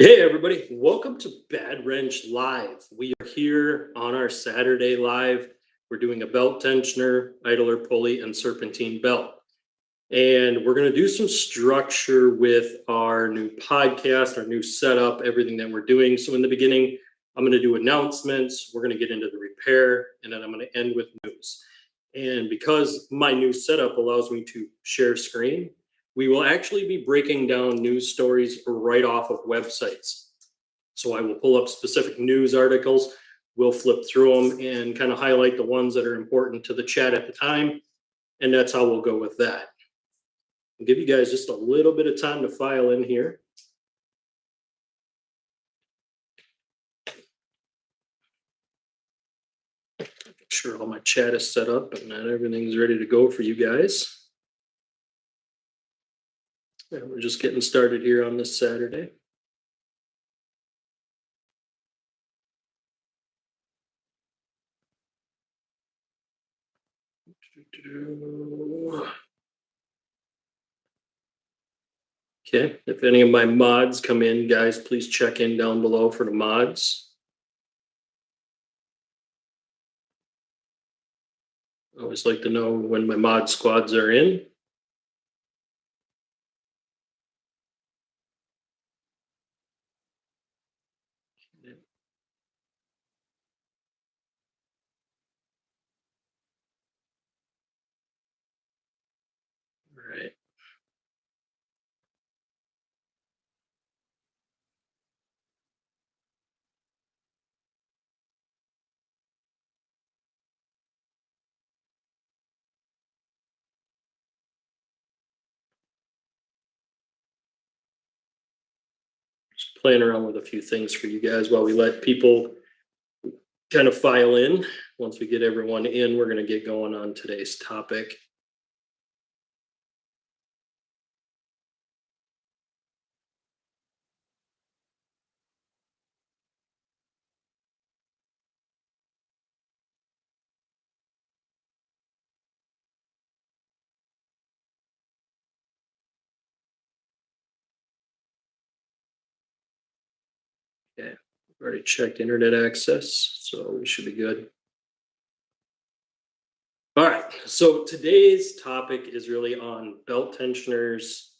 Hey everybody, welcome to Bad Wrench Live. We are here on our Saturday live. We're doing a belt tensioner, idler pulley, and serpentine belt. And we're going to do some structure with our new podcast, our new setup, everything that we're doing. So in the beginning, I'm going to do announcements. We're going to get into the repair, and then I'm going to end with news. And because my new setup allows me to share screen, we will actually be breaking down news stories right off of websites. So I will pull up specific news articles, we'll flip through them and kind of highlight the ones that are important to the chat at the time. And that's how we'll go with that. I'll give you guys just a little bit of time to file in here. Make sure all my chat is set up and that everything's ready to go for you guys. And we're just getting started here on this Saturday. Okay, if any of my mods come in, guys, please check in down below for the mods. I always like to know when my mod squads are in. All right. Just playing around with a few things for you guys while we let people kind of file in. Once we get everyone in, we're going to get going on today's topic. Okay, I've already checked internet access, so we should be good. All right, so today's topic is really on belt tensioners,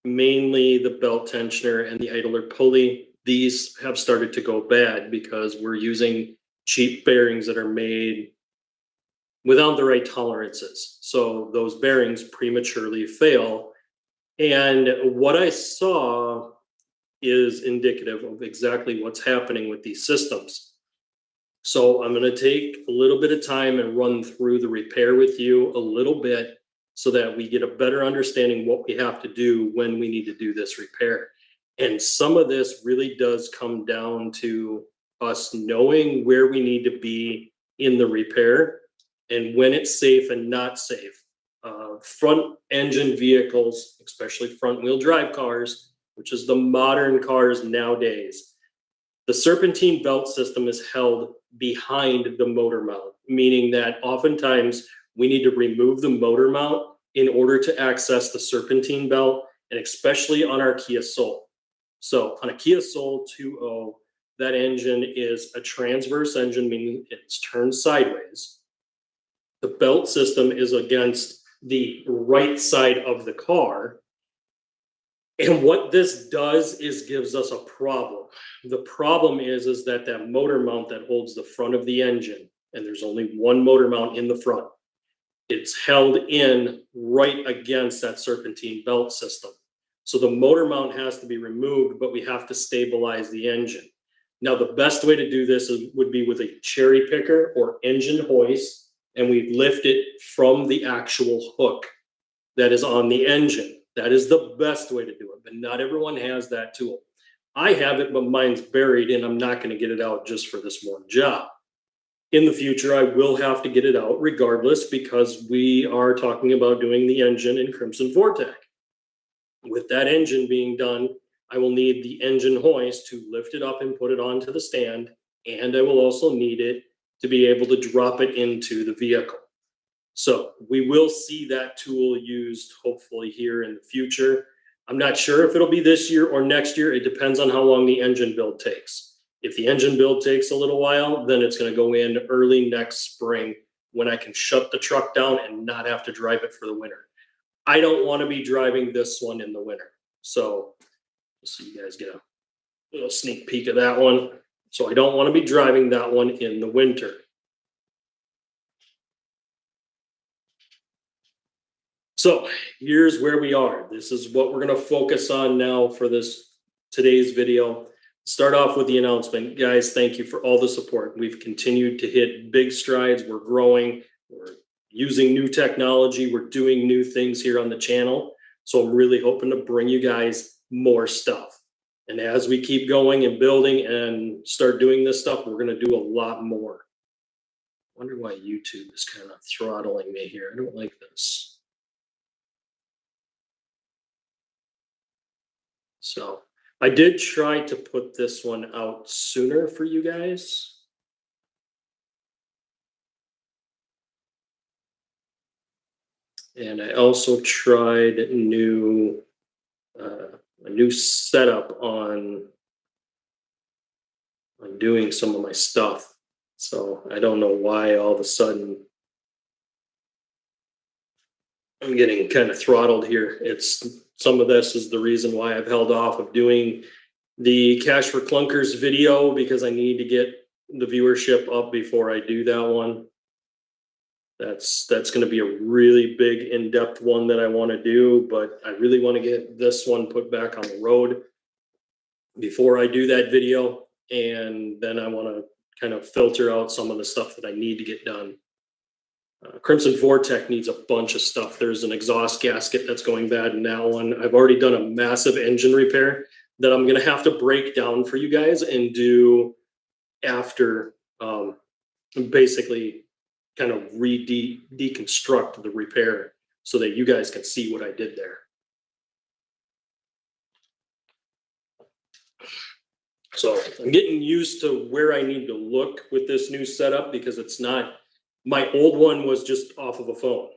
mainly the belt tensioner and the idler pulley. These have started to go bad because we're using cheap bearings that are made without the right tolerances. So those bearings prematurely fail. And what I saw is indicative of exactly what's happening with these systems. So I'm going to take a little bit of time and run through the repair with you a little bit so that we get a better understanding what we have to do when we need to do this repair. And some of this really does come down to us knowing where we need to be in the repair and when it's safe and not safe. Front engine vehicles, especially front wheel drive cars, which is the modern cars nowadays, the serpentine belt system is held behind the motor mount, meaning that oftentimes we need to remove the motor mount in order to access the serpentine belt, and especially on our Kia Soul. So on a Kia Soul 2.0, that engine is a transverse engine, meaning it's turned sideways. The belt system is against the right side of the car. And what this does is gives us a problem. The problem is that that motor mount that holds the front of the engine, and there's only one motor mount in the front, it's held in right against that serpentine belt system. So the motor mount has to be removed, but we have to stabilize the engine. Now, the best way to do this would be with a cherry picker or engine hoist, and we lift it from the actual hook that is on the engine. That is the best way to do it, but not everyone has that tool. I have it, but mine's buried and I'm not going to get it out just for this one job. In the future, I will have to get it out regardless because we are talking about doing the engine in Crimson Vortec. With that engine being done, I will need the engine hoist to lift it up and put it onto the stand, and I will also need it to be able to drop it into the vehicle. So we will see that tool used hopefully here in the future. I'm not sure if it'll be this year or next year. It depends on how long the engine build takes. If the engine build takes a little while, then it's going to go in early next spring when I can shut the truck down and not have to drive it for the winter. I don't want to be driving this one in the winter. So you guys get a little sneak peek of that one. So I don't want to be driving that one in the winter. So here's where we are. This is what we're going to focus on now for today's video. Start off with the announcement. Guys, thank you for all the support. We've continued to hit big strides. We're growing. We're using new technology. We're doing new things here on the channel. So I'm really hoping to bring you guys more stuff. And as we keep going and building and start doing this stuff, we're going to do a lot more. I wonder why YouTube is kind of throttling me here. I don't like this. So I did try to put this one out sooner for you guys. And I also tried a new setup on doing some of my stuff. So I don't know why all of a sudden I'm getting kind of throttled here. Some of this is the reason why I've held off of doing the Cash for Clunkers video, because I need to get the viewership up before I do that one. That's going to be a really big in-depth one that I want to do, but I really want to get this one put back on the road before I do that video. And then I want to kind of filter out some of the stuff that I need to get done. Crimson Vortec needs a bunch of stuff. There's an exhaust gasket that's going bad in that one. I've already done a massive engine repair that I'm going to have to break down for you guys and do after, basically kind of deconstruct the repair so that you guys can see what I did there. So I'm getting used to where I need to look with this new setup, because it's not, my old one was just off of a phone.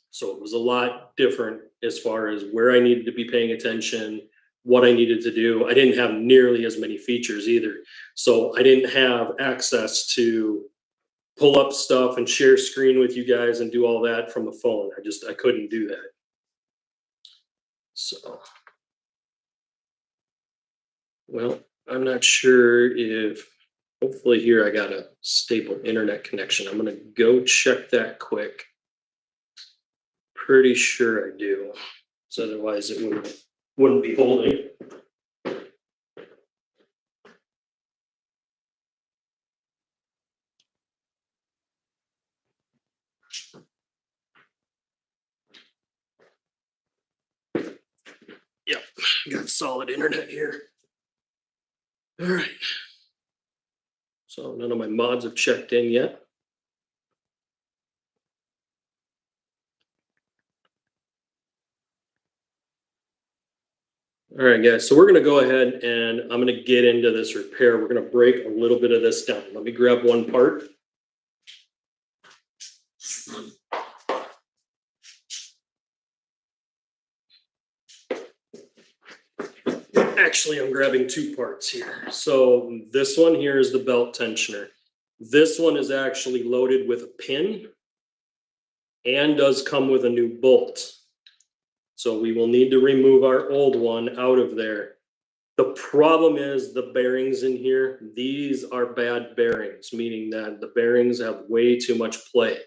So it was a lot different as far as where I needed to be paying attention, what I needed to do. I didn't have nearly as many features either. So I didn't have access to pull up stuff and share screen with you guys and do all that from the phone. I couldn't do that. So, well, I'm not sure if, hopefully here I got a stable internet connection. I'm going to go check that quick. Pretty sure I do. So otherwise it wouldn't be holding. Yep, got solid internet here. All right. So none of my mods have checked in yet. All right, guys, so we're going to go ahead and I'm going to get into this repair. We're going to break a little bit of this down. Let me grab one part. Actually, I'm grabbing two parts here. So this one here is the belt tensioner. This one is actually loaded with a pin and does come with a new bolt. So we will need to remove our old one out of there. The problem is the bearings in here. These are bad bearings, meaning that the bearings have way too much play.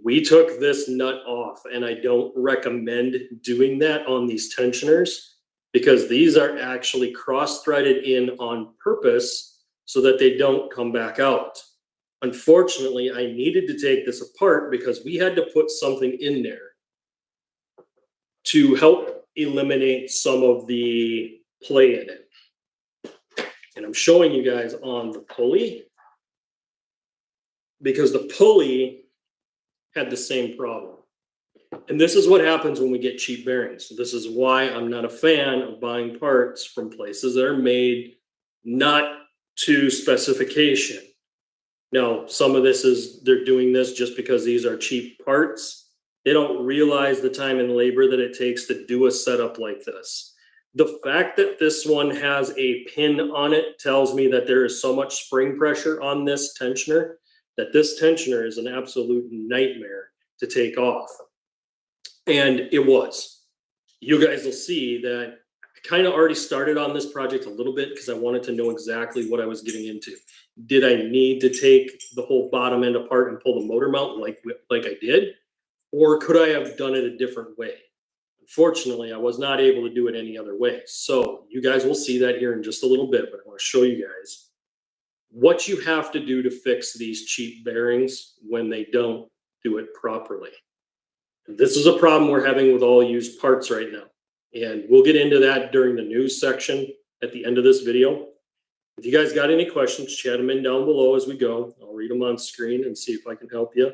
We took this nut off, and I don't recommend doing that on these tensioners, because these are actually cross-threaded in on purpose so that they don't come back out. Unfortunately, I needed to take this apart because we had to put something in there to help eliminate some of the play in it. And I'm showing you guys on the pulley, because the pulley had the same problem. And this is what happens when we get cheap bearings. This is why I'm not a fan of buying parts from places that are made not to specification. Now, some of this is they're doing this just because these are cheap parts. They don't realize the time and labor that it takes to do a setup like this. The fact that this one has a pin on it tells me that there is so much spring pressure on this tensioner that this tensioner is an absolute nightmare to take off. And it was. You guys will see that I kind of already started on this project a little bit because I wanted to know exactly what I was getting into. Did I need to take the whole bottom end apart and pull the motor mount like I did? Or could I have done it a different way? Unfortunately, I was not able to do it any other way. So you guys will see that here in just a little bit, but I want to show you guys what you have to do to fix these cheap bearings when they don't do it properly. And this is a problem we're having with all used parts right now. And we'll get into that during the news section at the end of this video. If you guys got any questions, chat them in down below as we go. I'll read them on screen and see if I can help you.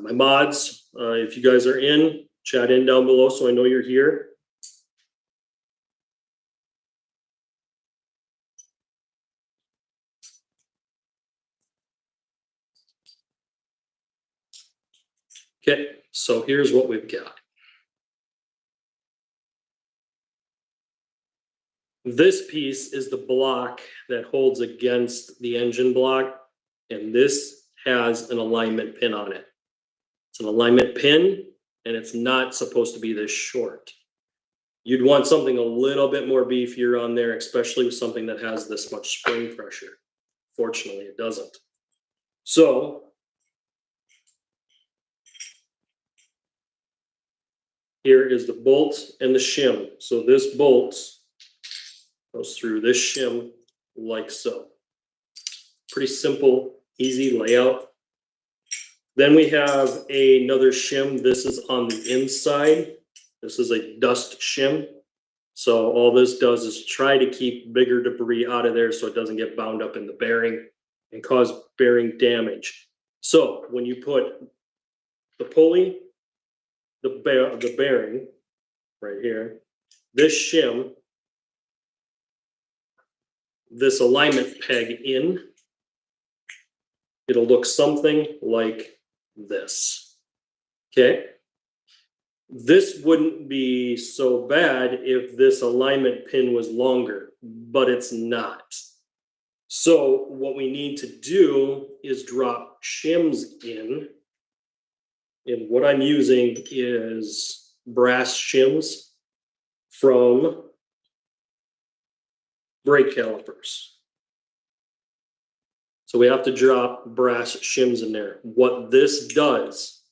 My mods, if you guys are in, chat in down below so I know you're here. Okay, so here's what we've got. This piece is the block that holds against the engine block, and this has an alignment pin on it. It's an alignment pin, and it's not supposed to be this short. You'd want something a little bit more beefier on there, especially with something that has this much spring pressure. Fortunately, it doesn't. So here is the bolt and the shim. So this bolt goes through this shim like so. Pretty simple, easy layout. Then we have another shim. This is on the inside. This is a dust shim. So all this does is try to keep bigger debris out of there so it doesn't get bound up in the bearing and cause bearing damage. So when you put the pulley, the bearing right here, this shim, this alignment peg in, it'll look something like this. Okay. This wouldn't be so bad if this alignment pin was longer, but it's not. So what we need to do is drop shims in. And what I'm using is brass shims from brake calipers. So we have to drop brass shims in there. What this does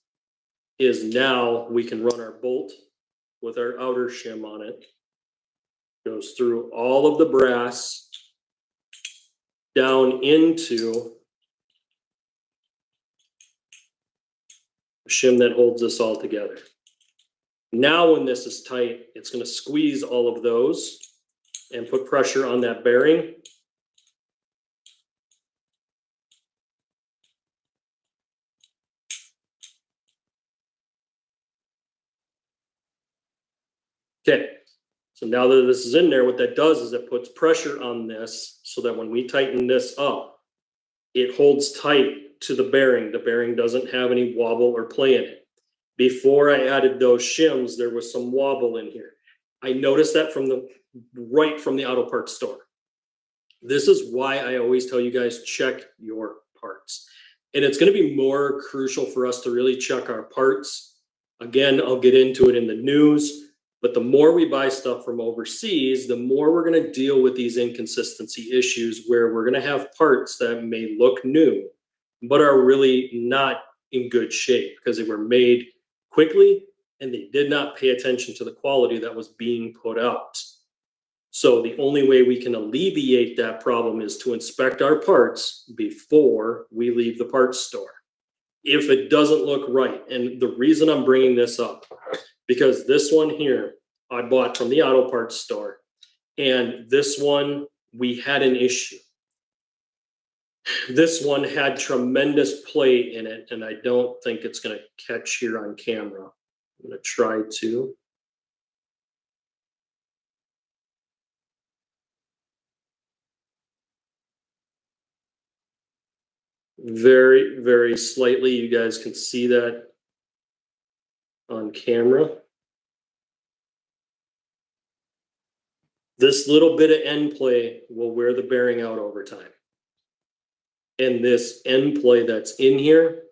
is now we can run our bolt with our outer shim on it. Goes through all of the brass down into the shim that holds this all together. Now when this is tight, it's going to squeeze all of those and put pressure on that bearing. Okay, so now that this is in there, what that does is it puts pressure on this so that when we tighten this up, it holds tight to the bearing. The bearing doesn't have any wobble or play in it. Before I added those shims, there was some wobble in here. I noticed that right from the auto parts store. This is why I always tell you guys, check your parts. And it's going to be more crucial for us to really check our parts. Again, I'll get into it in the news. But the more we buy stuff from overseas, the more we're going to deal with these inconsistency issues where we're going to have parts that may look new, but are really not in good shape because they were made quickly and they did not pay attention to the quality that was being put out. So the only way we can alleviate that problem is to inspect our parts before we leave the parts store. If it doesn't look right, and the reason I'm bringing this up, because this one here I bought from the auto parts store, and this one we had an issue. This one had tremendous play in it, and I don't think it's going to catch here on camera. I'm going to try to. Very, very slightly, you guys can see that on camera. This little bit of end play will wear the bearing out over time. And this end play that's in here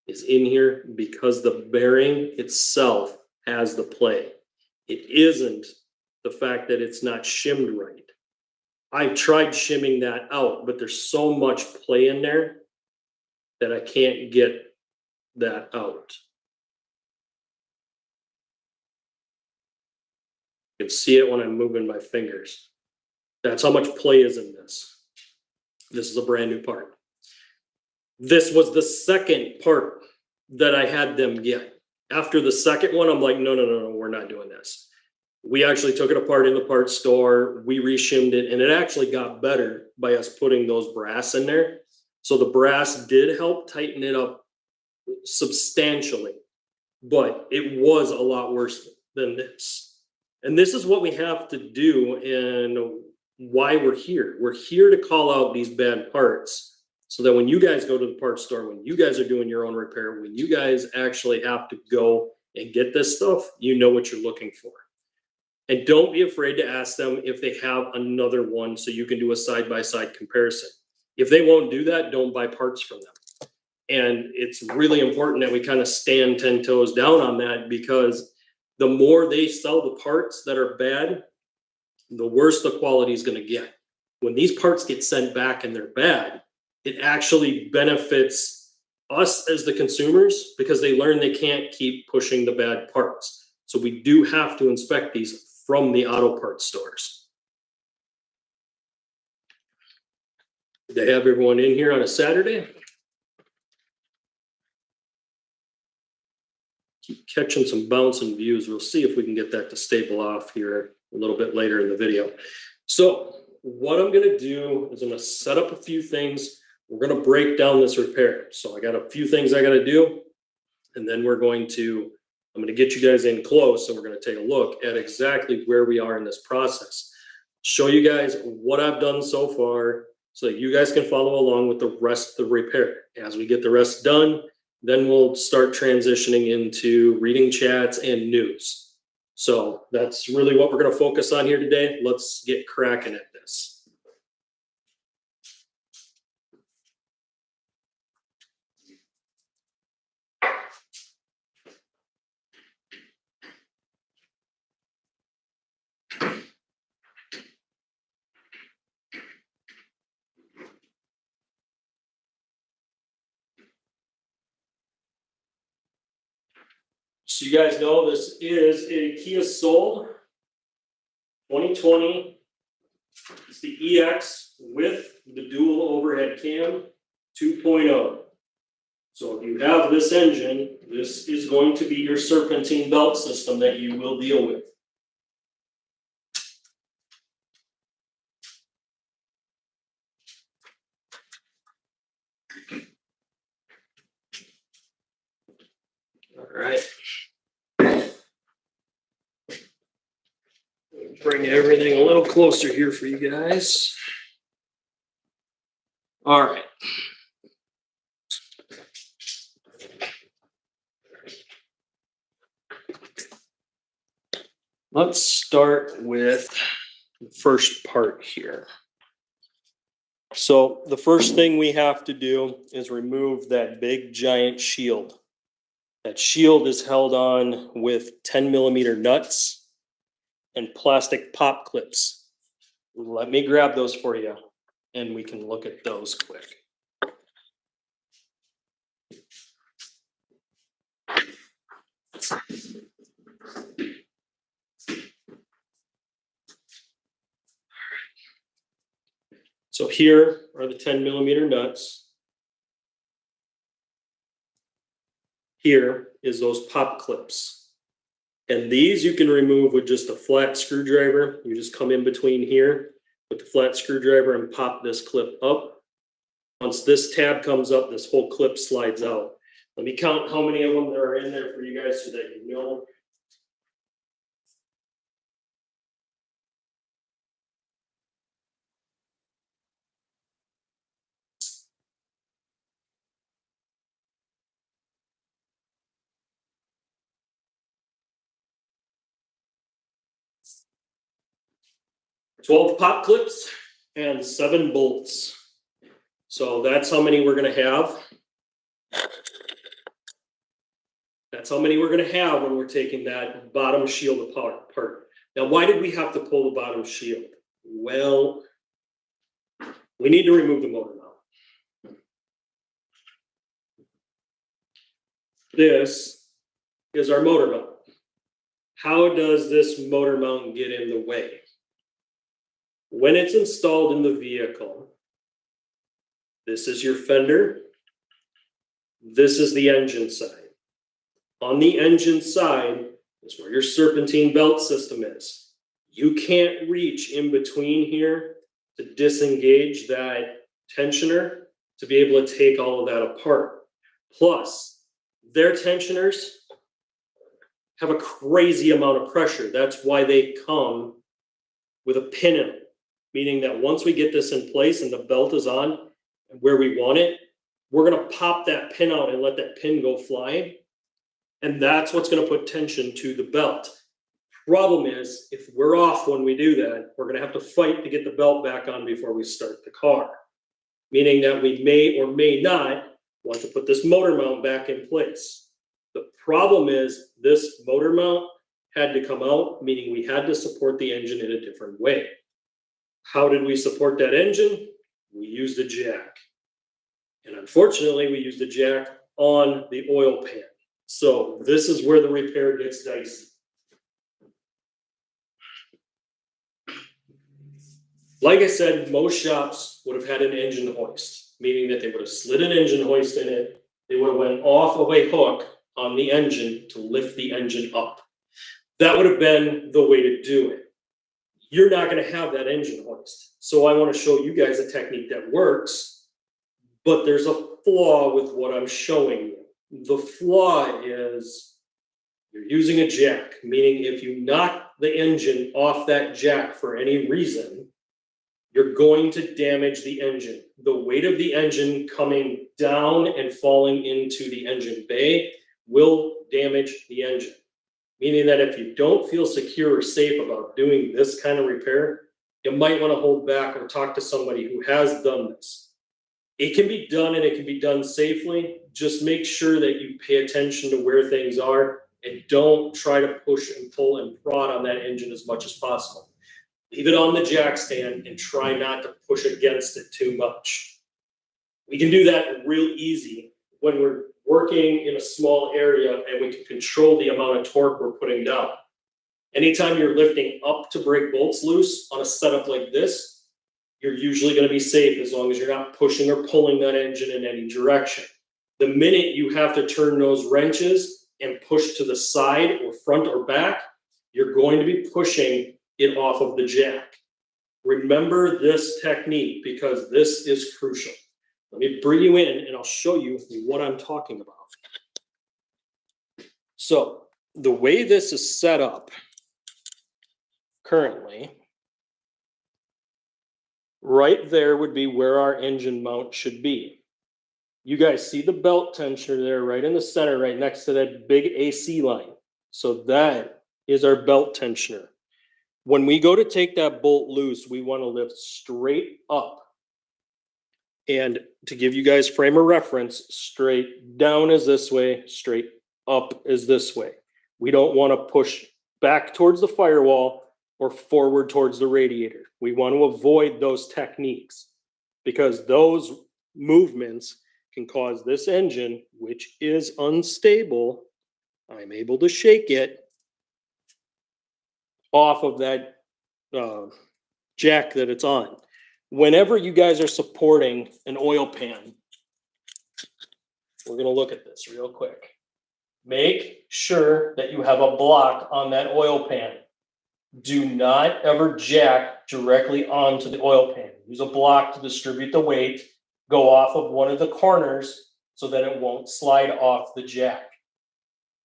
is in here because the bearing itself has the play. It isn't the fact that it's not shimmed right. I've tried shimming that out, but there's so much play in there that I can't get that out. You can see it when I'm moving my fingers. That's how much play is in this. This is a brand new part. This was the second part that I had them get. After the second one, I'm like, no, we're not doing this. We actually took it apart in the parts store. We reshimmed it, and it actually got better by us putting those brass in there. So the brass did help tighten it up substantially, but it was a lot worse than this. And this is what we have to do and why we're here. We're here to call out these bad parts so that when you guys go to the parts store, when you guys are doing your own repair, when you guys actually have to go and get this stuff, you know what you're looking for. And don't be afraid to ask them if they have another one so you can do a side-by-side comparison. If they won't do that, don't buy parts from them. And it's really important that we kind of stand 10 toes down on that, because the more they sell the parts that are bad, the worse the quality is going to get. When these parts get sent back and they're bad, it actually benefits us as the consumers because they learn they can't keep pushing the bad parts. So we do have to inspect these from the auto parts stores. They have everyone in here on a Saturday. Keep catching some bouncing views. We'll see if we can get that to stable off here a little bit later in the video. So what I'm going to do is I'm going to set up a few things. We're going to break down this repair. So I got a few things I got to do, and then I'm going to get you guys in close, and we're going to take a look at exactly where we are in this process. Show you guys what I've done so far so that you guys can follow along with the rest of the repair. As we get the rest done, then we'll start transitioning into reading chats and news. So that's really what we're going to focus on here today. Let's get cracking at this. So you guys know this is a Kia Soul 2020. It's the EX with the dual overhead cam 2.0. So if you have this engine, this is going to be your Serpentine belt system that you will deal with. All right. Bring everything a little closer here for you guys. All right. Let's start with the first part here. So the first thing we have to do is remove that big giant shield. That shield is held on with 10mm nuts and plastic pop clips. Let me grab those for you and we can look at those quick. So here are the 10mm nuts. Here is those pop clips. And these you can remove with just a flat screwdriver. You just come in between here with the flat screwdriver and pop this clip up. Once this tab comes up, this whole clip slides out. Let me count how many of them there are in there for you guys so that you know. 12 pop clips and 7 bolts. So that's how many we're going to have. That's how many we're going to have when we're taking that bottom shield apart. Now, why did we have to pull the bottom shield? Well, we need to remove the motor mount. This is our motor mount. How does this motor mount get in the way? When it's installed in the vehicle, this is your fender. This is the engine side. On the engine side is where your serpentine belt system is. You can't reach in between here to disengage that tensioner to be able to take all of that apart. Plus, their tensioners have a crazy amount of pressure. That's why they come with a pin in them, meaning that once we get this in place and the belt is on where we want it, we're going to pop that pin out and let that pin go flying. And that's what's going to put tension to the belt. Problem is, if we're off when we do that, we're going to have to fight to get the belt back on before we start the car. Meaning that we may or may not want to put this motor mount back in place. The problem is this motor mount had to come out, meaning we had to support the engine in a different way. How did we support that engine? We used a jack. And unfortunately, we used a jack on the oil pan. So this is where the repair gets dicey. Like I said, most shops would have had an engine hoist, meaning that they would have slid an engine hoist in it. They would have went off of a hook on the engine to lift the engine up. That would have been the way to do it. You're not going to have that engine hoist. So I want to show you guys a technique that works, but there's a flaw with what I'm showing you. The flaw is you're using a jack, meaning if you knock the engine off that jack for any reason, you're going to damage the engine. The weight of the engine coming down and falling into the engine bay will damage the engine. Meaning that if you don't feel secure or safe about doing this kind of repair, you might want to hold back or talk to somebody who has done this. It can be done and it can be done safely. Just make sure that you pay attention to where things are and don't try to push and pull and prod on that engine as much as possible. Leave it on the jack stand and try not to push against it too much. We can do that real easy when we're working in a small area and we can control the amount of torque we're putting down. Anytime you're lifting up to break bolts loose on a setup like this, you're usually going to be safe as long as you're not pushing or pulling that engine in any direction. The minute you have to turn those wrenches and push to the side or front or back, you're going to be pushing it off of the jack. Remember this technique because this is crucial. Let me bring you in and I'll show you what I'm talking about. So the way this is set up currently, right there would be where our engine mount should be. You guys see the belt tensioner there right in the center, right next to that big AC line. So that is our belt tensioner. When we go to take that bolt loose, we want to lift straight up. And to give you guys frame of reference, straight down is this way, straight up is this way. We don't want to push back towards the firewall or forward towards the radiator. We want to avoid those techniques because those movements can cause this engine, which is unstable, I'm able to shake it off of that jack that it's on. Whenever you guys are supporting an oil pan, we're going to look at this real quick. Make sure that you have a block on that oil pan. Do not ever jack directly onto the oil pan. Use a block to distribute the weight. Go off of one of the corners so that it won't slide off the jack.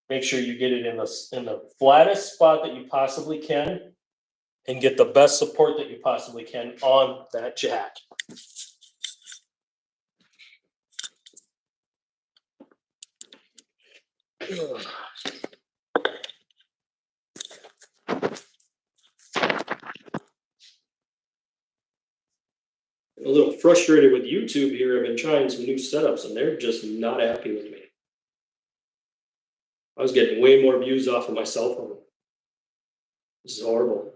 Make sure you get it in the flattest spot that you possibly can and get the best support that you possibly can on that jack. A little frustrated with YouTube here. I've been trying some new setups and they're just not happy with me. I was getting way more views off of my cell phone. This is horrible.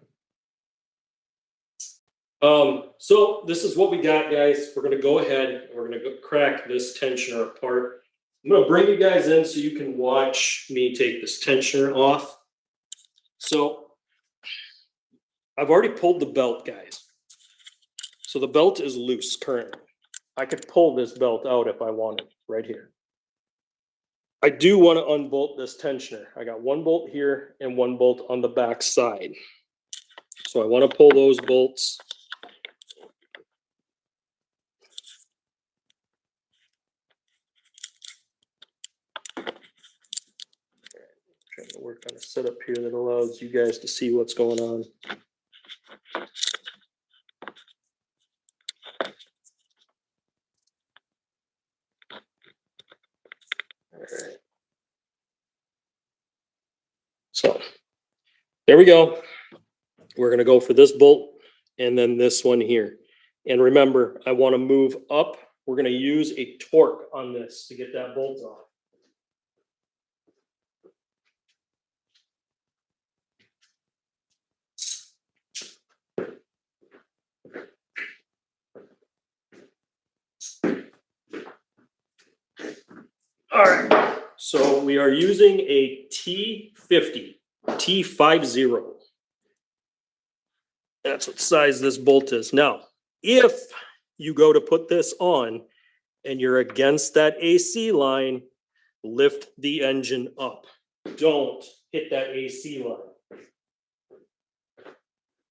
So this is what we got, guys. We're gonna go ahead and we're gonna go crack this tensioner apart. I'm gonna bring you guys in so you can watch me take this tensioner off. So I've already pulled the belt, guys. So the belt is loose currently. I could pull this belt out if I wanted, right here. I do want to unbolt this tensioner. I got one bolt here and one bolt on the back side. So I want to pull those bolts. Trying to work on a setup here that allows you guys to see what's going on. All right. So there we go. We're going to go for this bolt and then this one here. And remember, I want to move up. We're going to use a torque on this to get that bolt off. All right, so we are using a T50, T50. That's what size this bolt is. Now, if you go to put this on and you're against that AC line, lift the engine up. Don't hit that AC line.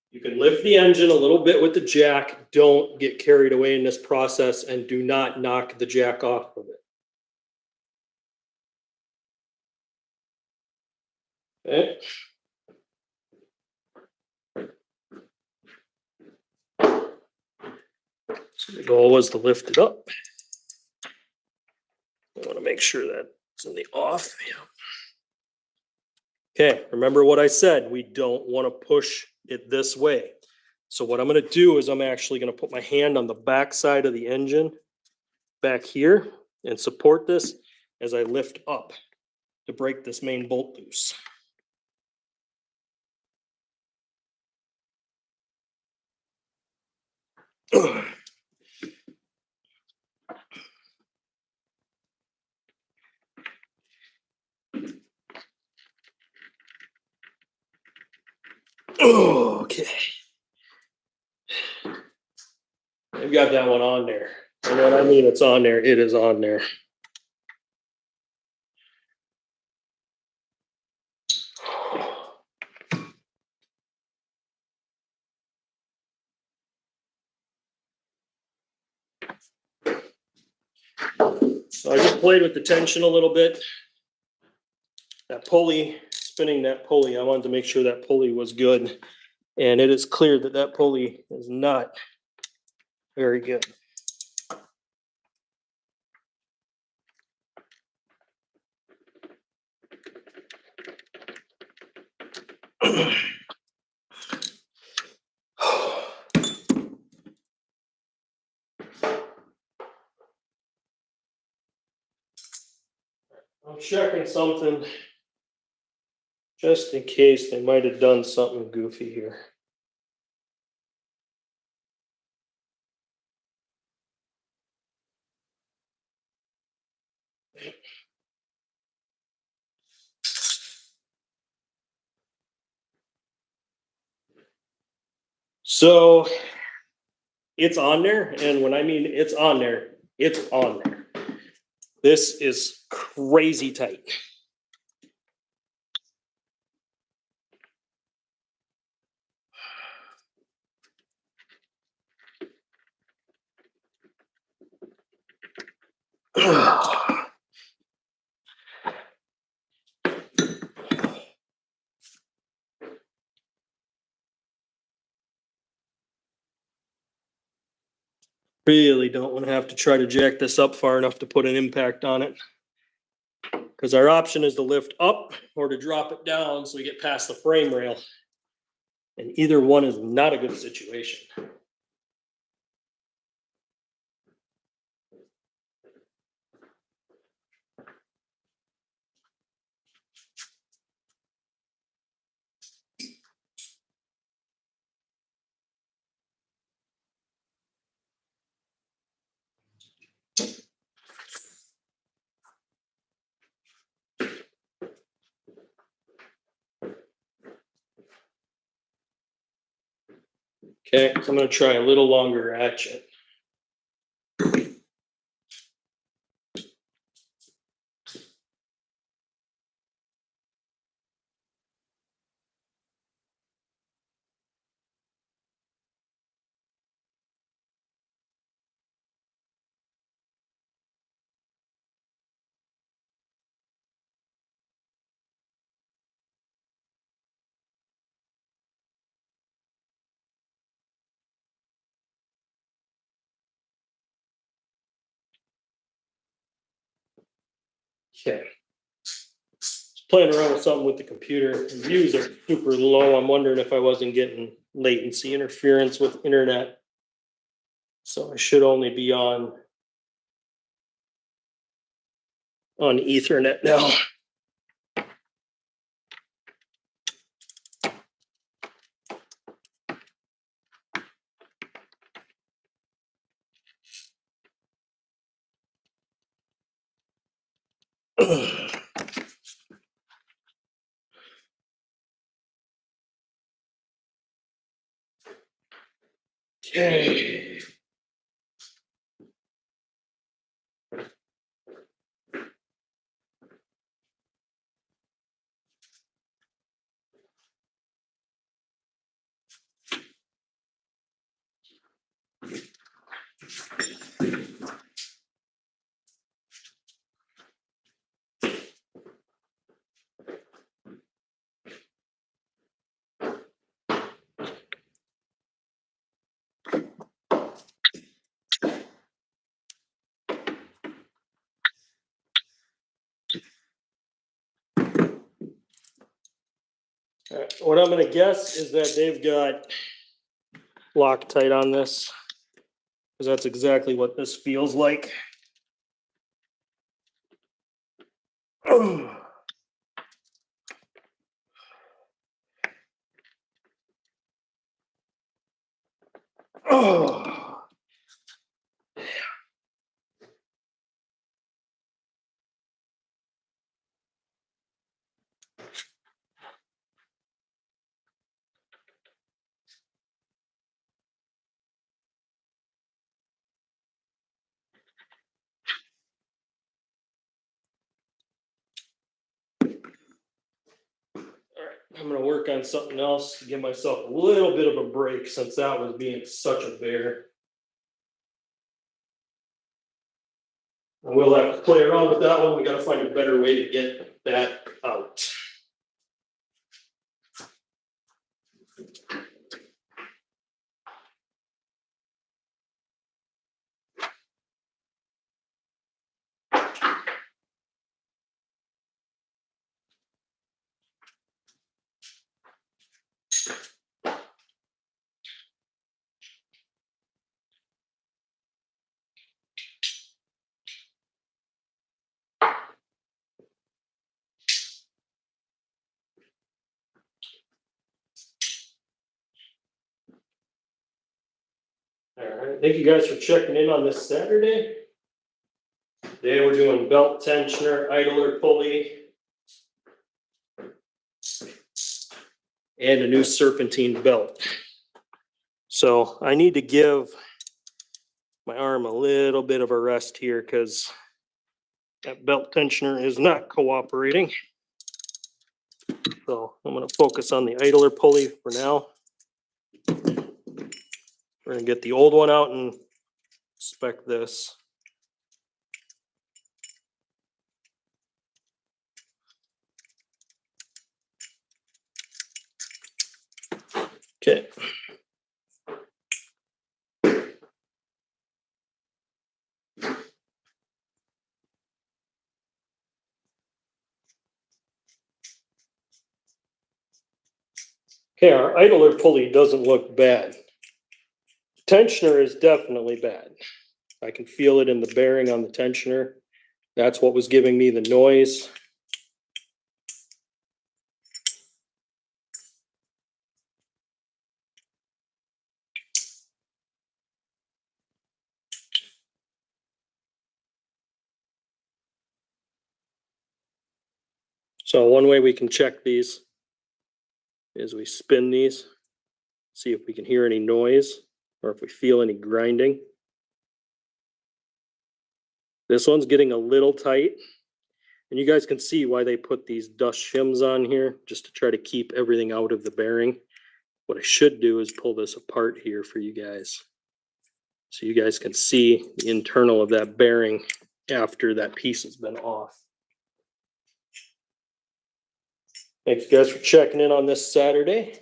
You can lift the engine a little bit with the jack. Don't get carried away in this process and do not knock the jack off of it. Okay. So the goal was to lift it up. I want to make sure that it's in the off. Yeah. Okay, remember what I said. We don't want to push it this way. So what I'm going to do is I'm actually going to put my hand on the back side of the engine back here and support this as I lift up to break this main bolt loose. Okay. I've got that one on there. And when I mean it's on there, it is on there. So I just played with the tension a little bit. That pulley, spinning that pulley, I wanted to make sure that pulley was good. And it is clear that that pulley is not very good. I'm checking something just in case they might have done something goofy here. So it's on there, and when I mean it's on there, it's on there. This is crazy tight. Really don't want to have to try to jack this up far enough to put an impact on it. Because our option is to lift up or to drop it down so we get past the frame rail. And either one is not a good situation. Okay, I'm gonna try a little longer ratchet. Okay. Just playing around with something with the computer. The views are super low. I'm wondering if I wasn't getting latency interference with internet. So I should only be on Ethernet now. Okay. What I'm gonna guess is that they've got Loctite on this, because that's exactly what this feels like. Oh. I'm gonna work on something else to give myself a little bit of a break, since that was being such a bear. And we'll have to play around with that one. We gotta find a better way to get that out. All right, thank you guys for checking in on this Saturday. Today we're doing belt tensioner, idler pulley, and a new serpentine belt. So I need to give my arm a little bit of a rest here, because that belt tensioner is not cooperating. So I'm gonna focus on the idler pulley for now. We're gonna get the old one out and inspect this. Okay. Okay, our idler pulley doesn't look bad. Tensioner is definitely bad. I can feel it in the bearing on the tensioner. That's what was giving me the noise. So one way we can check these is we spin these. See if we can hear any noise or if we feel any grinding. This one's getting a little tight. And you guys can see why they put these dust shims on here, just to try to keep everything out of the bearing. What I should do is pull this apart here for you guys, so you guys can see the internal of that bearing after that piece has been off. Thanks guys for checking in on this Saturday.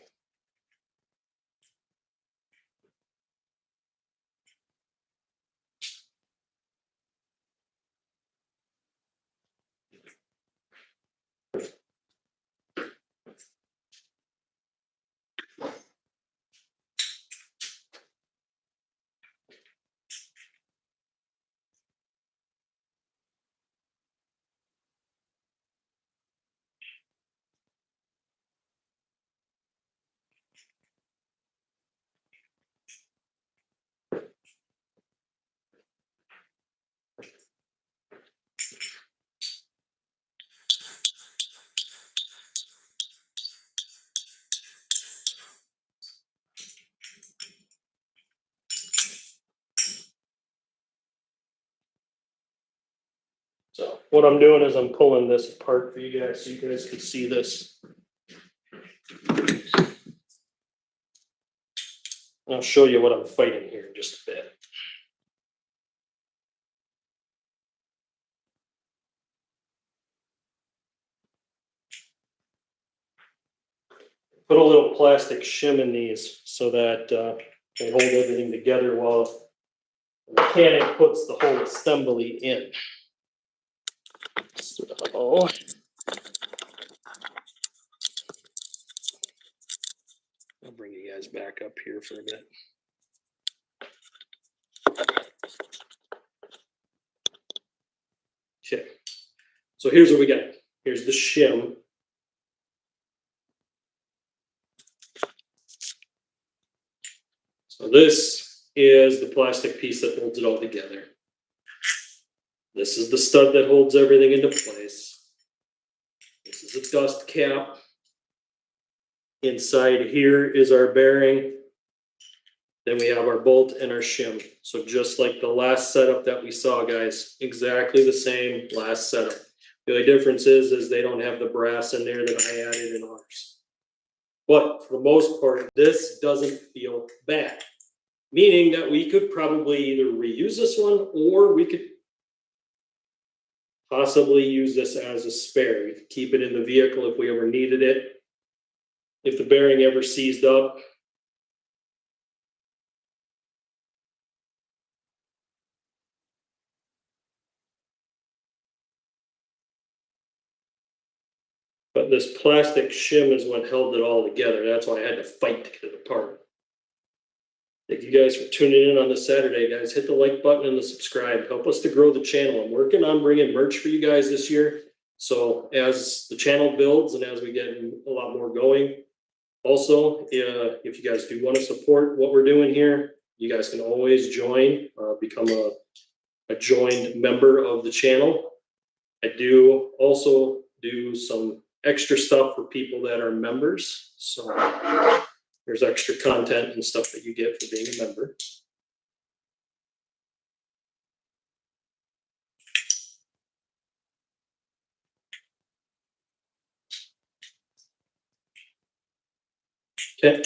So what I'm doing is I'm pulling this apart for you guys so you guys can see this. And I'll show you what I'm fighting here in just a bit. Put a little plastic shim in these so that they hold everything together while the mechanic puts the whole assembly in. So I'll bring you guys back up here for a bit. Okay, so here's what we got. Here's the shim. So this is the plastic piece that holds it all together. This is the stud that holds everything into place. This is a dust cap. Inside here is our bearing. Then we have our bolt and our shim. So just like the last setup that we saw, guys, exactly the same last setup. The only difference is they don't have the brass in there that I added in ours. But for the most part, this doesn't feel bad. Meaning that we could probably either reuse this one or we could possibly use this as a spare. We could keep it in the vehicle if we ever needed it. If the bearing ever seized up. But this plastic shim is what held it all together. That's why I had to fight to get it apart. Thank you guys for tuning in on this Saturday, guys. Hit the like button and the subscribe. Help us to grow the channel. I'm working on bringing merch for you guys this year. So as the channel builds and as we get a lot more going, also, if you guys do want to support what we're doing here, you guys can always join, become a joined member of the channel. I do also do some extra stuff for people that are members. So there's extra content and stuff that you get for being a member. Okay,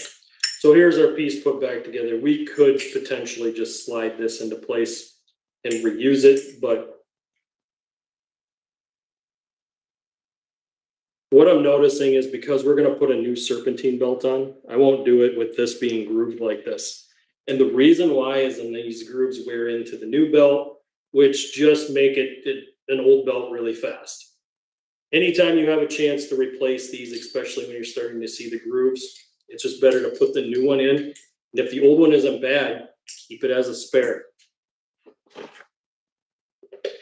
so here's our piece put back together. We could potentially just slide this into place and reuse it, but what I'm noticing is because we're going to put a new serpentine belt on, I won't do it with this being grooved like this. And the reason why is in these grooves wear into the new belt, which just make it an old belt really fast. Anytime you have a chance to replace these, especially when you're starting to see the grooves, it's just better to put the new one in. And if the old one isn't bad, keep it as a spare.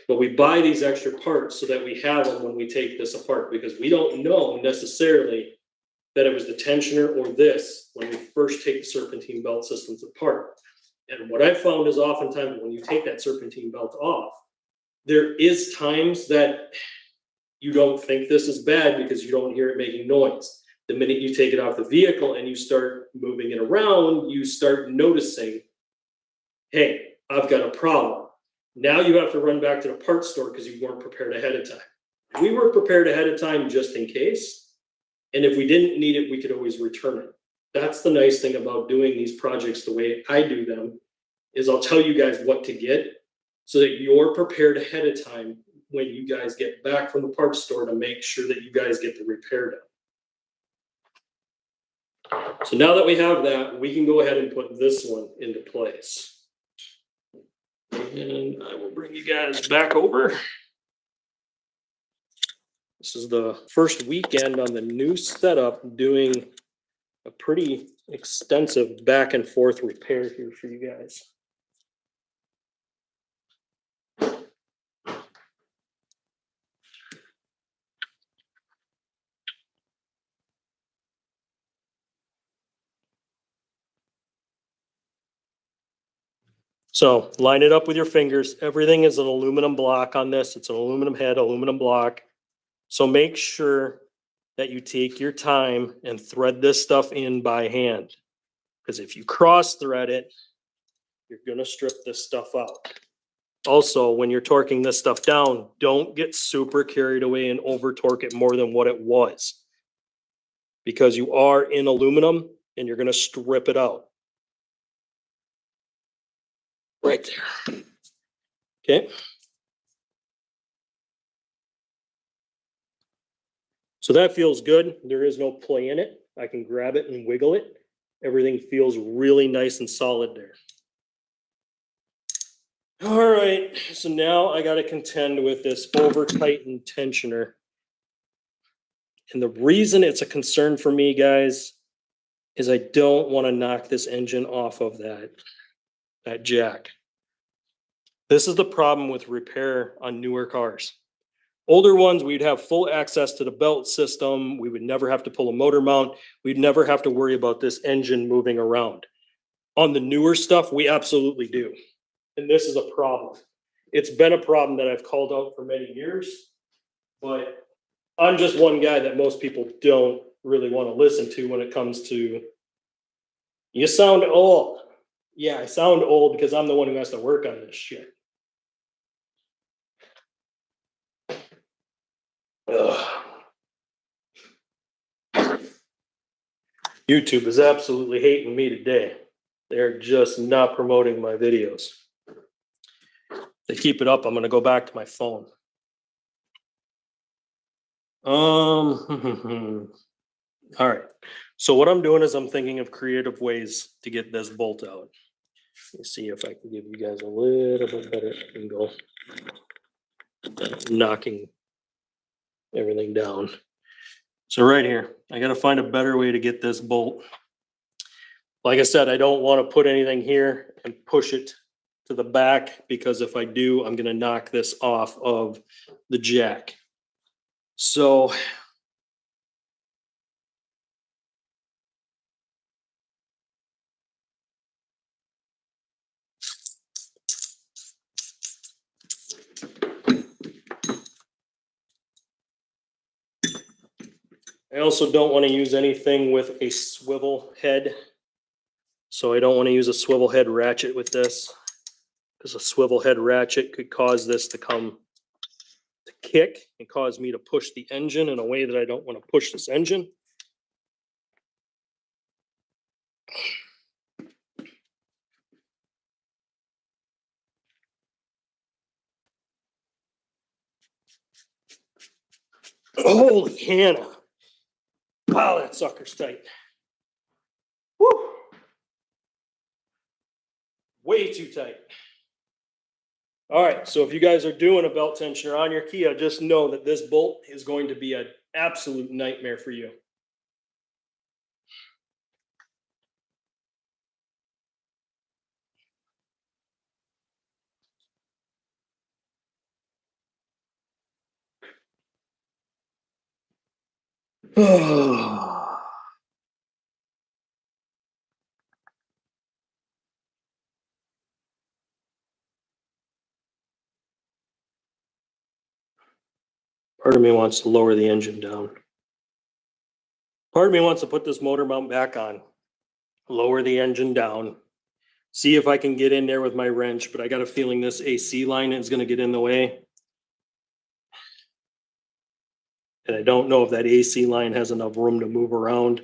But we buy these extra parts so that we have them when we take this apart, because we don't know necessarily that it was the tensioner or this when we first take the serpentine belt systems apart. And what I found is oftentimes when you take that serpentine belt off, there is times that you don't think this is bad because you don't hear it making noise. The minute you take it off the vehicle and you start moving it around, you start noticing, hey, I've got a problem. Now you have to run back to the parts store because you weren't prepared ahead of time. We were prepared ahead of time just in case. And if we didn't need it, we could always return it. That's the nice thing about doing these projects the way I do them, is I'll tell you guys what to get so that you're prepared ahead of time when you guys get back from the parts store to make sure that you guys get the repair done. So now that we have that, we can go ahead and put this one into place. And I will bring you guys back over. This is the first weekend on the new setup, doing a pretty extensive back and forth repair here for you guys. So line it up with your fingers. Everything is an aluminum block on this. It's an aluminum head, aluminum block. So make sure that you take your time and thread this stuff in by hand. Because if you cross thread it, you're going to strip this stuff out. Also, when you're torquing this stuff down, don't get super carried away and over torque it more than what it was. Because you are in aluminum and you're going to strip it out. Right there. Okay. So that feels good. There is no play in it. I can grab it and wiggle it. Everything feels really nice and solid there. All right, so now I got to contend with this over-tightened tensioner. And the reason it's a concern for me, guys, is I don't want to knock this engine off of that jack. This is the problem with repair on newer cars. Older ones, we'd have full access to the belt system. We would never have to pull a motor mount. We'd never have to worry about this engine moving around. On the newer stuff, we absolutely do. And this is a problem. It's been a problem that I've called out for many years, but I'm just one guy that most people don't really want to listen to when it comes to, you sound old. Yeah, I sound old because I'm the one who has to work on this shit. Ugh. YouTube is absolutely hating me today. They're just not promoting my videos. If they keep it up, I'm going to go back to my phone. All right. So what I'm doing is I'm thinking of creative ways to get this bolt out. Let's see if I can give you guys a little bit better angle. Knocking everything down. So right here, I got to find a better way to get this bolt. Like I said, I don't want to put anything here and push it to the back, because if I do, I'm going to knock this off of the jack. So I also don't want to use anything with a swivel head. So I don't want to use a swivel head ratchet with this, because a swivel head ratchet could cause this to kick and cause me to push the engine in a way that I don't want to push this engine. Holy Hannah. Wow, that sucker's tight. Woo. Way too tight. All right, so if you guys are doing a belt tensioner on your Kia, just know that this bolt is going to be an absolute nightmare for you. Part of me wants to lower the engine down. Part of me wants to put this motor mount back on. lower the engine down, see if I can get in there with my wrench, but I got a feeling this AC line is going to get in the way. And I don't know if that AC line has enough room to move around.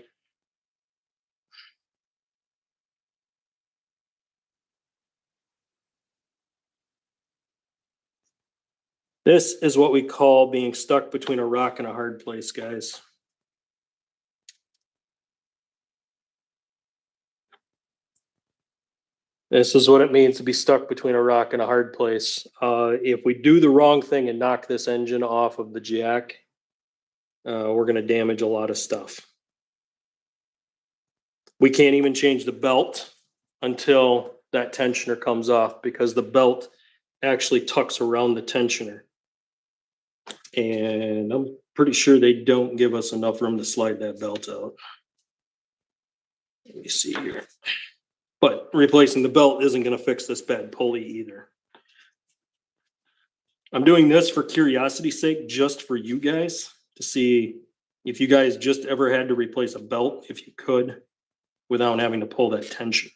This is what we call being stuck between a rock and a hard place, guys. This is what it means to be stuck between a rock and a hard place. If we do the wrong thing and knock this engine off of the jack, we're going to damage a lot of stuff. We can't even change the belt until that tensioner comes off, because the belt actually tucks around the tensioner. And I'm pretty sure they don't give us enough room to slide that belt out. Let me see here. But replacing the belt isn't going to fix this bad pulley either. I'm doing this for curiosity's sake, just for you guys, to see if you guys just ever had to replace a belt, if you could, without having to pull that tensioner.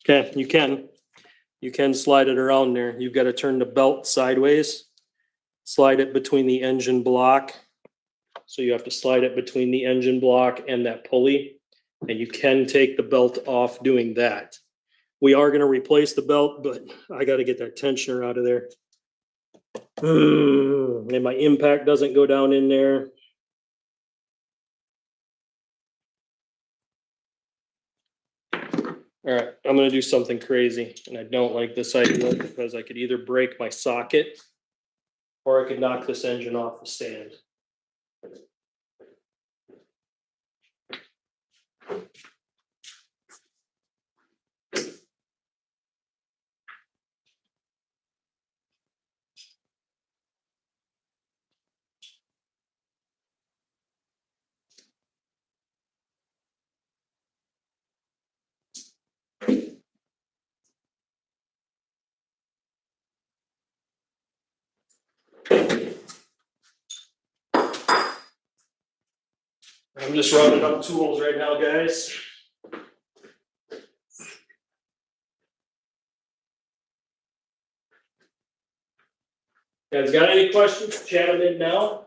Okay, you can slide it around there. You've got to turn the belt sideways, slide it between the engine block. So you have to slide it between the engine block and that pulley, and you can take the belt off doing that. We are going to replace the belt, but I got to get that tensioner out of there. And my impact doesn't go down in there. All right, I'm going to do something crazy, and I don't like this idea, because I could either break my socket or I could knock this engine off the stand. I'm just running up tools right now, guys. Guys, got any questions? Chat them in now.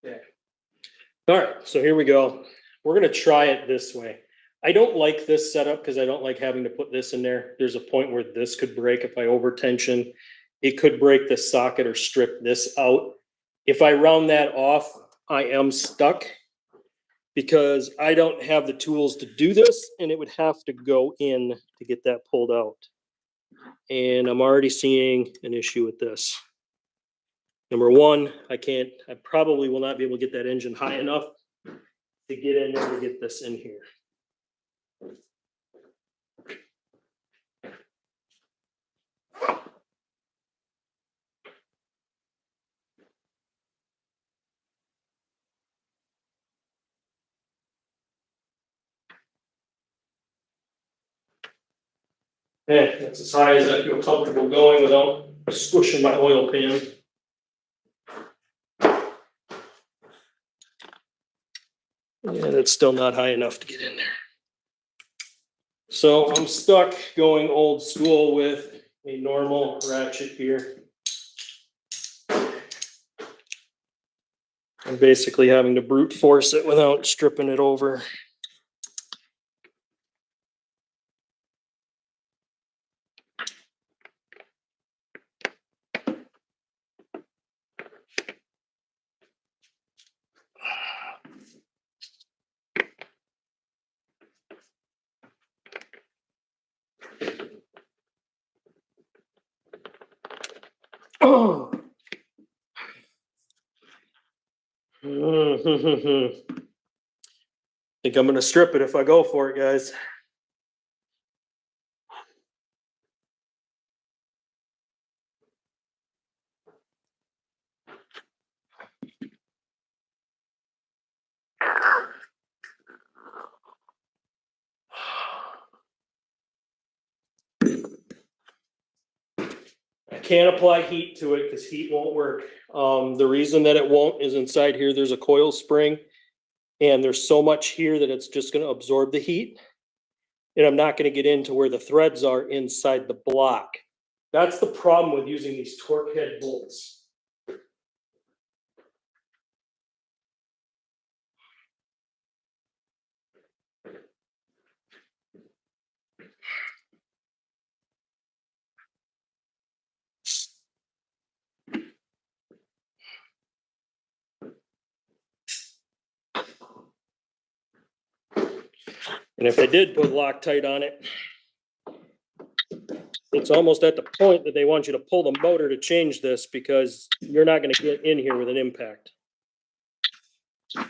Okay. All right, so here we go. We're going to try it this way. I don't like this setup because I don't like having to put this in there. There's a point where this could break if I over tension. It could break the socket or strip this out. If I round that off, I am stuck because I don't have the tools to do this, and it would have to go in to get that pulled out. And I'm already seeing an issue with this. Number one, I probably will not be able to get that engine high enough to get in there to get this in here. Okay, that's as high as I feel comfortable going without squishing my oil pan. Yeah, that's still not high enough to get in there. So I'm stuck going old school with a normal ratchet here. I'm basically having to brute force it without stripping it over. Oh. Think I'm gonna strip it if I go for it, guys. I can't apply heat to it because heat won't work. The reason that it won't is inside here, there's a coil spring. And there's so much here that it's just gonna absorb the heat. And I'm not gonna get into where the threads are inside the block. That's the problem with using these torque head bolts. And if I did put Loctite on it, it's almost at the point that they want you to pull the motor to change this because you're not gonna get in here with an impact. What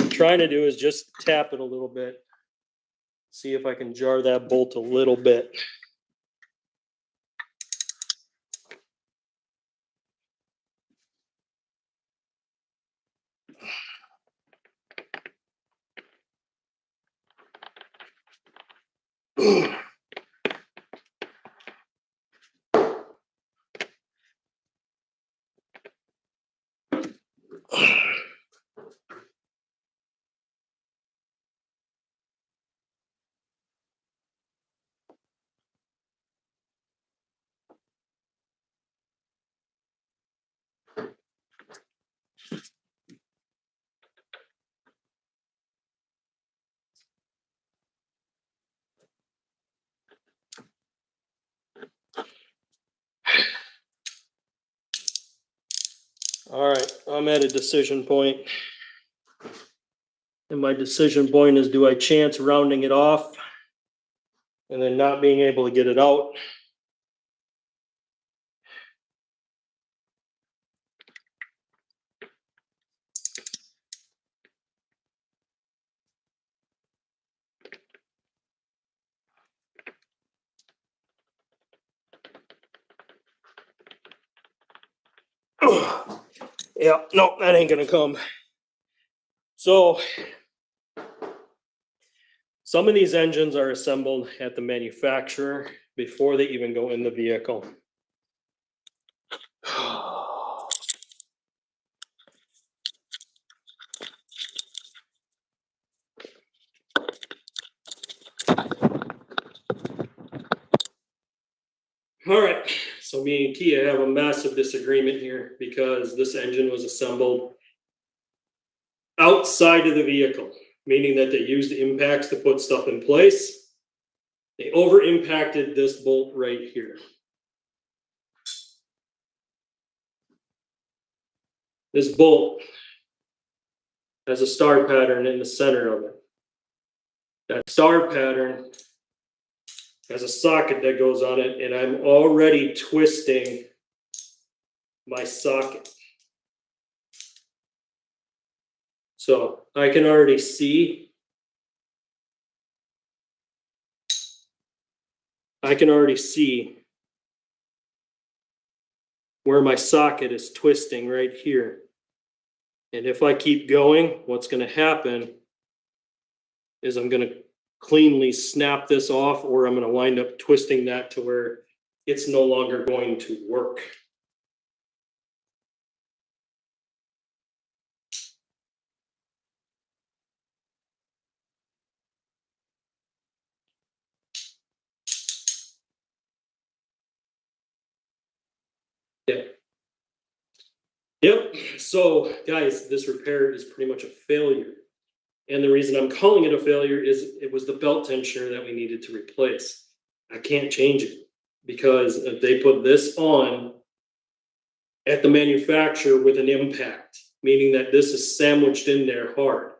I'm trying to do is just tap it a little bit. See if I can jar that bolt a little bit. All right, I'm at a decision point. And my decision point is, do I chance rounding it off and then not being able to get it out? Yeah, no, that ain't gonna come. So some of these engines are assembled at the manufacturer before they even go in the vehicle. All right, so me and Kia have a massive disagreement here because this engine was assembled outside of the vehicle, meaning that they used impacts to put stuff in place. They over impacted this bolt right here. This bolt has a star pattern in the center of it. That star pattern has a socket that goes on it, and I'm already twisting my socket. So I can already see. Where my socket is twisting right here. And if I keep going, what's going to happen is I'm going to cleanly snap this off, or I'm going to wind up twisting that to where it's no longer going to work. Yep. So guys, this repair is pretty much a failure. And the reason I'm calling it a failure is it was the belt tensioner that we needed to replace. I can't change it because if they put this on at the manufacturer with an impact, meaning that this is sandwiched in there hard.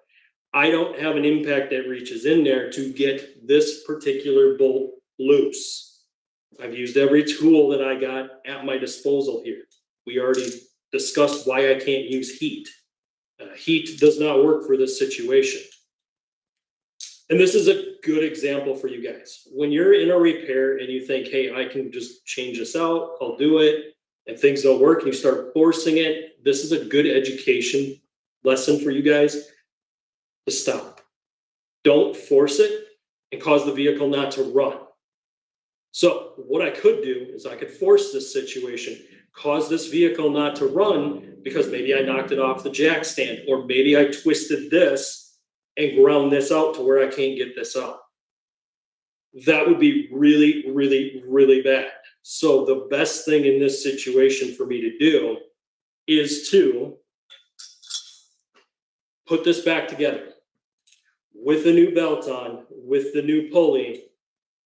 I don't have an impact that reaches in there to get this particular bolt loose. I've used every tool that I got at my disposal here. We already discussed why I can't use heat. Heat does not work for this situation. And this is a good example for you guys. When you're in a repair and you think, hey, I can just change this out, I'll do it, and things don't work, and you start forcing it, this is a good education lesson for you guys to stop. Don't force it and cause the vehicle not to run. So what I could do is I could force this situation, cause this vehicle not to run because maybe I knocked it off the jack stand, or maybe I twisted this and ground this out to where I can't get this out. That would be really, really, really bad. So the best thing in this situation for me to do is to put this back together with the new belt on, with the new pulley,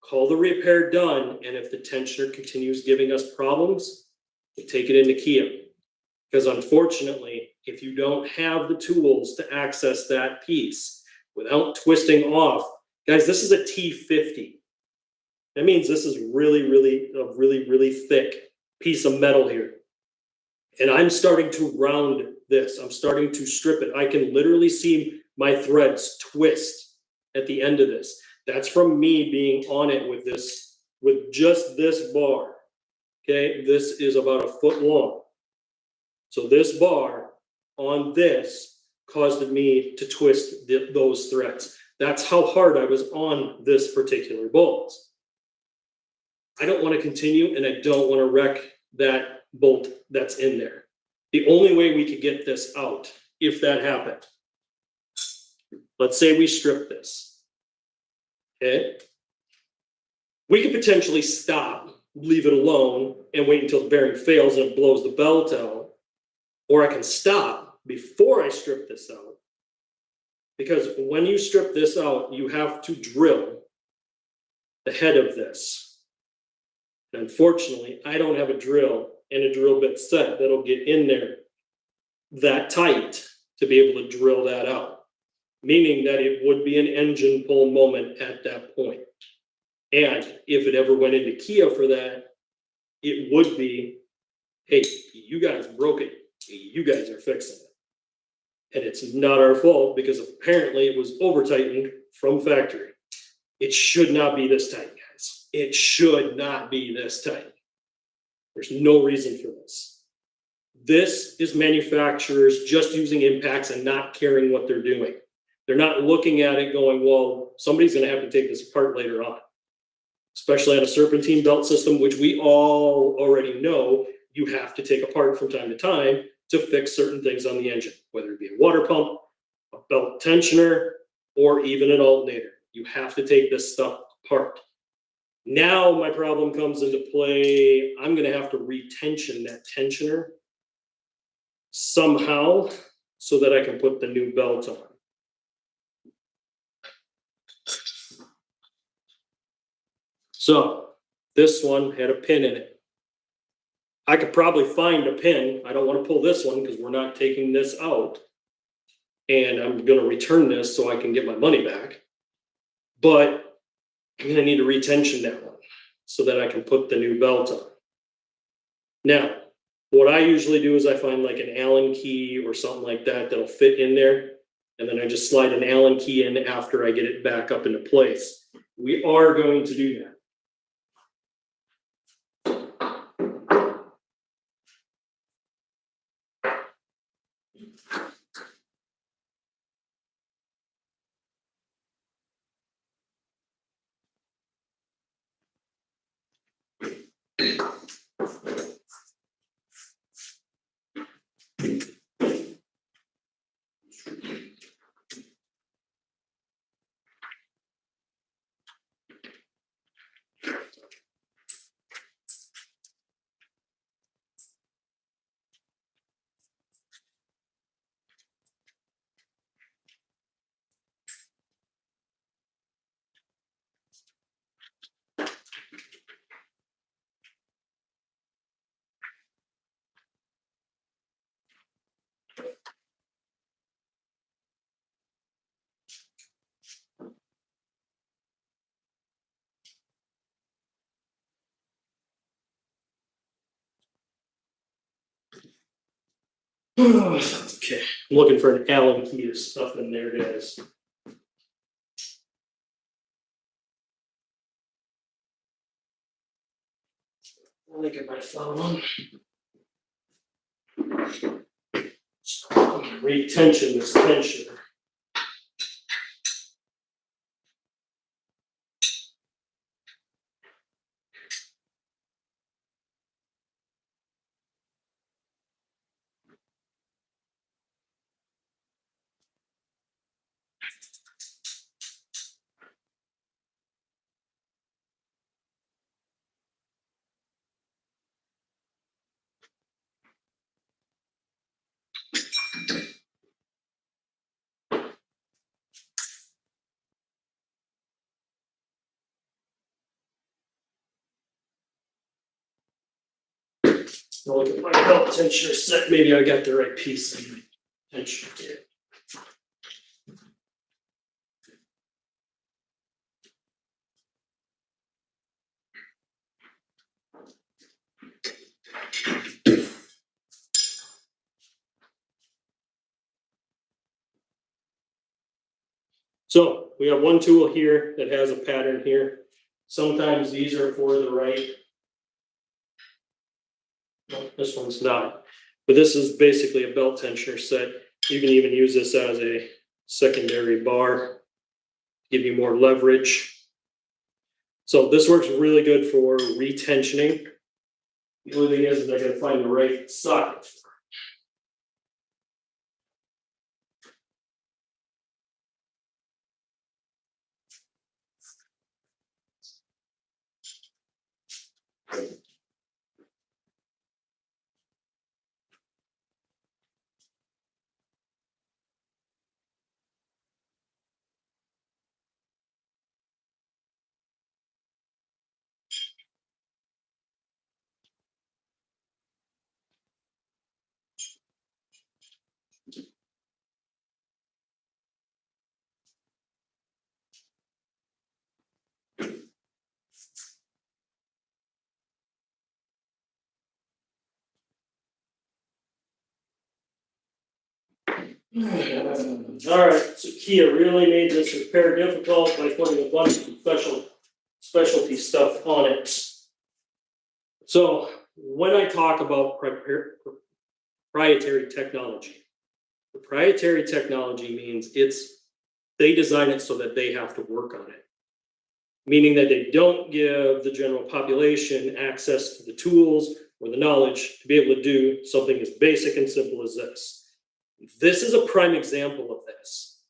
call the repair done, and if the tensioner continues giving us problems, we take it into Kia. Because unfortunately, if you don't have the tools to access that piece without twisting off, guys, this is a T50. That means this is really, really thick piece of metal here. And I'm starting to round this. I'm starting to strip it. I can literally see my threads twist at the end of this. That's from me being on it with this, with just this bar. Okay, this is about a foot long. So this bar on this caused me to twist those threads. That's how hard I was on this particular bolt. I don't want to continue, and I don't want to wreck that bolt that's in there. The only way we could get this out, if that happened, let's say we strip this, okay? We could potentially stop, leave it alone, and wait until the bearing fails and it blows the belt out. Or I can stop before I strip this out. Because when you strip this out, you have to drill the head of this. And unfortunately, I don't have a drill and a drill bit set that'll get in there that tight to be able to drill that out. Meaning that it would be an engine pull moment at that point. And if it ever went into Kia for that, it would be, hey, you guys broke it. You guys are fixing it. And it's not our fault because apparently it was over tightened from factory. It should not be this tight, guys. It should not be this tight. There's no reason for this. This is manufacturers just using impacts and not caring what they're doing. They're not looking at it going, well, somebody's going to have to take this apart later on. Especially on a serpentine belt system, which we all already know you have to take apart from time to time to fix certain things on the engine, whether it be a water pump, a belt tensioner, or even an alternator. You have to take this stuff apart. Now my problem comes into play. I'm going to have to retension that tensioner somehow so that I can put the new belt on. So this one had a pin in it. I could probably find a pin. I don't want to pull this one because we're not taking this out. And I'm going to return this so I can get my money back. But I'm going to need to retension that one so that I can put the new belt on. Now, what I usually do is I find like an Allen key or something like that that'll fit in there. And then I just slide an Allen key in after I get it back up into place. We are going to do that. Okay, I'm looking for an Allen key to stuff in there, guys. I'll look at my phone. Retention this tension. I'll look at my belt tensioner set. Maybe I got the right piece in my tension kit. So we have one tool here that has a pattern here. Sometimes these are for the right. No, this one's not. But this is basically a belt tensioner set. You can even use this as a secondary bar, give you more leverage. So this works really good for retensioning. The only thing is I gotta find the right socket. All right, so Kia really made this repair difficult by putting a bunch of specialty stuff on it. So when I talk about proprietary technology means they design it so that they have to work on it. Meaning that they don't give the general population access to the tools or the knowledge to be able to do something as basic and simple as this. This is a prime example of this.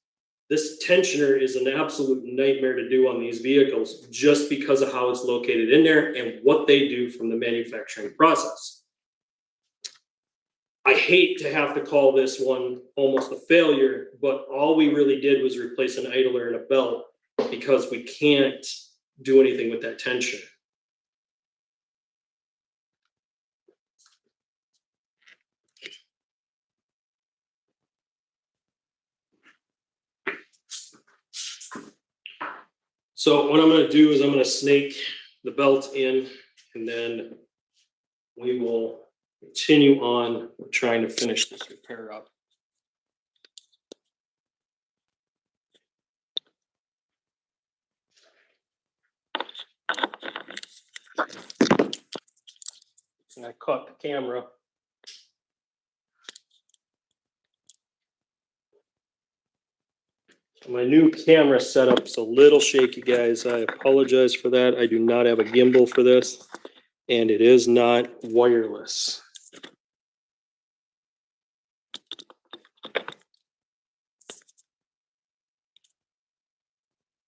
This tensioner is an absolute nightmare to do on these vehicles just because of how it's located in there and what they do from the manufacturing process. I hate to have to call this one almost a failure, but all we really did was replace an idler and a belt because we can't do anything with that tensioner. So what I'm going to do is I'm going to snake the belt in, and then we will continue on trying to finish this repair up. And I caught the camera. My new camera setup's a little shaky, guys. I apologize for that. I do not have a gimbal for this, and it is not wireless.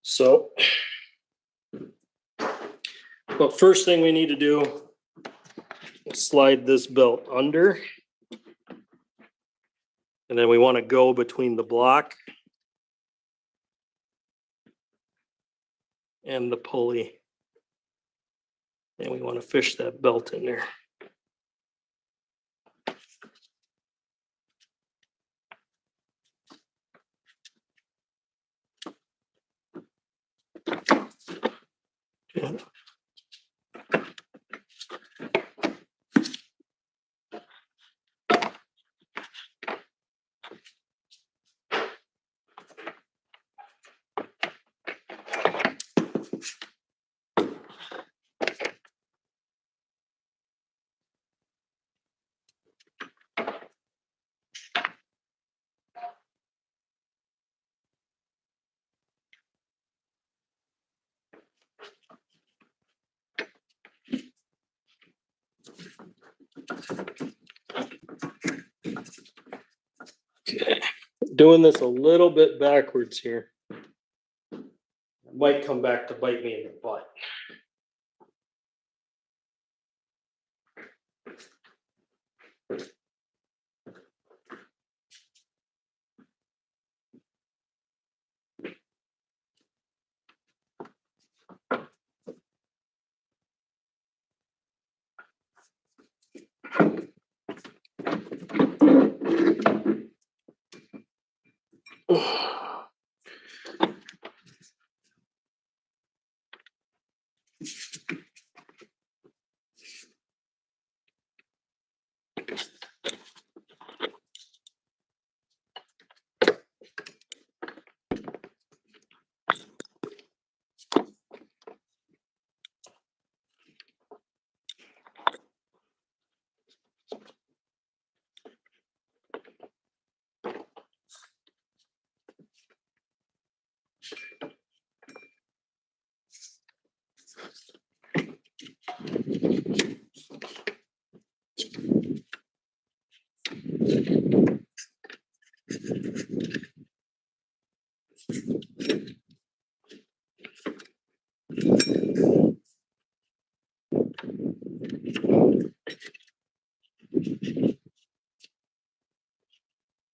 So, but first thing we need to do is slide this belt under. And then we want to go between the block and the pulley. And we want to fish that belt in there. Okay. doing this a little bit backwards here. It might come back to bite me in the butt.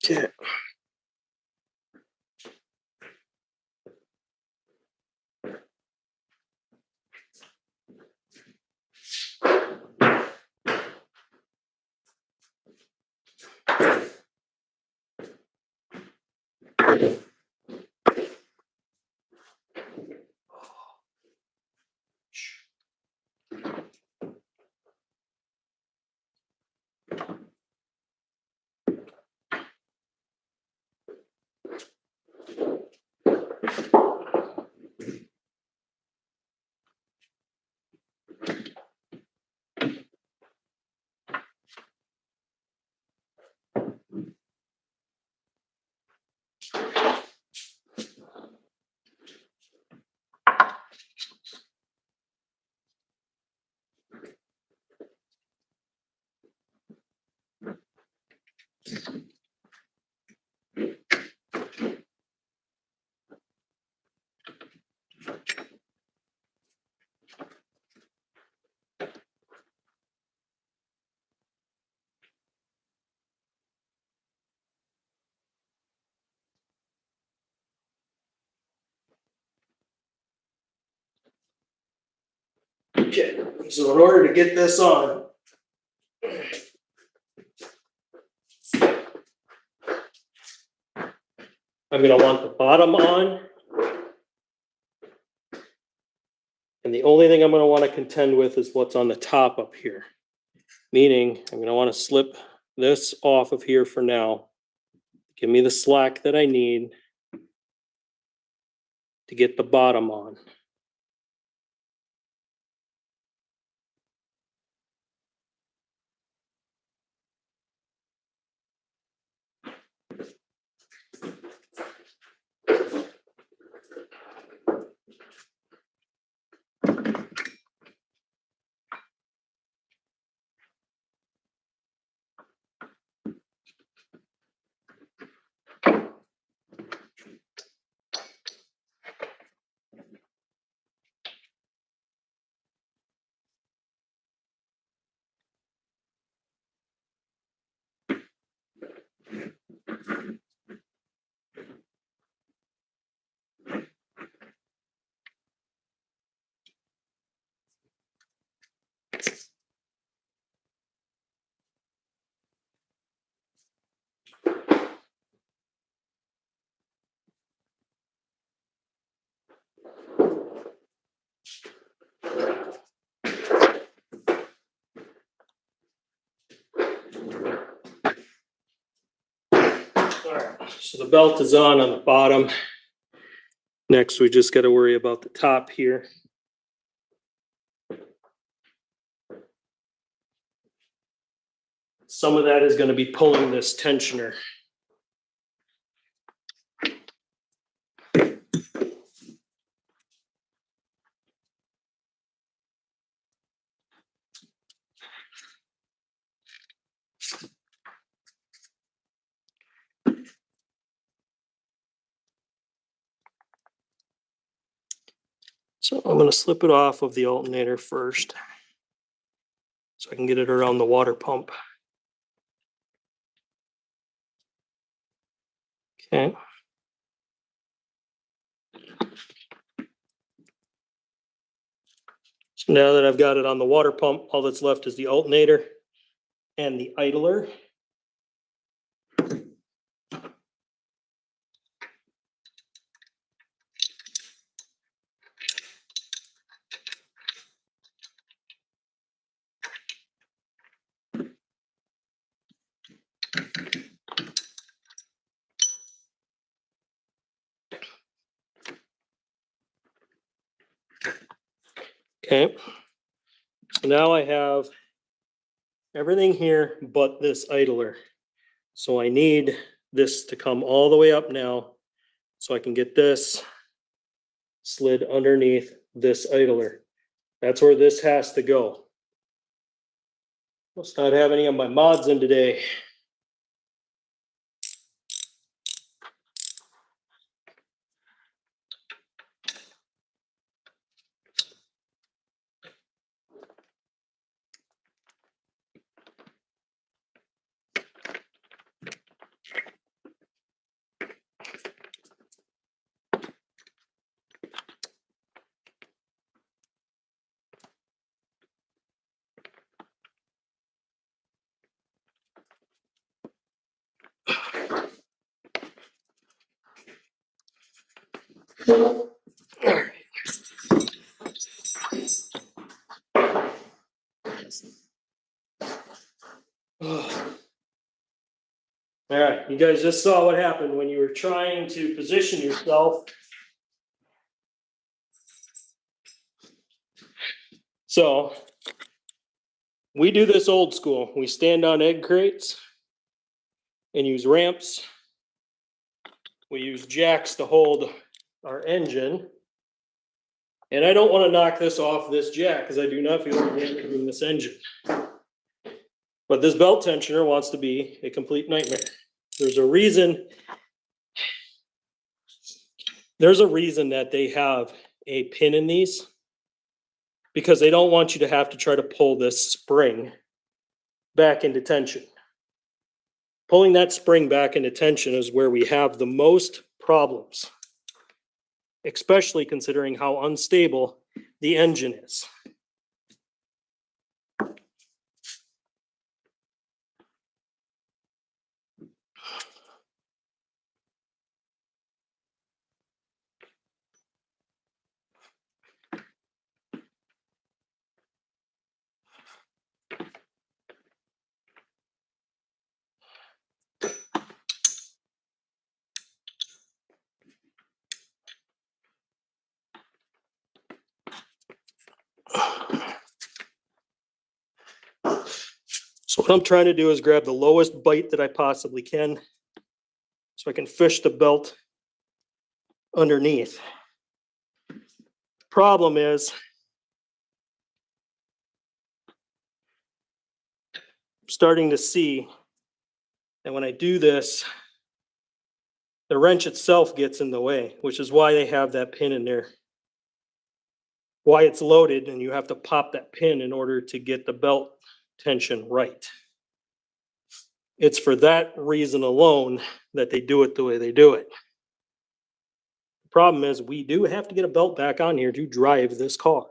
Okay. Okay, so in order to get this on, I'm going to want the bottom on. And the only thing I'm going to want to contend with is what's on the top up here. Meaning, I'm going to want to slip this off of here for now. Give me the slack that I need to get the bottom on. So the belt is on the bottom. Next, we just got to worry about the top here. Some of that is going to be pulling this tensioner. So I'm going to slip it off of the alternator first so I can get it around the water pump. Okay. So now that I've got it on the water pump, all that's left is the alternator and the idler. Okay. So now I have everything here but this idler. So I need this to come all the way up now so I can get this slid underneath this idler. That's where this has to go. Must not have any of my mods in today. All right. All right, you guys just saw what happened when you were trying to position yourself. So we do this old school. We stand on egg crates and use ramps. We use jacks to hold our engine. And I don't want to knock this off this jack because I do not feel like damaging this engine. But this belt tensioner wants to be a complete nightmare. There's a reason that they have a pin in these, because they don't want you to have to try to pull this spring back into tension. Pulling that spring back into tension is where we have the most problems, especially considering how unstable the engine is. So what I'm trying to do is grab the lowest bite that I possibly can so I can fish the belt underneath. Problem is, I'm starting to see that when I do this, the wrench itself gets in the way, which is why they have that pin in there. Why it's loaded and you have to pop that pin in order to get the belt tension right. It's for that reason alone that they do it the way they do it. The problem is we do have to get a belt back on here to drive this car.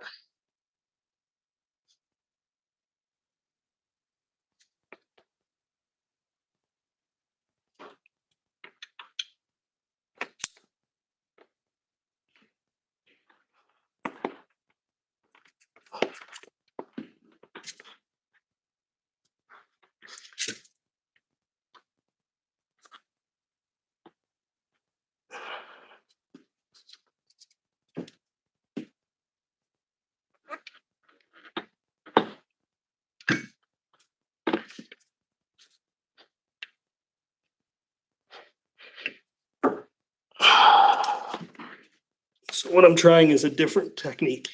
So what I'm trying is a different technique.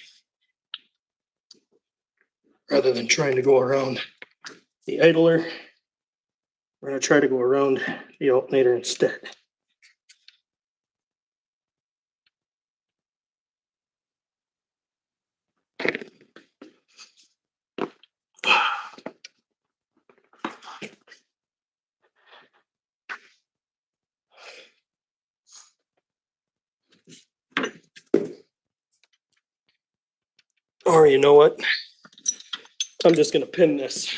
Rather than trying to go around the idler, we're going to try to go around the alternator instead. Or you know what? I'm just gonna pin this.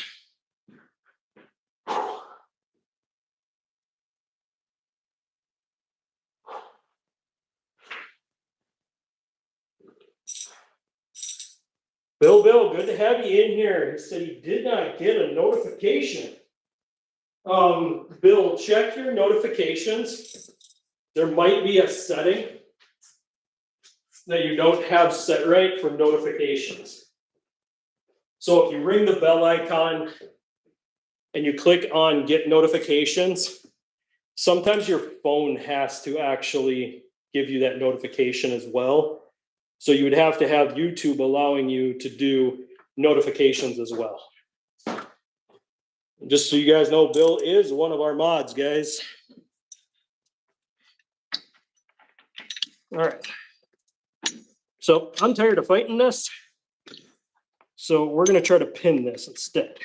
Bill, good to have you in here. He said he did not get a notification. Bill, check your notifications. There might be a setting that you don't have set right for notifications. So if you ring the bell icon and you click on get notifications, sometimes your phone has to actually give you that notification as well. So you would have to have YouTube allowing you to do notifications as well. Just so you guys know, Bill is one of our mods, guys. All right. So I'm tired of fighting this. So we're going to try to pin this instead.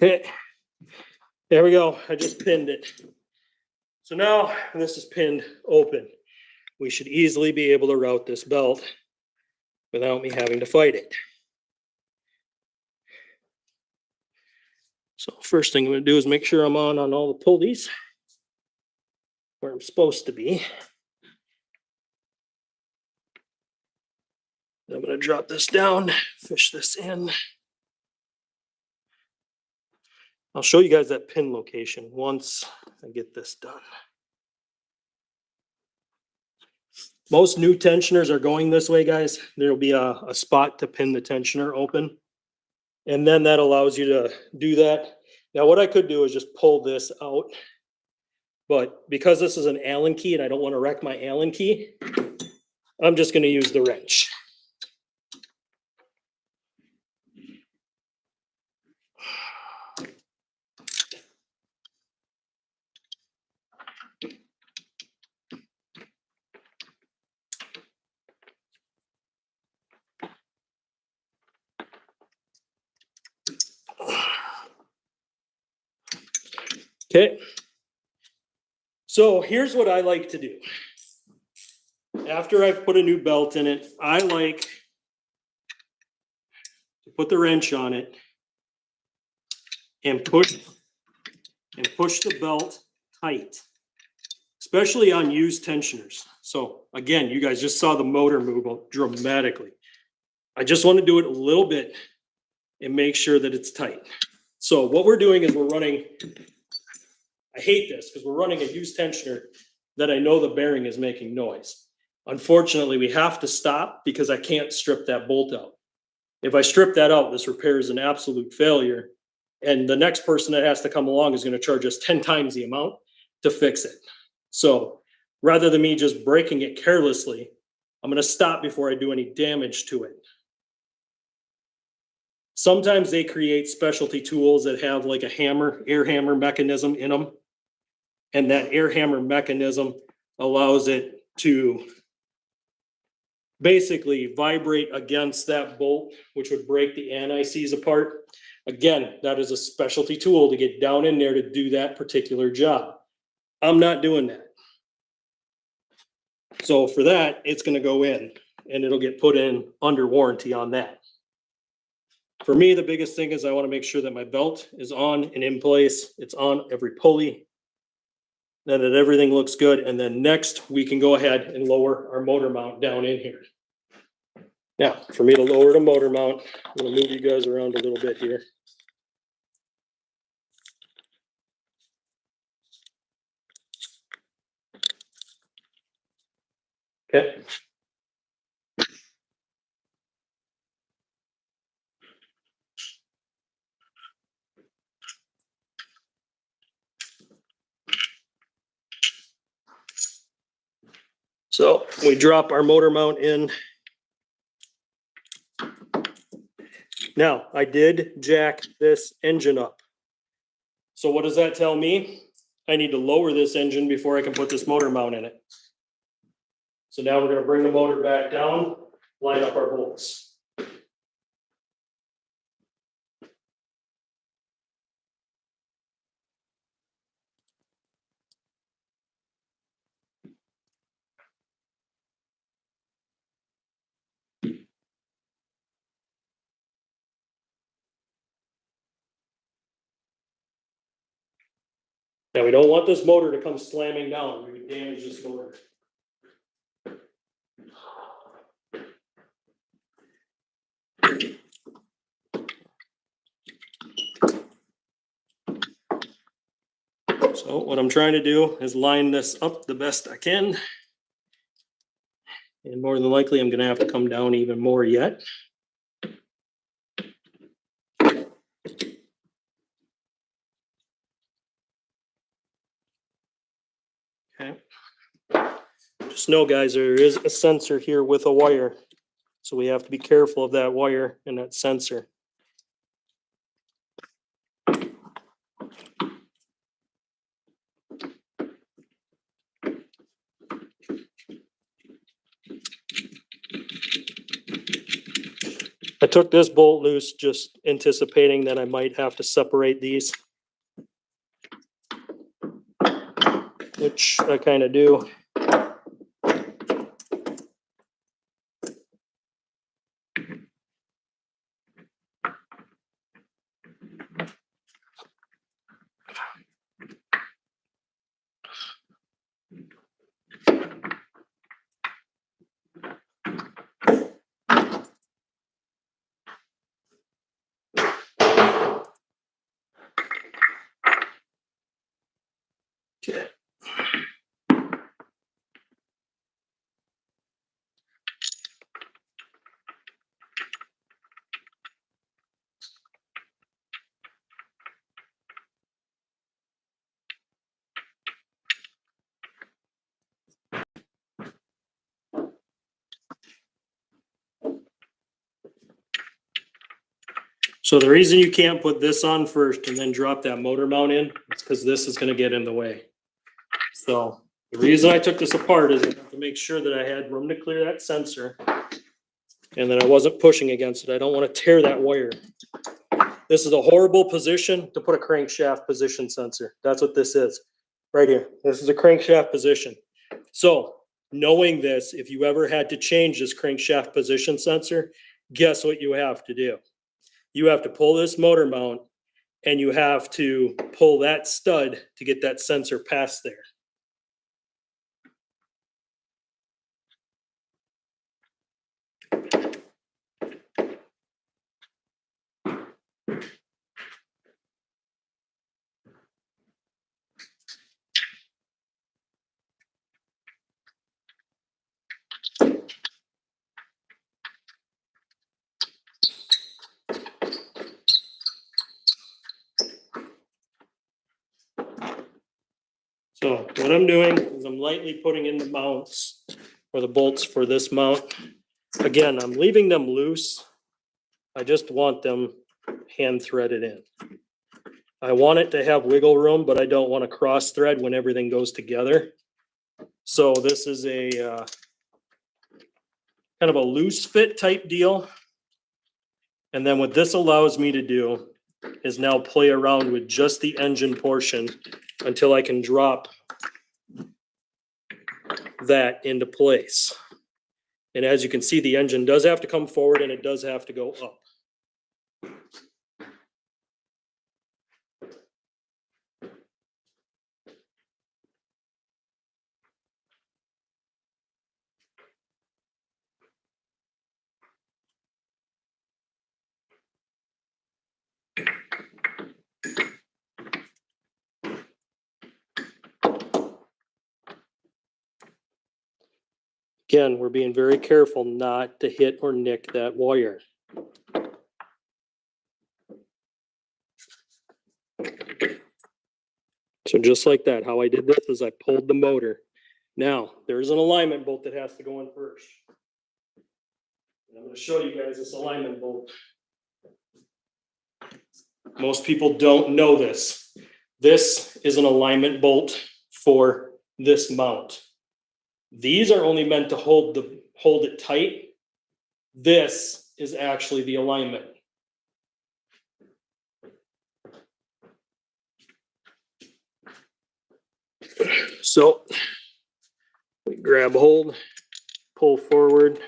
Okay, there we go. I just pinned it. So now this is pinned open. We should easily be able to route this belt without me having to fight it. So first thing I'm going to do is make sure I'm on all the pulleys where I'm supposed to be. I'm going to drop this down, fish this in. I'll show you guys that pin location once I get this done. Most new tensioners are going this way, guys. There'll be a spot to pin the tensioner open. And then that allows you to do that. Now what I could do is just pull this out. But because this is an Allen key and I don't want to wreck my Allen key, I'm just going to use the wrench. Okay. So here's what I like to do. After I've put a new belt in it, I like to put the wrench on it and push the belt tight, especially on used tensioners. So again, you guys just saw the motor move dramatically. I just want to do it a little bit and make sure that it's tight. So what we're doing is we're running, I hate this because we're running a used tensioner that I know the bearing is making noise. Unfortunately, we have to stop because I can't strip that bolt out. If I strip that out, this repair is an absolute failure. And the next person that has to come along is going to charge us 10 times the amount to fix it. So rather than me just breaking it carelessly, I'm going to stop before I do any damage to it. Sometimes they create specialty tools that have like a hammer, air hammer mechanism in them. And that air hammer mechanism allows it to basically vibrate against that bolt, which would break the anti-seize apart. Again, that is a specialty tool to get down in there to do that particular job. I'm not doing that. So for that, it's going to go in and it'll get put in under warranty on that. For me, the biggest thing is I want to make sure that my belt is on and in place. It's on every pulley. Then that everything looks good. And then next we can go ahead and lower our motor mount down in here. Now, for me to lower the motor mount, I'm going to move you guys around a little bit here. Okay. So we drop our motor mount in. Now, I did jack this engine up. So what does that tell me? I need to lower this engine before I can put this motor mount in it. So now we're going to bring the motor back down, line up our bolts. Now we don't want this motor to come slamming down. We would damage this motor. So what I'm trying to do is line this up the best I can. And more than likely, I'm going to have to come down even more yet. Okay. Just know, guys, there is a sensor here with a wire. So we have to be careful of that wire and that sensor. I took this bolt loose just anticipating that I might have to separate these, which I kind of do. Okay. So the reason you can't put this on first and then drop that motor mount in is because this is going to get in the way. So the reason I took this apart is to make sure that I had room to clear that sensor and that I wasn't pushing against it. I don't want to tear that wire. This is a horrible position to put a crankshaft position sensor. That's what this is right here. This is a crankshaft position. So knowing this, if you ever had to change this crankshaft position sensor, guess what you have to do? You have to pull this motor mount and you have to pull that stud to get that sensor past there. So what I'm doing is I'm lightly putting in the mounts or the bolts for this mount. Again, I'm leaving them loose. I just want them hand threaded in. I want it to have wiggle room, but I don't want to cross thread when everything goes together. So this is a kind of a loose fit type deal. And then what this allows me to do is now play around with just the engine portion until I can drop that into place. And as you can see, the engine does have to come forward and it does have to go up. Again, we're being very careful not to hit or nick that wire. So just like that, how I did this is I pulled the motor Now, there's an alignment bolt that has to go in first. And I'm going to show you guys this alignment bolt. Most people don't know this. This is an alignment bolt for this mount. These are only meant to hold it tight. This is actually the alignment. So we grab hold, pull forward.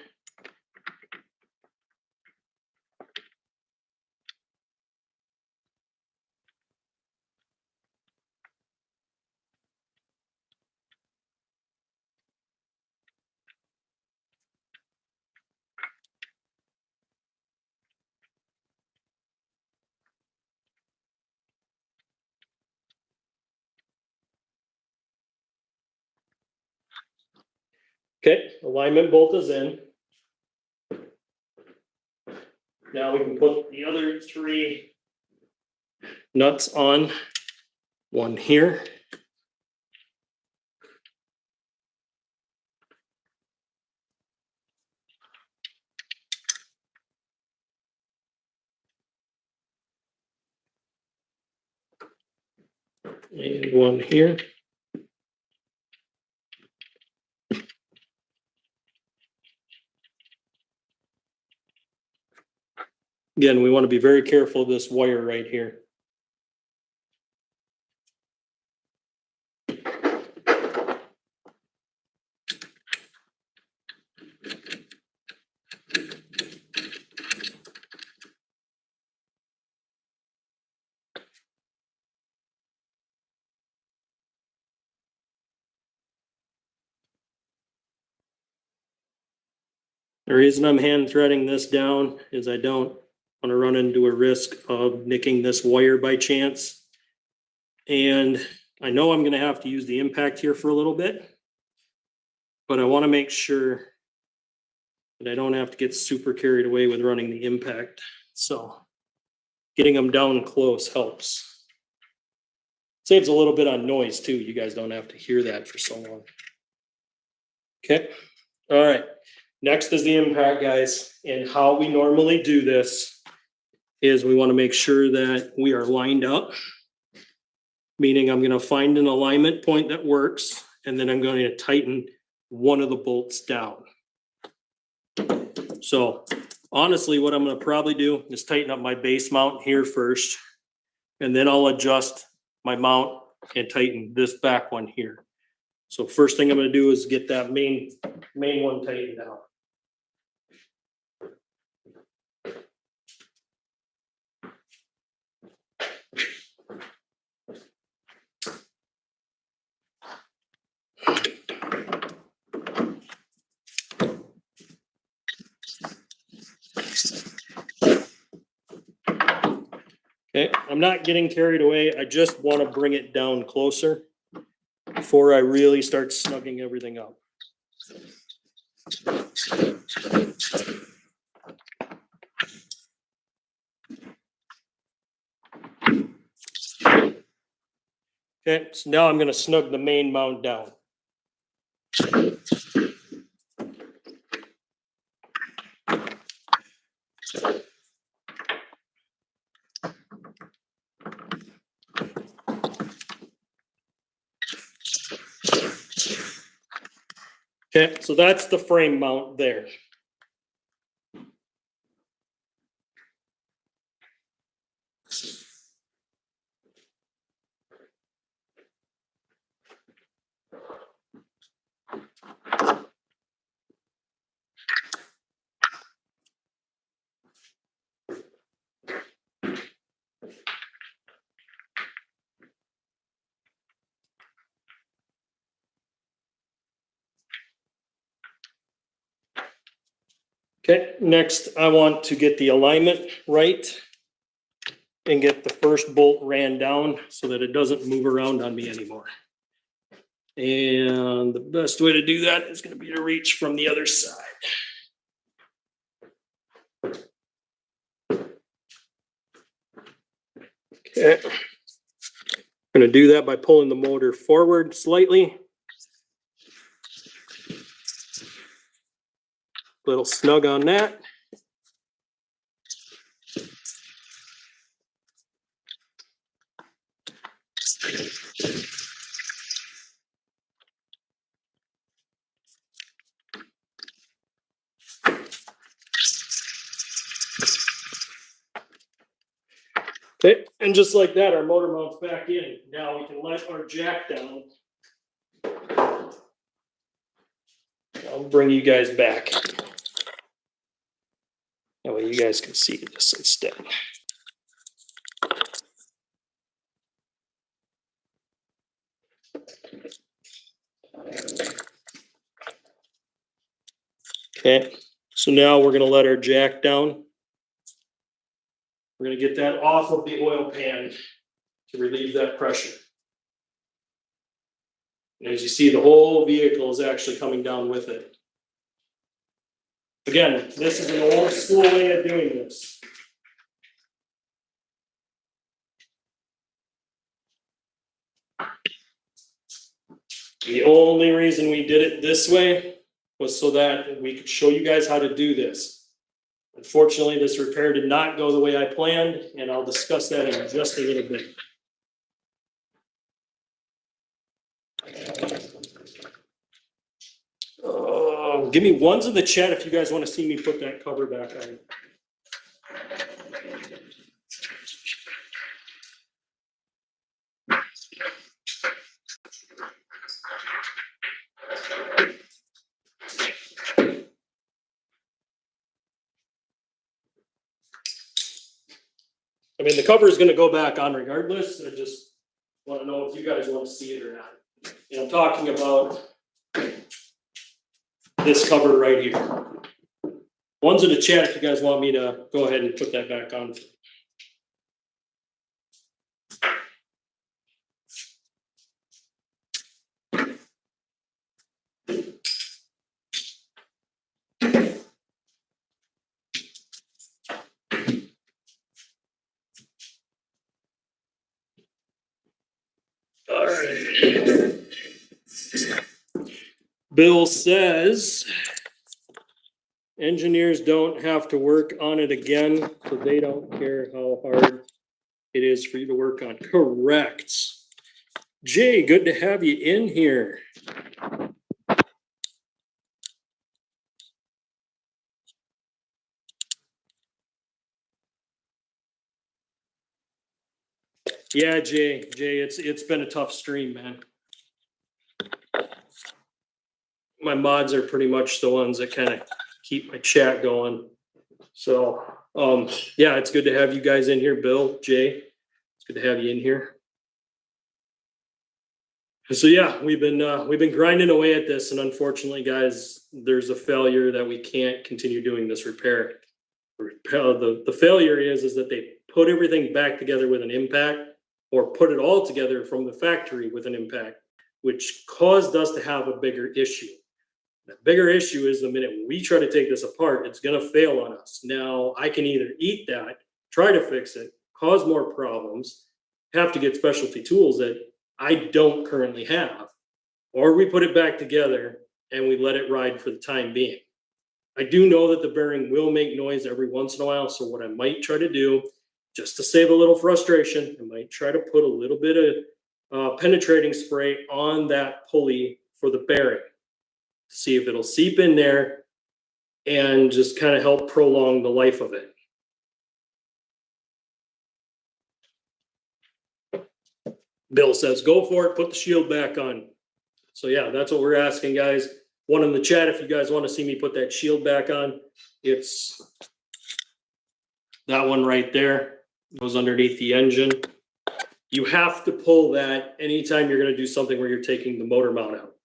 Okay, alignment bolt is in. Now we can put the other 3 nuts on. One here. And one here. Again, we want to be very careful of this wire right here. The reason I'm hand threading this down is I don't want to run into a risk of nicking this wire by chance. And I know I'm going to have to use the impact here for a little bit, but I want to make sure that I don't have to get super carried away with running the impact. So getting them down close helps. Saves a little bit on noise too. You guys don't have to hear that for so long. Okay. All right. Next is the impact, guys. And how we normally do this is we want to make sure that we are lined up. Meaning I'm going to find an alignment point that works, and then I'm going to tighten one of the bolts down. So honestly, what I'm going to probably do is tighten up my base mount here first, and then I'll adjust my mount and tighten this back one here. So first thing I'm going to do is get that main one tightened down. Okay, I'm not getting carried away. I just want to bring it down closer before I really start snugging everything up. Okay, so now I'm going to snug the main mount down. Okay, so that's the frame mount there. Okay, next I want to get the alignment right and get the first bolt ran down so that it doesn't move around on me anymore. And the best way to do that is going to be to reach from the other side. Okay, I'm going to do that by pulling the motor forward slightly Little snug on that. Okay, and just like that, our motor mounts back in. Now we can let our jack down. I'll bring you guys back. That way you guys can see this instead. Okay, so now we're gonna let our jack down. We're gonna get that off of the oil pan to relieve that pressure. And as you see, the whole vehicle is actually coming down with it. Again, this is an old school way of doing this. The only reason we did it this way was so that we could show you guys how to do this. Unfortunately, this repair did not go the way I planned, and I'll discuss that in just a little bit. Give me ones in the chat if you guys want to see me put that cover back on. I mean, the cover is going to go back on regardless. I just want to know if you guys want to see it or not. And I'm talking about this cover right here. Ones in the chat if you guys want me to go ahead and put that back on. All right. Bill says engineers don't have to work on it again, so they don't care how hard it is for you to work on. Correct. Jay, good to have you in here. Yeah, Jay, it's been a tough stream, man. My mods are pretty much the ones that kind of keep my chat going. So, yeah, it's good to have you guys in here, Bill, Jay. It's good to have you in here. So yeah, we've been grinding away at this, and unfortunately, guys, there's a failure that we can't continue doing this repair. The failure is that they put everything back together with an impact, or put it all together from the factory with an impact, which caused us to have a bigger issue. The bigger issue is the minute we try to take this apart, it's going to fail on us. Now, I can either eat that, try to fix it, cause more problems, have to get specialty tools that I don't currently have, or we put it back together and we let it ride for the time being. I do know that the bearing will make noise every once in a while, so what I might try to do, just to save a little frustration, I might try to put a little bit of penetrating spray on that pulley for the bearing. See if it'll seep in there and just kind of help prolong the life of it. Bill says, go for it, put the shield back on. So yeah, that's what we're asking, guys. One in the chat, if you guys want to see me put that shield back on, it's that one right there, goes underneath the engine. You have to pull that anytime you're going to do something where you're taking the motor mount out.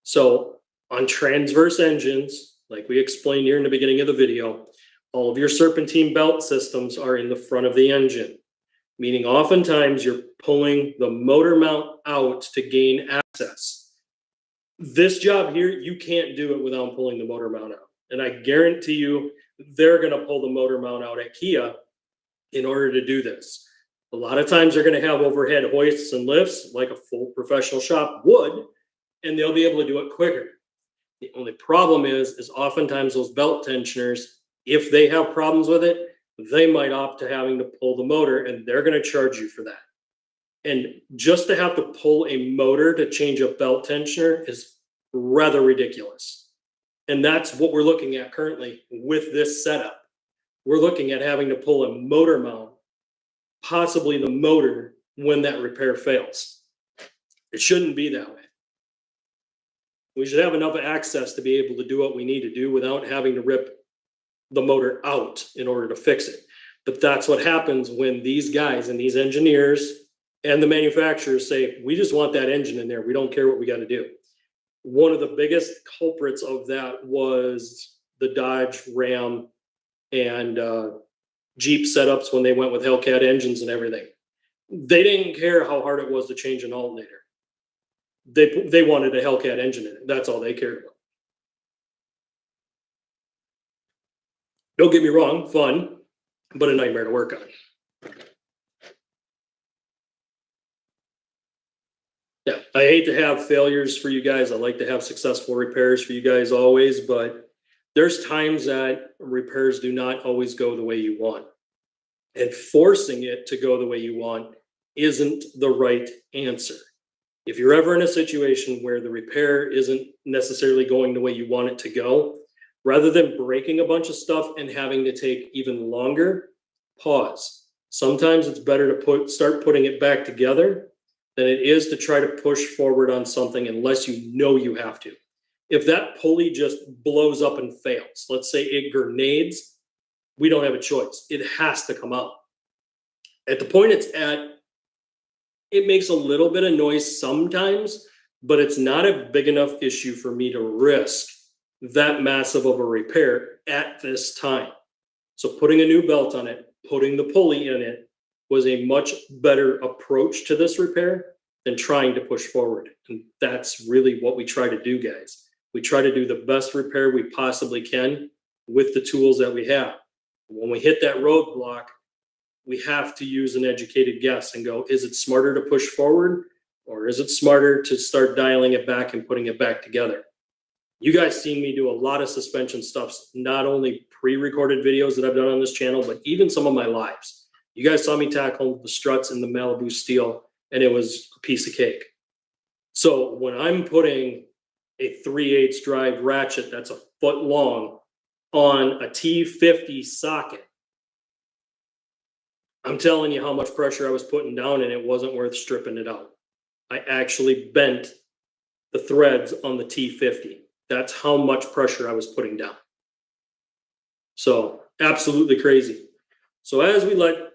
So on transverse engines, like we explained here in the beginning of the video, all of your serpentine belt systems are in the front of the engine, meaning oftentimes you're pulling the motor mount out to gain access. This job here, you can't do it without pulling the motor mount out. And I guarantee you, they're going to pull the motor mount out at Kia in order to do this. A lot of times they're going to have overhead hoists and lifts like a full professional shop would, and they'll be able to do it quicker. The only problem is oftentimes those belt tensioners, if they have problems with it, they might opt to having to pull the motor, and they're going to charge you for that. And just to have to pull a motor to change a belt tensioner is rather ridiculous. And that's what we're looking at currently with this setup. We're looking at having to pull a motor mount, possibly the motor, when that repair fails. It shouldn't be that way. We should have enough access to be able to do what we need to do without having to rip the motor out in order to fix it. But that's what happens when these guys and these engineers and the manufacturers say, we just want that engine in there. We don't care what we got to do. One of the biggest culprits of that was the Dodge, Ram, and Jeep setups when they went with Hellcat engines and everything. They didn't care how hard it was to change an alternator. They wanted a Hellcat engine in it. That's all they cared about. Don't get me wrong, fun, but a nightmare to work on. Yeah, I hate to have failures for you guys. I like to have successful repairs for you guys always, but there's times that repairs do not always go the way you want. And forcing it to go the way you want isn't the right answer. If you're ever in a situation where the repair isn't necessarily going the way you want it to go, rather than breaking a bunch of stuff and having to take even longer, pause. Sometimes it's better to start putting it back together than it is to try to push forward on something unless you know you have to. If that pulley just blows up and fails, let's say it grenades, we don't have a choice. It has to come out. At the point it's at, it makes a little bit of noise sometimes, but it's not a big enough issue for me to risk that massive of a repair at this time. So putting a new belt on it, putting the pulley in it was a much better approach to this repair than trying to push forward. And that's really what we try to do, guys. We try to do the best repair we possibly can with the tools that we have. When we hit that roadblock, we have to use an educated guess and go, is it smarter to push forward, or is it smarter to start dialing it back and putting it back together? You guys seen me do a lot of suspension stuff, not only pre-recorded videos that I've done on this channel, but even some of my lives. You guys saw me tackle the struts in the Malibu steel, and it was a piece of cake. So when I'm putting a 3/8 drive ratchet that's a foot long on a T50 socket, I'm telling you how much pressure I was putting down, and it wasn't worth stripping it out. I actually bent the threads on the T50. That's how much pressure I was putting down. So absolutely crazy. So as we let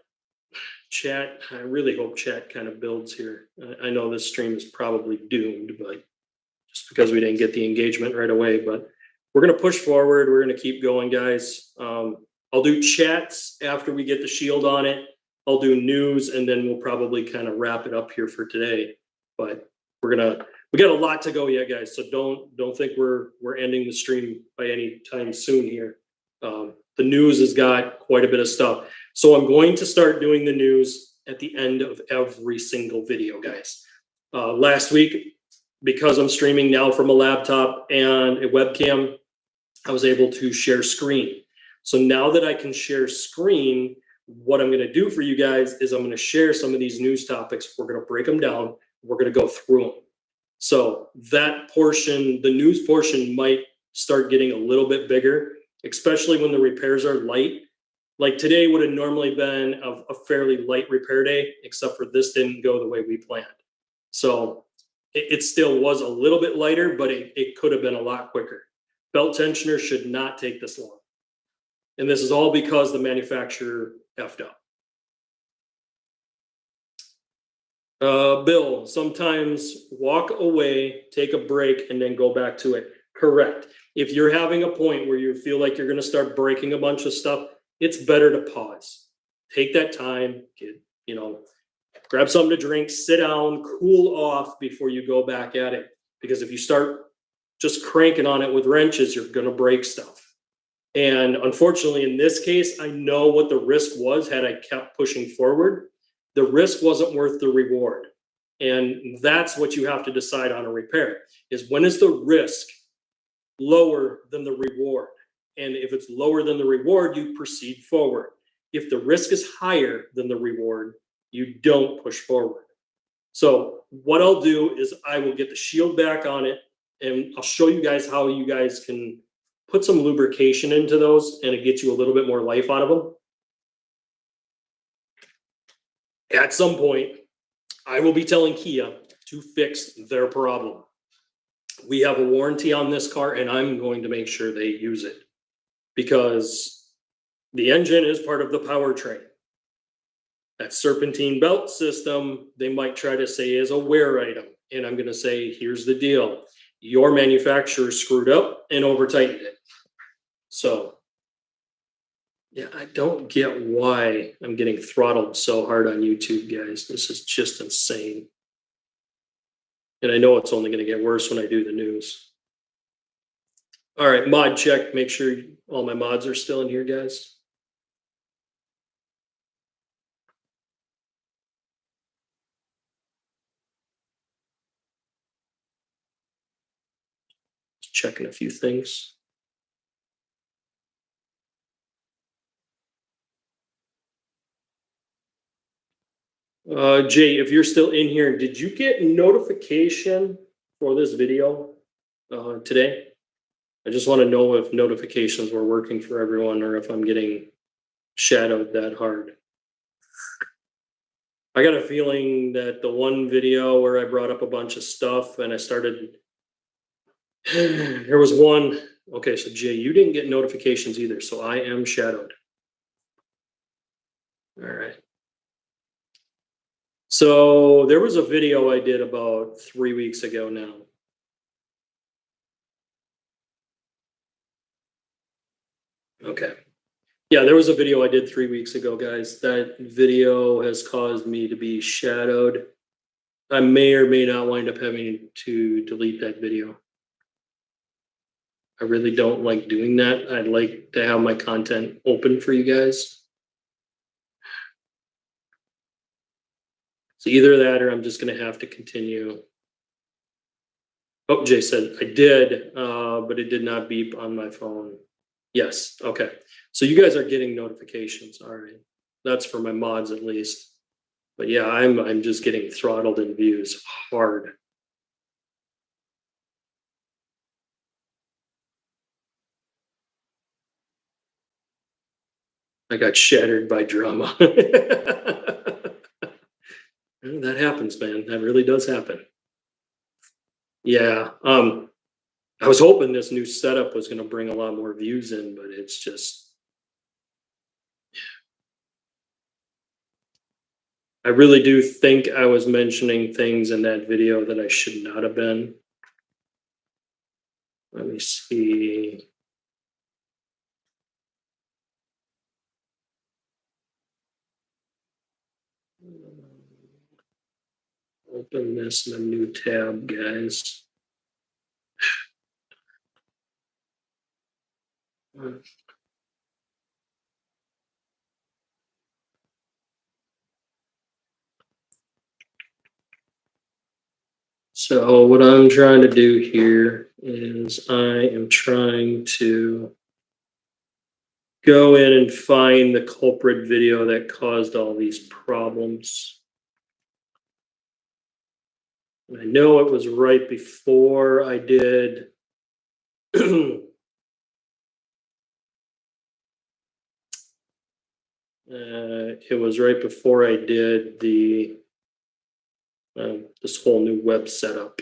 chat, I really hope chat kind of builds here. I know this stream is probably doomed, but just because we didn't get the engagement right away, but we're going to push forward. We're going to keep going, guys. I'll do chats after we get the shield on it. I'll do news, and then we'll probably kind of wrap it up here for today. But we got a lot to go yet, guys. So don't think we're ending the stream by any time soon here. The news has got quite a bit of stuff. So I'm going to start doing the news at the end of every single video, guys. Last week, because I'm streaming now from a laptop and a webcam, I was able to share screen. So now that I can share screen, what I'm going to do for you guys is I'm going to share some of these news topics. We're going to break them down. We're going to go through them. So that portion, the news portion, might start getting a little bit bigger, especially when the repairs are light. Like today would have normally been a fairly light repair day, except for this didn't go the way we planned. So it still was a little bit lighter, but it could have been a lot quicker. Belt tensioner should not take this long. And this is all because the manufacturer effed up. Bill, sometimes walk away, take a break, and then go back to it. Correct. If you're having a point where you feel like you're going to start breaking a bunch of stuff, it's better to pause. Take that time, grab something to drink, sit down, cool off before you go back at it. Because if you start just cranking on it with wrenches, you're going to break stuff. And unfortunately, in this case, I know what the risk was had I kept pushing forward. The risk wasn't worth the reward. And that's what you have to decide on a repair, is when is the risk lower than the reward. And if it's lower than the reward, you proceed forward. If the risk is higher than the reward, you don't push forward. So what I'll do is I will get the shield back on it, and I'll show you guys how you guys can put some lubrication into those, and it gets you a little bit more life out of them. At some point, I will be telling Kia to fix their problem. We have a warranty on this car, and I'm going to make sure they use it, because the engine is part of the powertrain. That serpentine belt system, they might try to say is a wear item. And I'm going to say, here's the deal. Your manufacturer screwed up and over tightened it. So, yeah, I don't get why I'm getting throttled so hard on YouTube, guys. This is just insane. And I know it's only going to get worse when I do the news. All right, mod check. Make sure all my mods are still in here, guys. Checking a few things. Jay, if you're still in here, did you get notification for this video today? I just want to know if notifications were working for everyone or if I'm getting shadowed that hard. I got a feeling that the one video where I brought up a bunch of stuff and I started, there was one, okay, so Jay, you didn't get notifications either, so I am shadowed. All right. So there was a video I did about 3 weeks ago now. Okay. Yeah, there was a video I did 3 weeks ago, guys. That video has caused me to be shadowed. I may or may not wind up having to delete that video. I really don't like doing that. I'd like to have my content open for you guys. So either that or I'm just going to have to continue. Oh, Jay said I did, but it did not beep on my phone. Yes, okay. So you guys are getting notifications. All right. That's for my mods at least. But yeah, I'm just getting throttled in views hard. I got shattered by drama. That happens, man. That really does happen. Yeah. I was hoping this new setup was going to bring a lot more views in, but it's just, I really do think I was mentioning things in that video that I should not have been. Let me see. Open this in a new tab, guys. So what I'm trying to do here is I am trying to go in and find the culprit video that caused all these problems. And I know it was right before I did it was right before I did the this whole new web setup.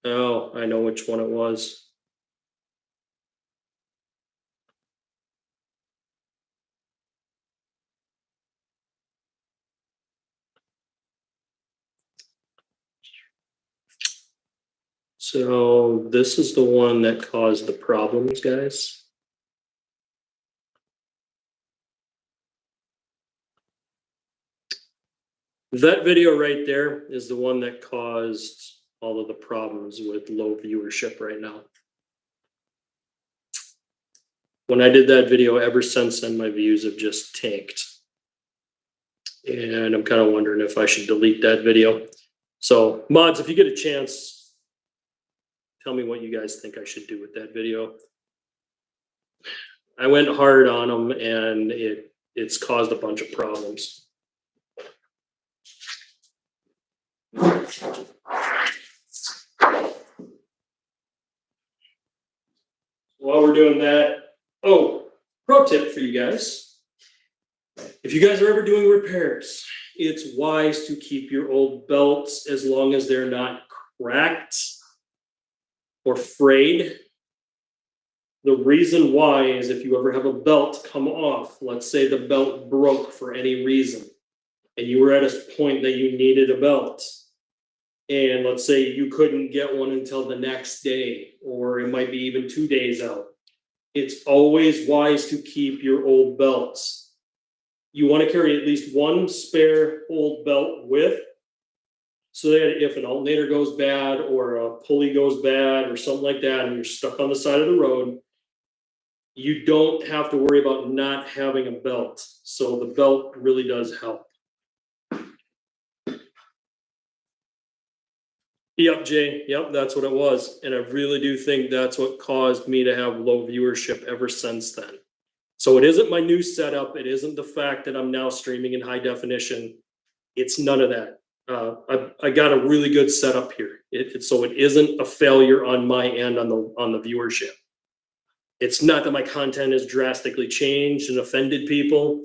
Oh, I know which one it was. So this is the one that caused the problems, guys. That video right there is the one that caused all of the problems with low viewership right now. When I did that video, ever since then, my views have just tanked. And I'm kind of wondering if I should delete that video. So mods, if you get a chance, tell me what you guys think I should do with that video. I went hard on them and it's caused a bunch of problems. While we're doing that, oh, pro tip for you guys. If you guys are ever doing repairs, it's wise to keep your old belts as long as they're not cracked or frayed. The reason why is if you ever have a belt come off, let's say the belt broke for any reason, and you were at a point that you needed a belt, and let's say you couldn't get one until the next day, or it might be even 2 days out. It's always wise to keep your old belts. You want to carry at least one spare old belt with, so that if an alternator goes bad or a pulley goes bad or something like that, and you're stuck on the side of the road, you don't have to worry about not having a belt. So the belt really does help. Yep, Jay. Yep, that's what it was. And I really do think that's what caused me to have low viewership ever since then. So it isn't my new setup. It isn't the fact that I'm now streaming in high definition. It's none of that. I got a really good setup here. So it isn't a failure on my end on the viewership. It's not that my content has drastically changed and offended people.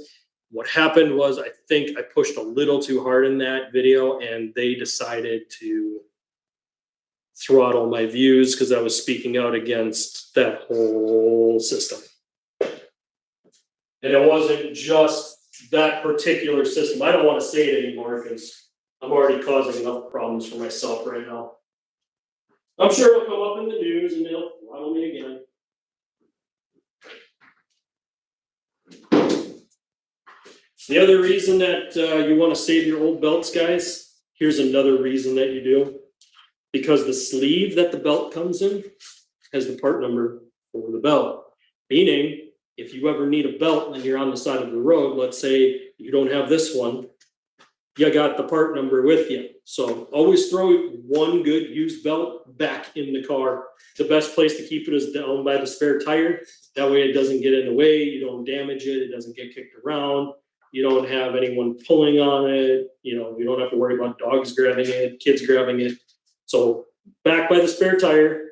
What happened was I think I pushed a little too hard in that video and they decided to throttle my views because I was speaking out against that whole system. And it wasn't just that particular system. I don't want to say it anymore because I'm already causing enough problems for myself right now. I'm sure it'll come up in the news and they'll throttle me again. The other reason that you want to save your old belts, guys, here's another reason that you do. Because the sleeve that the belt comes in has the part number for the belt. Meaning, if you ever need a belt and you're on the side of the road, let's say you don't have this one, you got the part number with you. So always throw one good used belt back in the car. The best place to keep it is down by the spare tire. That way it doesn't get in the way, you don't damage it, it doesn't get kicked around. You don't have anyone pulling on it. You don't have to worry about dogs grabbing it, kids grabbing it. So back by the spare tire,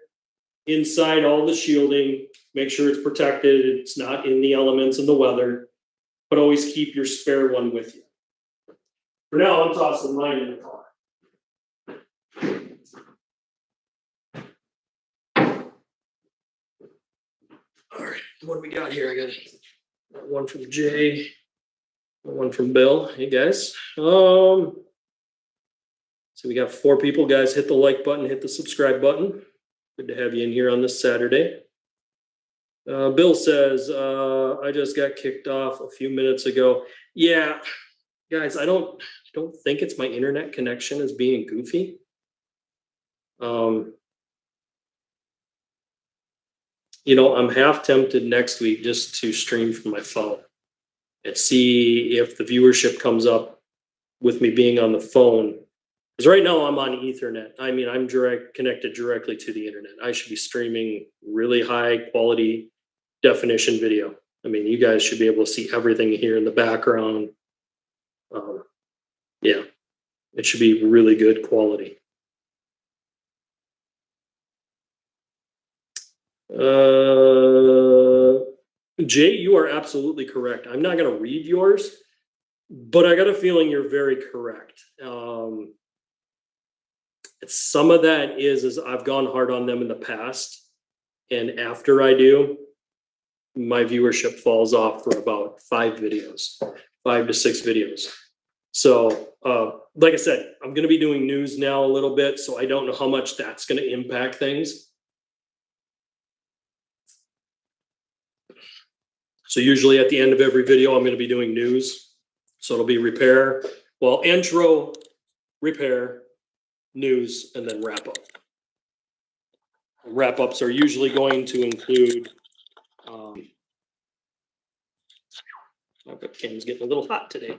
inside all the shielding, make sure it's protected, it's not in the elements and the weather, but always keep your spare one with you. For now, I'm tossing mine in the car. All right, what do we got here? I got one from Jay, one from Bill. Hey guys. So we got 4 people, guys. Hit the like button, hit the subscribe button. Good to have you in here on this Saturday. Bill says, I just got kicked off a few minutes ago. Yeah, guys, I don't think it's my internet connection is being goofy. I'm half tempted next week just to stream from my phone and see if the viewership comes up with me being on the phone. Because right now I'm on Ethernet. I mean, I'm connected directly to the internet. I should be streaming really high quality definition video. I mean, you guys should be able to see everything here in the background. Yeah, it should be really good quality. Jay, you are absolutely correct. I'm not going to read yours, but I got a feeling you're very correct. Some of that is I've gone hard on them in the past, and after I do, my viewership falls off for about 5 to 6 videos. So, like I said, I'm going to be doing news now a little bit, so I don't know how much that's going to impact things. So usually at the end of every video, I'm going to be doing news. So it'll be repair, intro, repair, news, and then wrap up. Wrap ups are usually going to include. My webcam's getting a little hot today.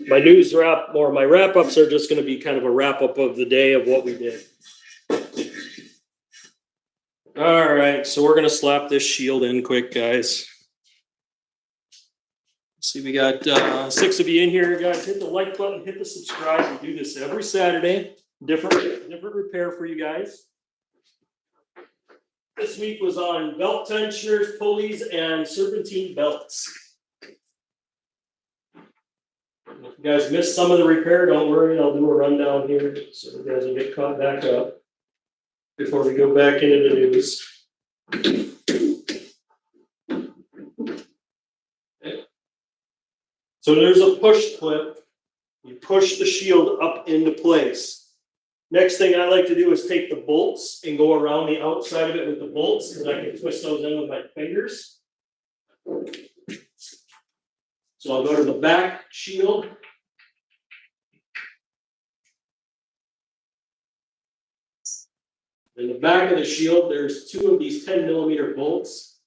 My news wrap or my wrap ups are just going to be kind of a wrap up of the day of what we did. All right, so we're going to slap this shield in quick, guys. See, we got 6 of you in here, guys. Hit the like button, hit the subscribe. We do this every Saturday. Different repair for you guys. This week was on belt tensioners, pulleys, and serpentine belts. If you guys missed some of the repair, don't worry. I'll do a rundown here so you guys will get caught back up before we go back into the news. Okay. So there's a push clip. You push the shield up into place. Next thing I like to do is take the bolts and go around the outside of it with the bolts because I can twist those in with my fingers. So I'll go to the back shield. In the back of the shield, there's 2 of these 10mm bolts.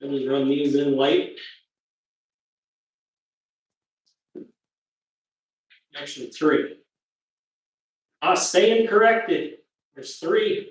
And just run these in light. Actually 3. Stand corrected. There's 3.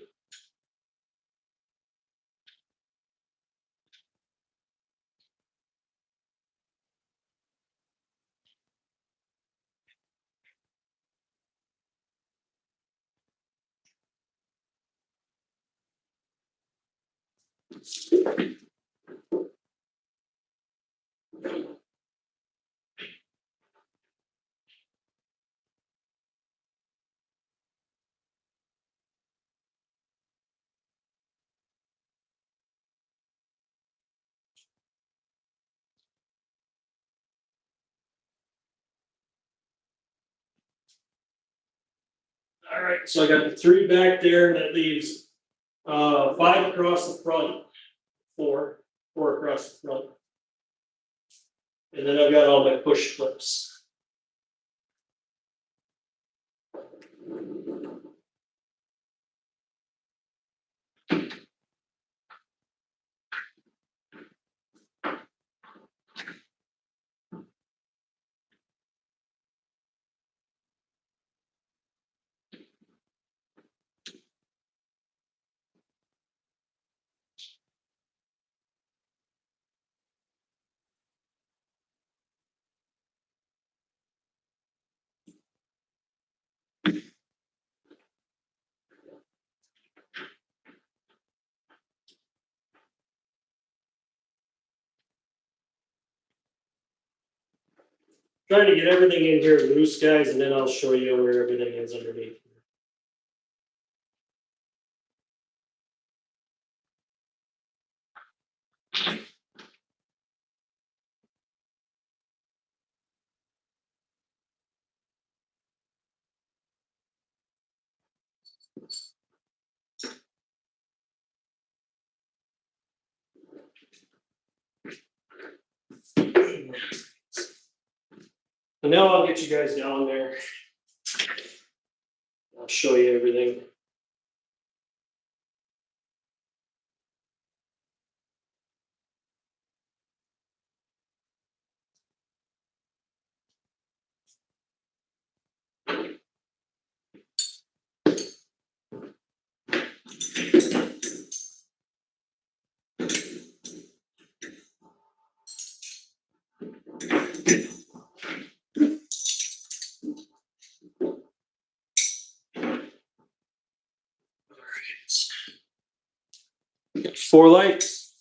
All right, so I got the 3 back there. That leaves 5 across the front, 4 across the front. And then I've got all my push clips. Trying to get everything in here loose, guys, and then I'll show you where everything is underneath. And now I'll get you guys down there. I'll show you everything. Got 4 lights.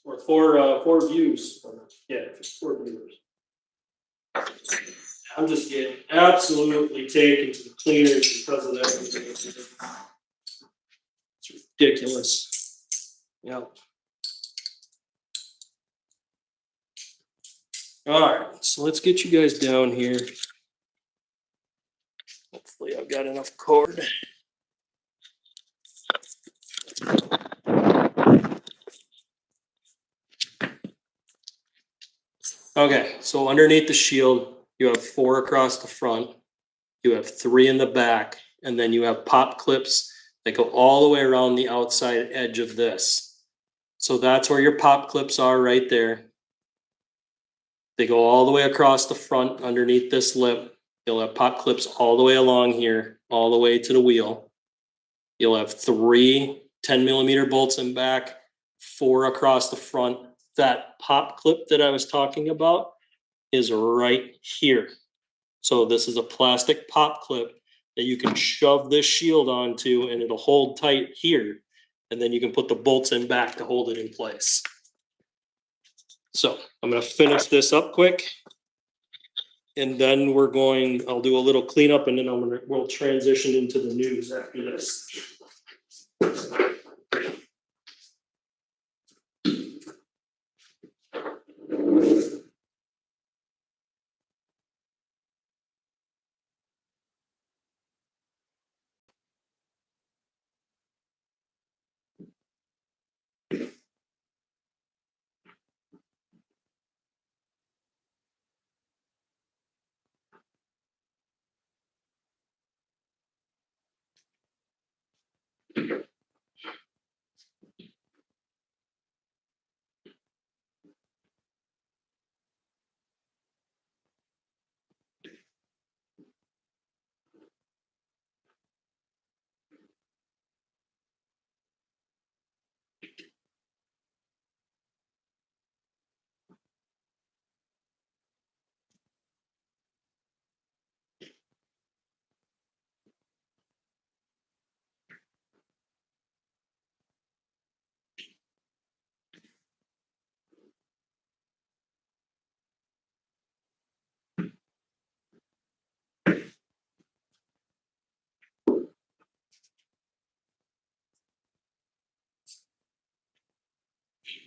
Or 4 views. Yeah, 4 viewers. I'm just getting absolutely taken to the cleaners because of that. It's ridiculous. Yeah. All right, so let's get you guys down here. Hopefully I've got enough cord. Okay, so underneath the shield, you have 4 across the front, you have 3 in the back, and then you have pop clips that go all the way around the outside edge of this. So that's where your pop clips are right there. They go all the way across the front underneath this lip. You'll have pop clips all the way along here, all the way to the wheel. You'll have 3 10mm bolts in back, 4 across the front. That pop clip that I was talking about is right here. So this is a plastic pop clip that you can shove this shield onto and it'll hold tight here. And then you can put the bolts in back to hold it in place. So I'm gonna finish this up quick. And then I'll do a little cleanup and then we'll transition into the news after this.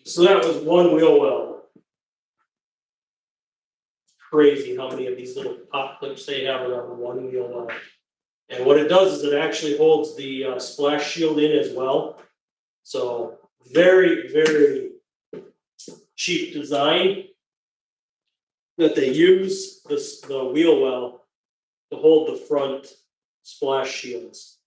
So that was one wheel well. Crazy how many of these little pop clips they have around one wheel well. And what it does is it actually holds the splash shield in as well. So very, very cheap design that they use the wheel well to hold the front splash shields.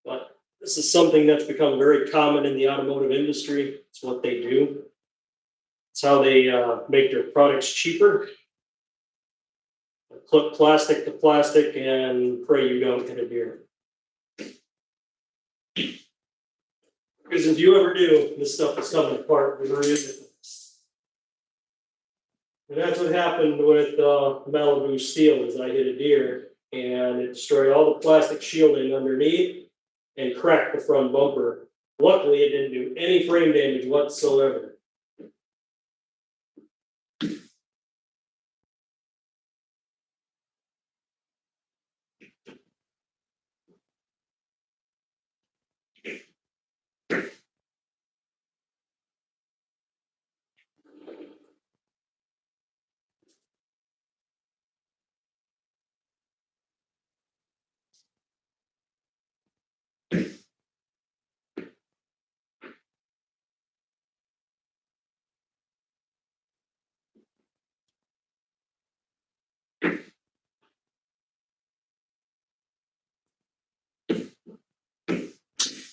But this is something that's become very common in the automotive industry. It's what they do. It's how they make their products cheaper. Clip plastic to plastic and pray you don't hit a deer. Because if you ever do, this stuff is coming apart. And that's what happened with Malibu steel. Is I hit a deer and it destroyed all the plastic shielding underneath and cracked the front bumper. Luckily, it didn't do any frame damage whatsoever.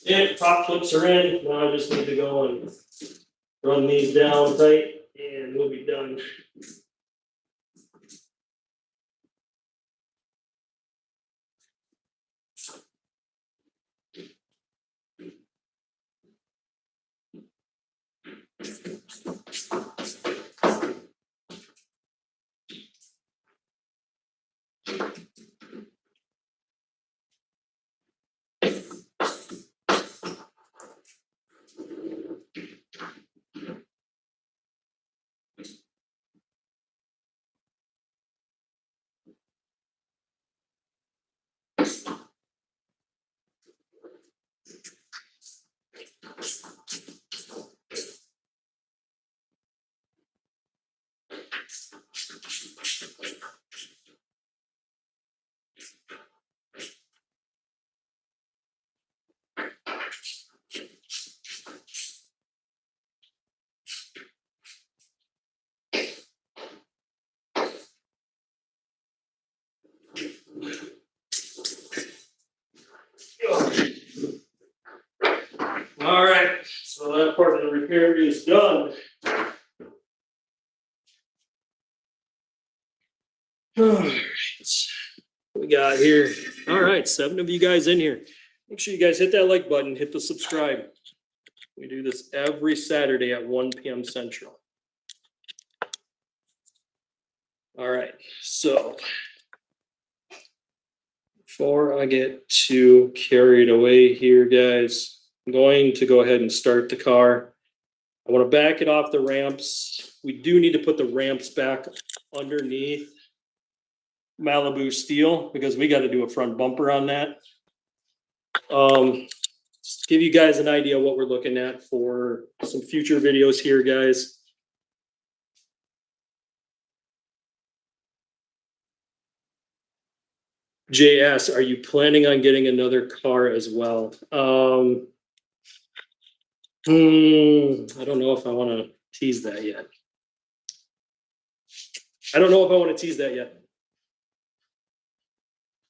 And top clips are in. Now I just need to go and run these down tight and we'll be done. repair is done. Alright, what we got here. All right, 7 of you guys in here. Make sure you guys hit that like button, hit the subscribe. We do this every Saturday at 1 p.m. Central. All right, so before I get too carried away here, guys, I'm going to go ahead and start the car. I want to back it off the ramps. We do need to put the ramps back underneath Malibu steel because we got to do a front bumper on that. Just to give you guys an idea what we're looking at for some future videos here, guys. JS, are you planning on getting another car as well? I don't know if I want to tease that yet.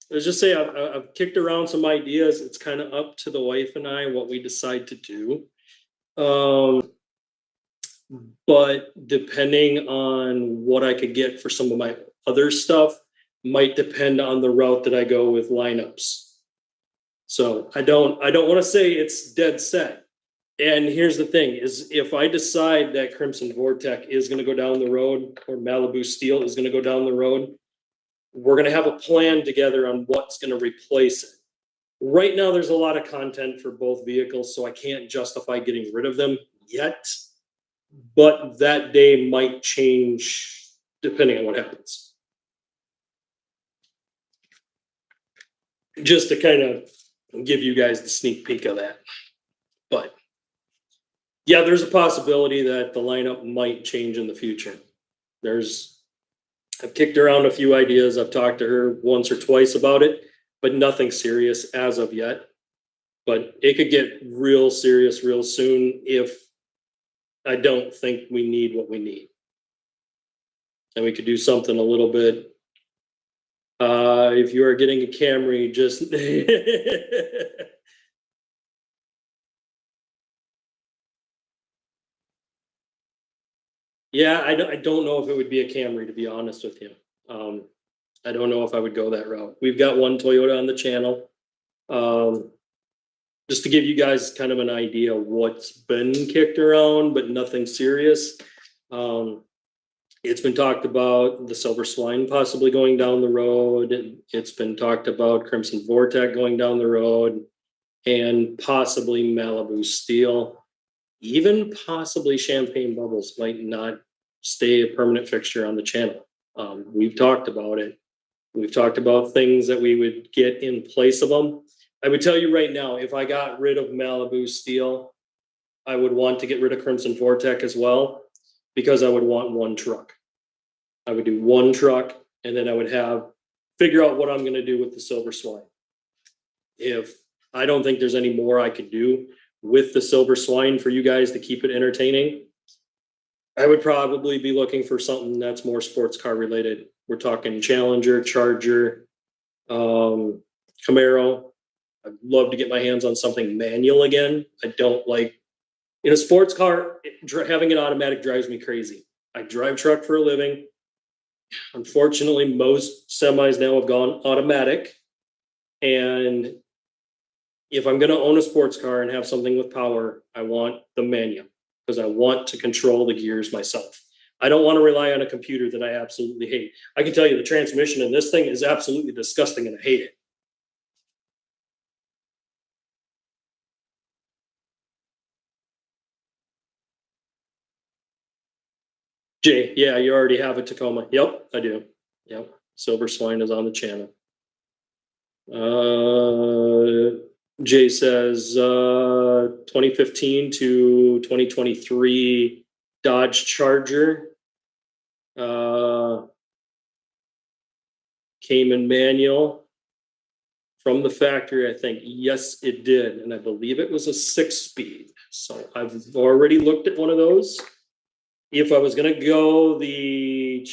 Let's just say I've kicked around some ideas. It's kind of up to the wife and I what we decide to do. But depending on what I could get for some of my other stuff, might depend on the route that I go with lineups. So I don't want to say it's dead set. And here's the thing is if I decide that Crimson Vortec is going to go down the road or Malibu Steel is going to go down the road, we're going to have a plan together on what's going to replace it. Right now, there's a lot of content for both vehicles, so I can't justify getting rid of them yet. But that day might change depending on what happens. Just to kind of give you guys the sneak peek of that. But yeah, there's a possibility that the lineup might change in the future. I've kicked around a few ideas. I've talked to her once or twice about it, but nothing serious as of yet. But it could get real serious real soon if I don't think we need what we need. And we could do something a little bit. If you are getting a Camry, just yeah, I don't know if it would be a Camry, to be honest with you. I don't know if I would go that route. We've got one Toyota on the channel. Just to give you guys kind of an idea of what's been kicked around, but nothing serious. It's been talked about the Silver Swine possibly going down the road. It's been talked about Crimson Vortec going down the road and possibly Malibu Steel. Even possibly Champagne Bubbles might not stay a permanent fixture on the channel. We've talked about it. We've talked about things that we would get in place of them. I would tell you right now, if I got rid of Malibu Steel, I would want to get rid of Crimson Vortec as well, because I would want one truck. I would do one truck, and then I would figure out what I'm going to do with the Silver Swine. If I don't think there's any more I could do with the Silver Swine for you guys to keep it entertaining, I would probably be looking for something that's more sports car related. We're talking Challenger, Charger, Camaro. I'd love to get my hands on something manual again. I don't like, in a sports car, having an automatic drives me crazy. I drive truck for a living. Unfortunately, most semis now have gone automatic. And if I'm going to own a sports car and have something with power, I want the manual because I want to control the gears myself. I don't want to rely on a computer that I absolutely hate. I can tell you the transmission in this thing is absolutely disgusting and I hate it. Jay, yeah, you already have a Tacoma. Yep, I do. Yep, Silver Swine is on the channel. Jay says 2015 to 2023 Dodge Charger came in manual from the factory, I think. Yes, it did. And I believe it was a 6-speed. So I've already looked at one of those. If I was going to go the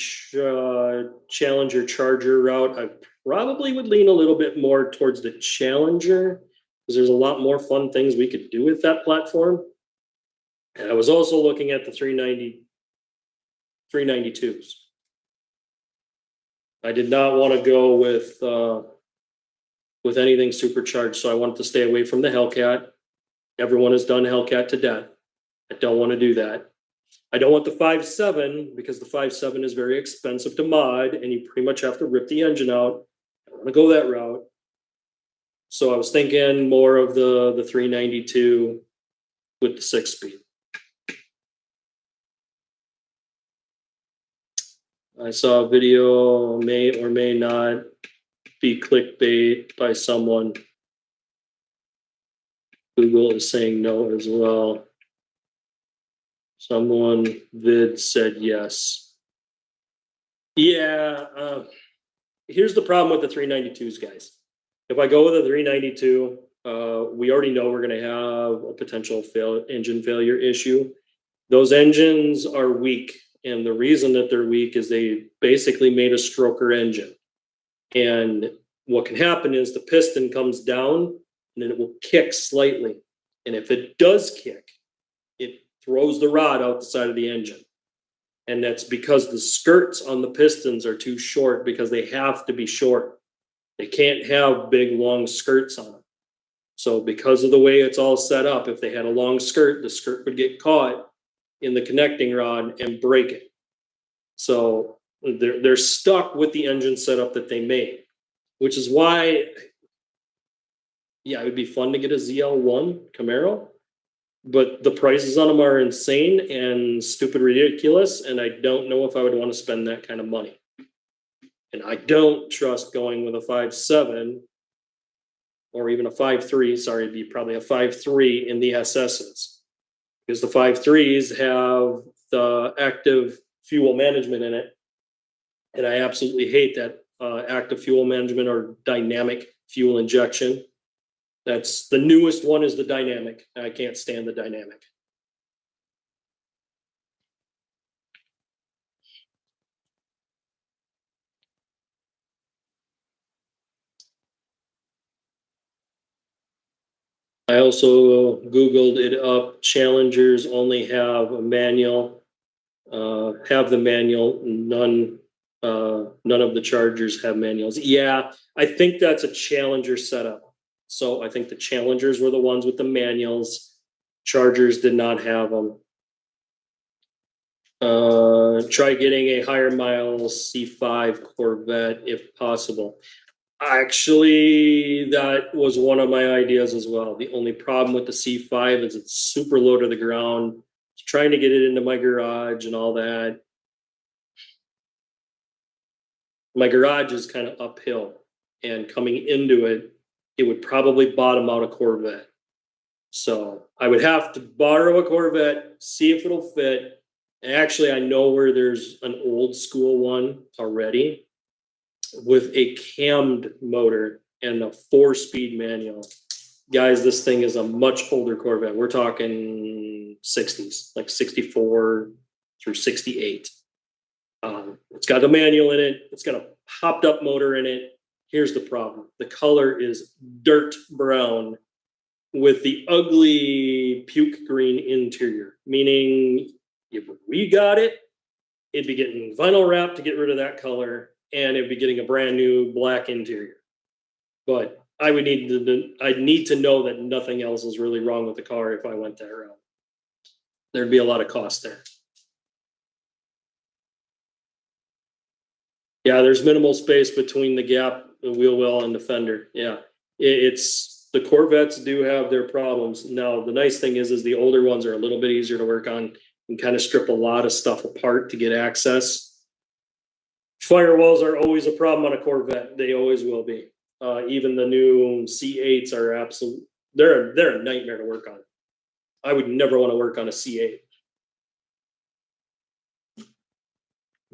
Challenger Charger route, I probably would lean a little bit more towards the Challenger because there's a lot more fun things we could do with that platform. And I was also looking at the 392s. I did not want to go with anything supercharged, so I wanted to stay away from the Hellcat. Everyone has done Hellcat to death. I don't want to do that. I don't want the 5.7 because the 5.7 is very expensive to mod and you pretty much have to rip the engine out. I don't want to go that route. So I was thinking more of the 392 with the 6-speed. I saw a video, may or may not be clickbait by someone. Google is saying no as well. Someone vid said yes. Yeah, here's the problem with the 392s, guys. If I go with a 392, we already know we're going to have a potential engine failure issue. Those engines are weak, and the reason that they're weak is they basically made a stroker engine. And what can happen is the piston comes down and then it will kick slightly. And if it does kick, it throws the rod out the side of the engine. And that's because the skirts on the pistons are too short because they have to be short. They can't have big, long skirts on them. So because of the way it's all set up, if they had a long skirt, the skirt would get caught in the connecting rod and break it. So they're stuck with the engine setup that they made, which is why, yeah, it would be fun to get a ZL1 Camaro, but the prices on them are insane and stupid ridiculous, and I don't know if I would want to spend that kind of money. And I don't trust going with a 5.7 or even a 5.3, sorry, it'd be probably a 5.3 in the SS's, because the 5.3s have the active fuel management in it. And I absolutely hate that active fuel management or dynamic fuel injection. That's the newest one is the dynamic. I can't stand the dynamic. I also Googled it up. Challengers only have a manual, have the manual. None of the Chargers have manuals. Yeah, I think that's a Challenger setup. So I think the Challengers were the ones with the manuals. Chargers did not have them. Try getting a higher miles C5 Corvette if possible. Actually, that was one of my ideas as well. The only problem with the C5 is it's super low to the ground. Trying to get it into my garage and all that. My garage is kind of uphill, and coming into it, it would probably bottom out a Corvette. So I would have to borrow a Corvette, see if it'll fit. And actually, I know where there's an old school one already with a cammed motor and a 4-speed manual. Guys, this thing is a much older Corvette. We're talking 60s, like 64 through 68. It's got a manual in it. It's got a hopped up motor in it. Here's the problem. The color is dirt brown with the ugly puke green interior, meaning if we got it, it'd be getting vinyl wrap to get rid of that color, and it'd be getting a brand new black interior. But I'd need to know that nothing else is really wrong with the car if I went that route. There'd be a lot of cost there. Yeah, there's minimal space between the gap, the wheel well, and the fender. Yeah, it's the Corvettes do have their problems. Now, the nice thing is the older ones are a little bit easier to work on and kind of strip a lot of stuff apart to get access. Firewalls are always a problem on a Corvette. They always will be. Even the new C8s are they're a nightmare to work on. I would never want to work on a C8.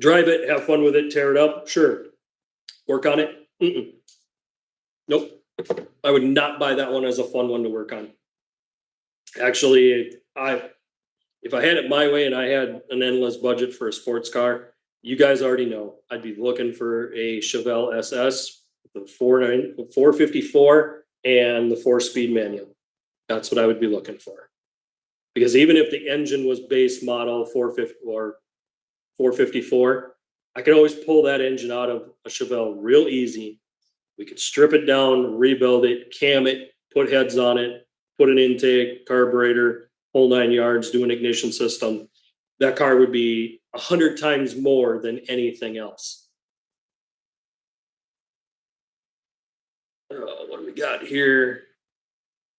Drive it, have fun with it, tear it up, sure. Work on it? Nope. I would not buy that one as a fun one to work on. Actually, if I had it my way and I had an endless budget for a sports car, you guys already know, I'd be looking for a Chevelle SS, the 454 and the 4-speed manual. That's what I would be looking for. Because even if the engine was base model 450 or 454, I could always pull that engine out of a Chevelle real easy. We could strip it down, rebuild it, cam it, put heads on it, put an intake, carburetor, whole 9 yards, do an ignition system. That car would be 100 times more than anything else. What do we got here?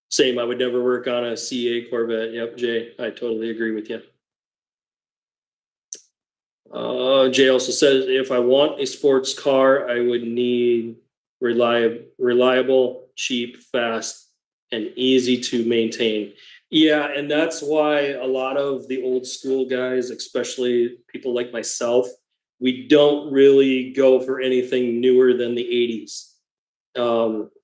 Same, I would never work on a CA Corvette. Yep, Jay, I totally agree with you. Jay also says, if I want a sports car, I would need reliable, cheap, fast, and easy to maintain. Yeah, and that's why a lot of the old school guys, especially people like myself, we don't really go for anything newer than the 80s.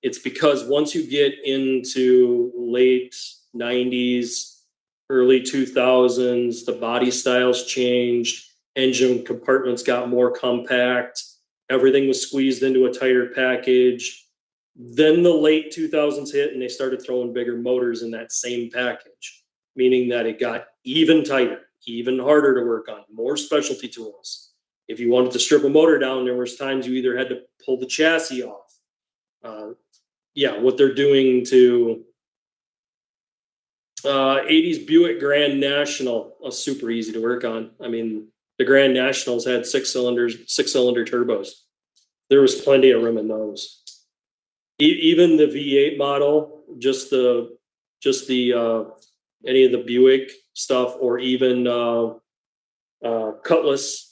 It's because once you get into late 90s, early 2000s, the body styles changed, engine compartments got more compact, everything was squeezed into a tighter package. Then the late 2000s hit and they started throwing bigger motors in that same package, meaning that it got even tighter, even harder to work on, more specialty tools. If you wanted to strip a motor down, there was times you either had to pull the chassis off. Yeah, what they're doing to 80s Buick Grand National, super easy to work on. I mean, the Grand Nationals had six-cylinder turbos. There was plenty of room in those. Even the V8 model, just the any of the Buick stuff, or even Cutlass.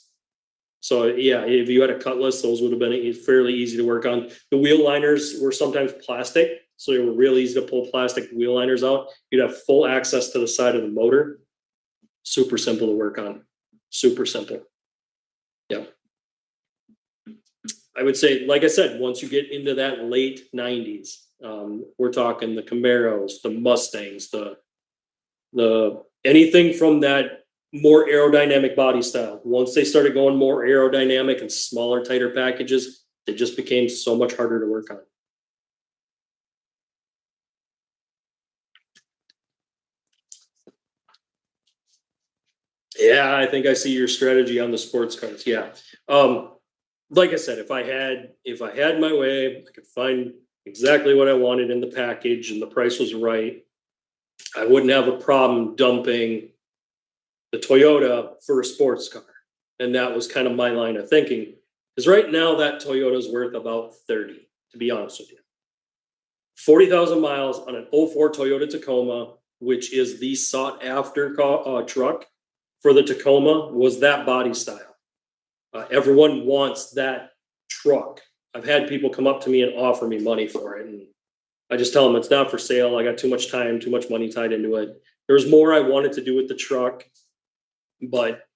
So yeah, if you had a Cutlass, those would have been fairly easy to work on. The wheel liners were sometimes plastic, so they were real easy to pull plastic wheel liners out. You'd have full access to the side of the motor. Super simple to work on. Super simple. Yeah. I would say, like I said, once you get into that late 90s, we're talking the Camaros, the Mustangs, the anything from that more aerodynamic body style. Once they started going more aerodynamic and smaller, tighter packages, they just became so much harder to work on. Yeah, I think I see your strategy on the sports cars. Yeah. Like I said, if I had my way, I could find exactly what I wanted in the package and the price was right, I wouldn't have a problem dumping the Toyota for a sports car. And that was kind of my line of thinking. Because right now that Toyota's worth about 30, to be honest with you. 40,000 miles on an 04 Toyota Tacoma, which is the sought after truck for the Tacoma, was that body style. Everyone wants that truck. I've had people come up to me and offer me money for it. And I just tell them it's not for sale. I got too much time, too much money tied into it. There's more I wanted to do with the truck, but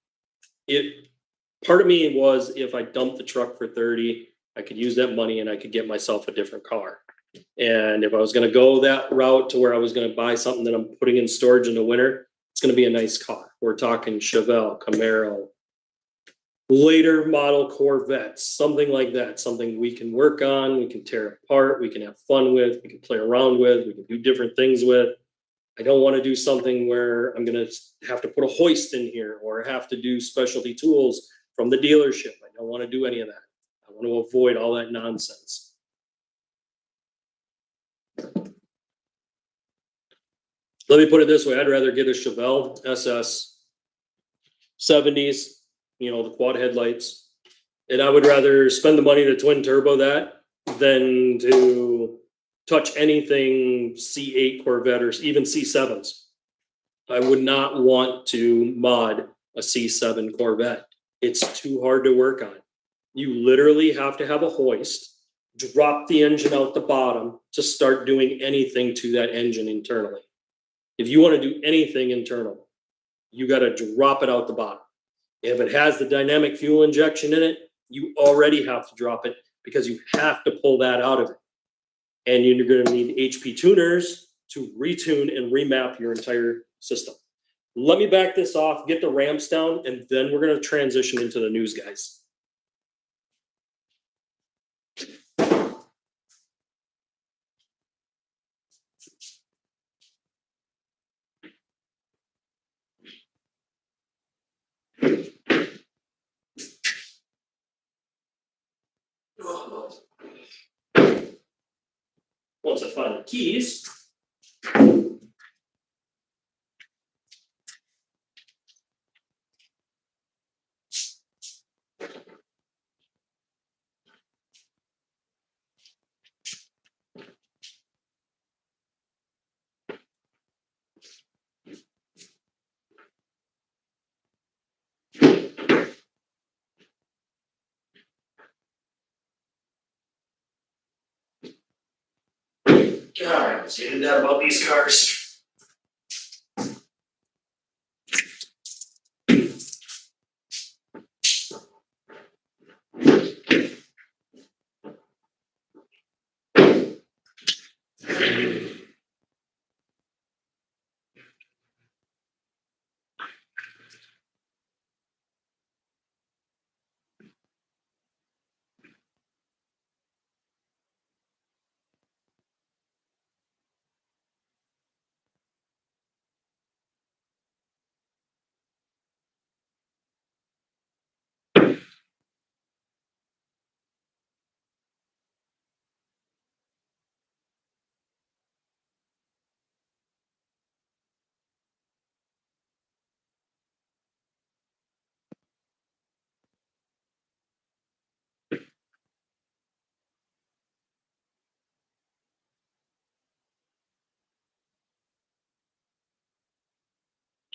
part of me was, if I dumped the truck for 30, I could use that money and I could get myself a different car. And if I was going to go that route to where I was going to buy something that I'm putting in storage in the winter, it's going to be a nice car. We're talking Chevelle, Camaro, later model Corvettes, something like that, something we can work on, we can tear apart, we can have fun with, we can play around with, we can do different things with. I don't want to do something where I'm going to have to put a hoist in here or have to do specialty tools from the dealership. I don't want to do any of that. I want to avoid all that nonsense. Let me put it this way. I'd rather get a Chevelle SS 70s, the quad headlights. And I would rather spend the money to twin turbo that than to touch anything C8 Corvette or even C7s. I would not want to mod a C7 Corvette. It's too hard to work on. You literally have to have a hoist, drop the engine out the bottom to start doing anything to that engine internally. If you want to do anything internal, you got to drop it out the bottom. If it has the dynamic fuel injection in it, you already have to drop it because you have to pull that out of it. And you're going to need HP tuners to retune and remap your entire system. Let me back this off, get the ramps down, and then we're going to transition into the news, guys. Once I find the keys. God, I was getting that about these cars.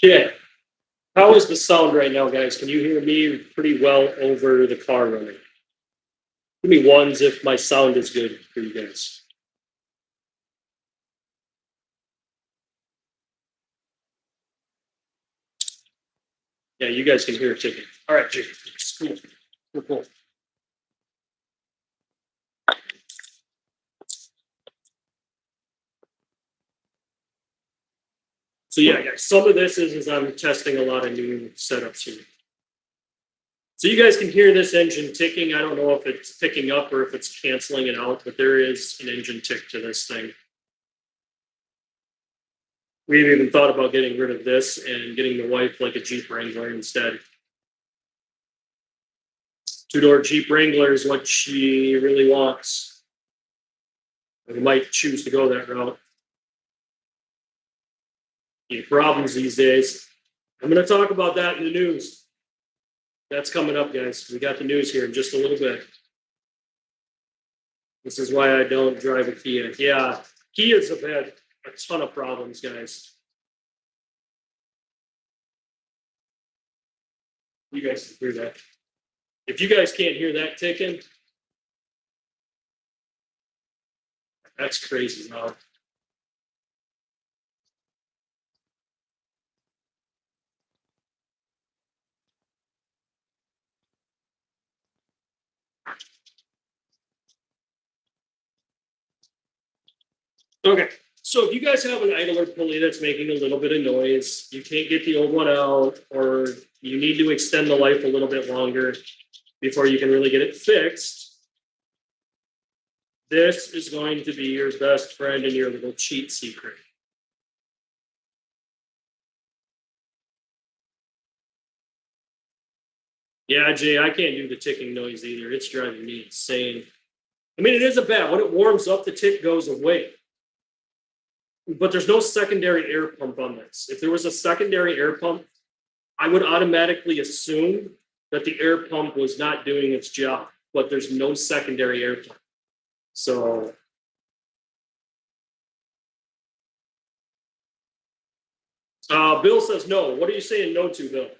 Okay. How is the sound right now, guys? Can you hear me pretty well over the car running? Give me ones if my sound is good for you guys. Yeah, you guys can hear it ticking. All right, Jake. Cool. Cool. So yeah, guys, some of this is I'm testing a lot of new setups here. So you guys can hear this engine ticking. I don't know if it's picking up or if it's canceling it out, but there is an engine tick to this thing. We've even thought about getting rid of this and getting the wife like a Jeep Wrangler instead. Two-door Jeep Wrangler is what she really wants. We might choose to go that route. Any problems these days. I'm going to talk about that in the news. That's coming up, guys. We got the news here in just a little bit. This is why I don't drive a Kia. Yeah, Kias have had a ton of problems, guys. You guys can hear that. If you guys can't hear that ticking, that's crazy, man. Okay, so if you guys have an idler pulley that's making a little bit of noise, you can't get the old one out, or you need to extend the life a little bit longer before you can really get it fixed, this is going to be your best friend and your little cheat secret. Yeah, Jay, I can't do the ticking noise either. It's driving me insane. I mean, it isn't bad. When it warms up, the tick goes away. But there's no secondary air pump on this. If there was a secondary air pump, I would automatically assume that the air pump was not doing its job, but there's no secondary air pump. So Bill says no. What are you saying no to, Bill?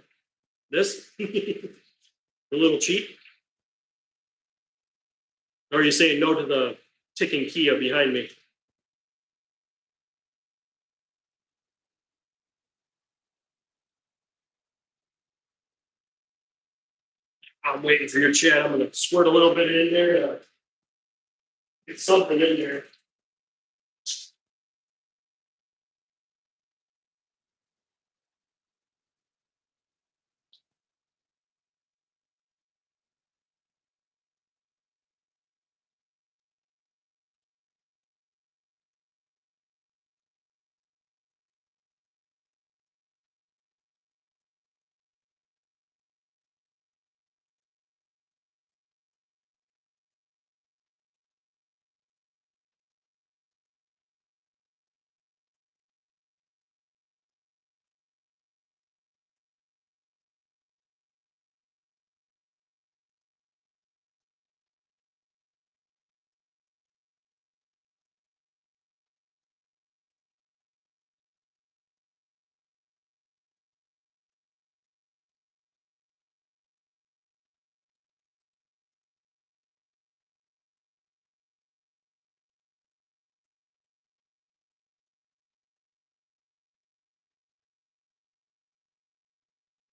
This? The little cheat? Or are you saying no to the ticking Kia behind me? I'm waiting for your chat. I'm going to squirt a little bit in there to get something in there.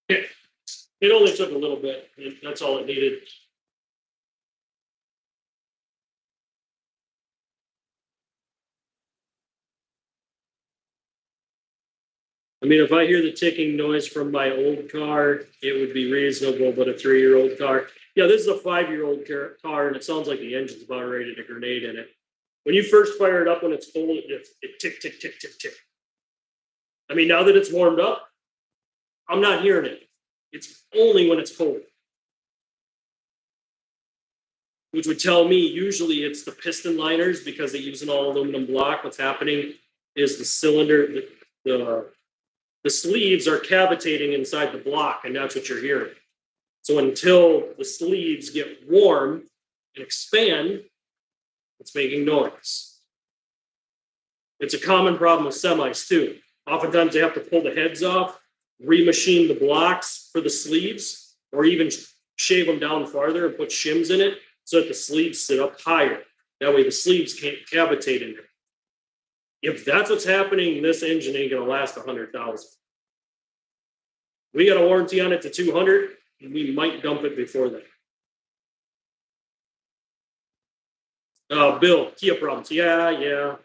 It only took a little bit. That's all it needed. I mean, if I hear the ticking noise from my old car, it would be reasonable, but a 3-year-old car. Yeah, this is a 5-year-old car, and it sounds like the engine's about ready to grenade in it. When you first fire it up when it's cold, it tick, tick, tick, tick, tick. I mean, now that it's warmed up, I'm not hearing it. It's only when it's cold. Which would tell me usually it's the piston liners because they use an all aluminum block. What's happening is the cylinder, the sleeves are cavitating inside the block, and that's what you're hearing. So until the sleeves get warm and expand, it's making noise. It's a common problem with semis too. Oftentimes they have to pull the heads off, remachine the blocks for the sleeves, or even shave them down farther and put shims in it so that the sleeves sit up higher. That way the sleeves can't cavitate in there. If that's what's happening, this engine ain't gonna last 100,000. We got a warranty on it to 200, and we might dump it before that. Bill, Kia problems. Yeah.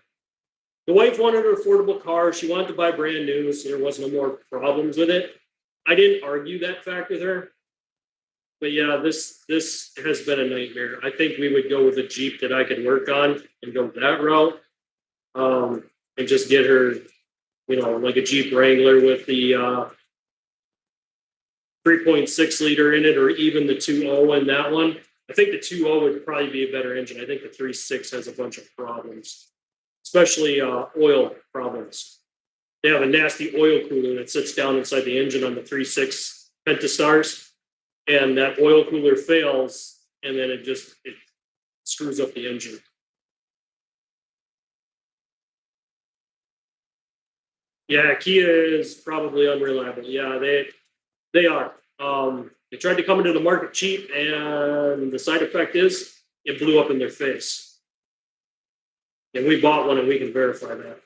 The wife wanted an affordable car. She wanted to buy brand new, so there wasn't no more problems with it. I didn't argue that fact with her. But yeah, this has been a nightmare. I think we would go with a Jeep that I could work on and go that route. And just get her, like a Jeep Wrangler with the 3.6 liter in it, or even the 2.0 in that one. I think the 2.0 would probably be a better engine. I think the 3.6 has a bunch of problems, especially oil problems. They have a nasty oil cooler that sits down inside the engine on the 3.6 Pentastars, and that oil cooler fails, and then it screws up the engine. Yeah, Kia is probably unreliable. Yeah, they are. They tried to come into the market cheap, and the side effect is it blew up in their face. And we bought one, and we can verify that.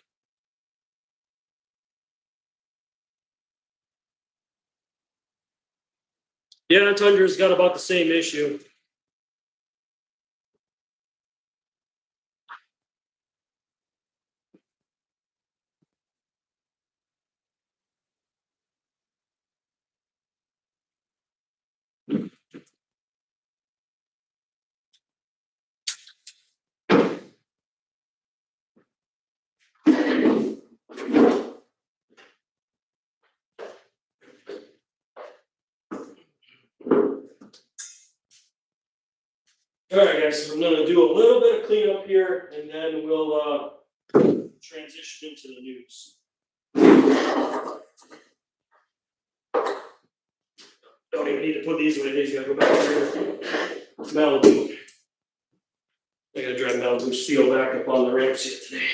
Yeah, Tundra's got about the same issue. All right, guys, so I'm going to do a little bit of cleanup here, and then we'll transition into the news. Don't even need to put these away. These got to go back here. Malibu. I got to drive Malibu steel back up on the ramps here today.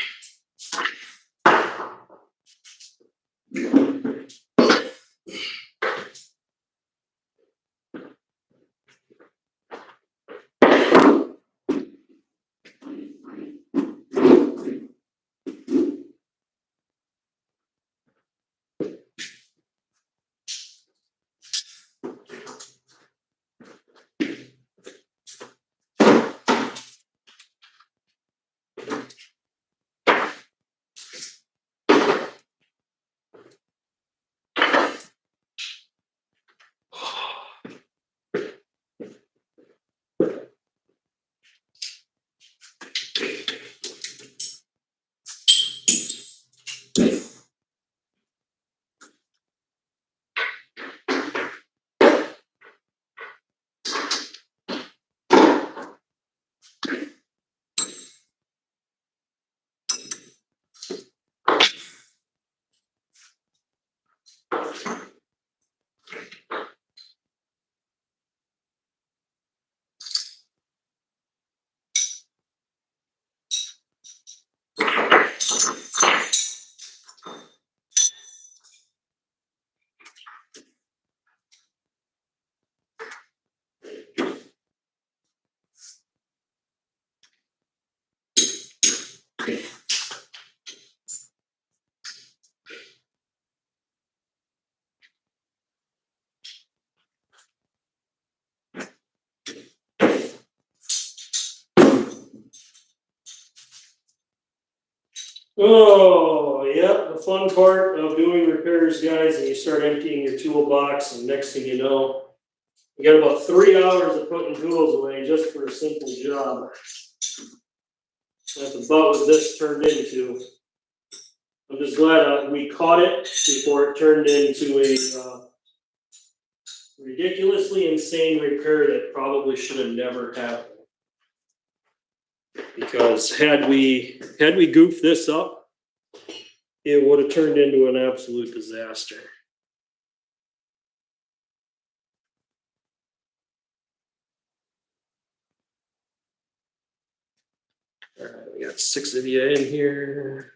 Oh, yeah, the fun part of doing repairs, guys, and you start emptying your toolbox, and next thing you know, you got about 3 hours of putting tools away just for a simple job. That's about what this turned into. I'm just glad we caught it before it turned into a ridiculously insane repair that probably should have never happened. Because had we goofed this up, it would have turned into an absolute disaster. All right, we got 6 of you in here.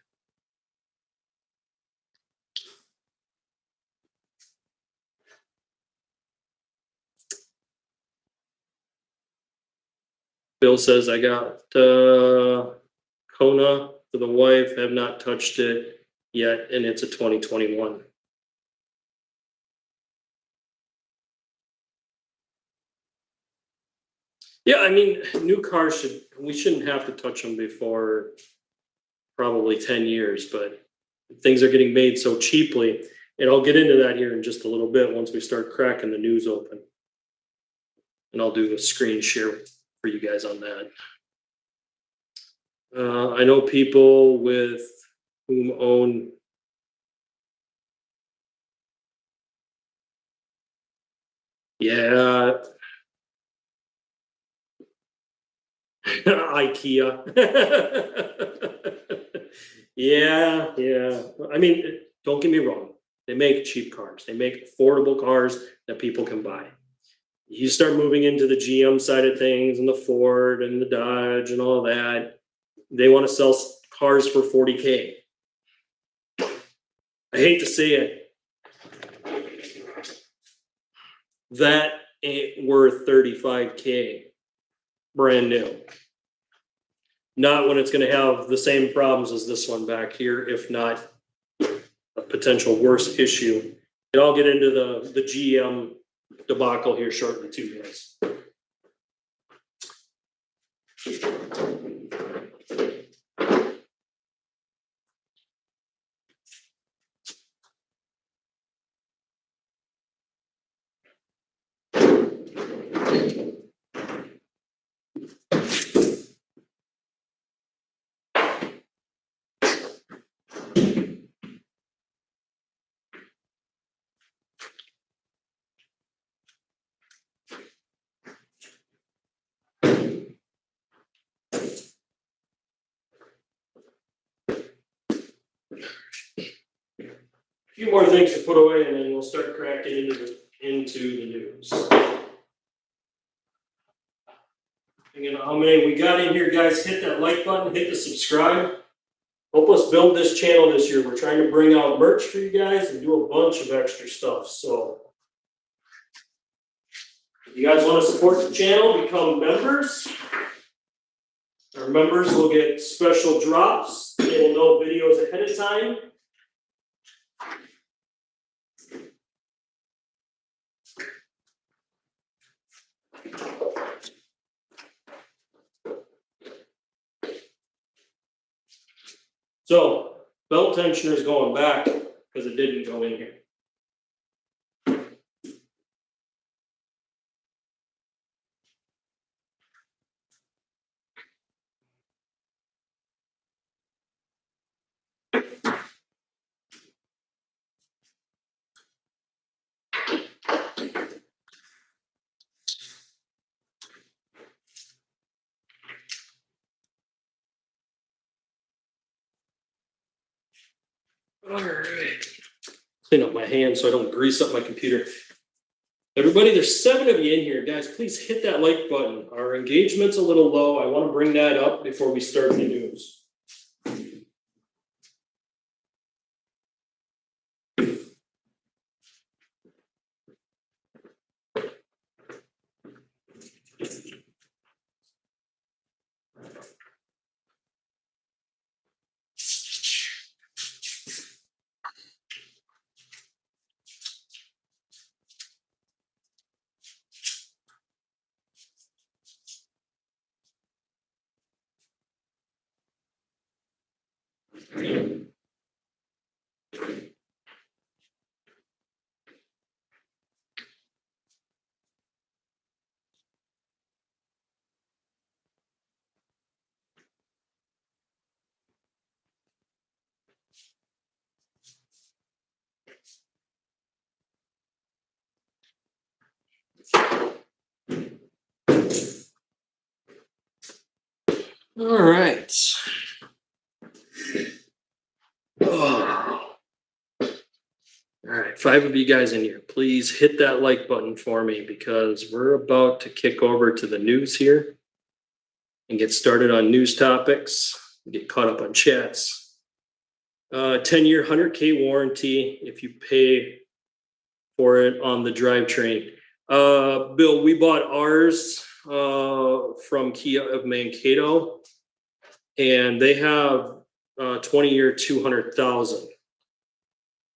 Bill says I got Kona for the wife, have not touched it yet, and it's a 2021. Yeah, I mean, new cars we shouldn't have to touch them before probably 10 years, but things are getting made so cheaply, and I'll get into that here in just a little bit once we start cracking the news open. And I'll do a screen share for you guys on that. I know people with whom own IKEA. Yeah. I mean, don't get me wrong. They make cheap cars. They make affordable cars that people can buy. You start moving into the GM side of things and the Ford and the Dodge and all that. They want to sell cars for $40K. I hate to say it. That ain't worth $35K brand new. Not when it's going to have the same problems as this one back here, if not a potential worse issue. And I'll get into the GM debacle here shortly too, guys. A few more things to put away, and then we'll start cracking into the news. Again, how many we got in here, guys? Hit that like button, hit the subscribe. Help us build this channel this year. We're trying to bring out merch for you guys and do a bunch of extra stuff. So, if you guys want to support the channel, become members. Our members will get special drops. They will know videos ahead of time. So, belt tensioner is going back because it didn't go in here. All right. Clean up my hands so I don't grease up my computer. Everybody, there's 7 of you in here. Guys, please hit that like button. Our engagement's a little low. I want to bring that up before we start the news. All right. Oh. All right, 5 of you guys in here, please hit that like button for me because we're about to kick over to the news here and get started on news topics, get caught up on chats. 10-year, 100K warranty if you pay for it on the drivetrain. Bill, we bought ours from Kia of Mankato, and they have 20-year 200,000.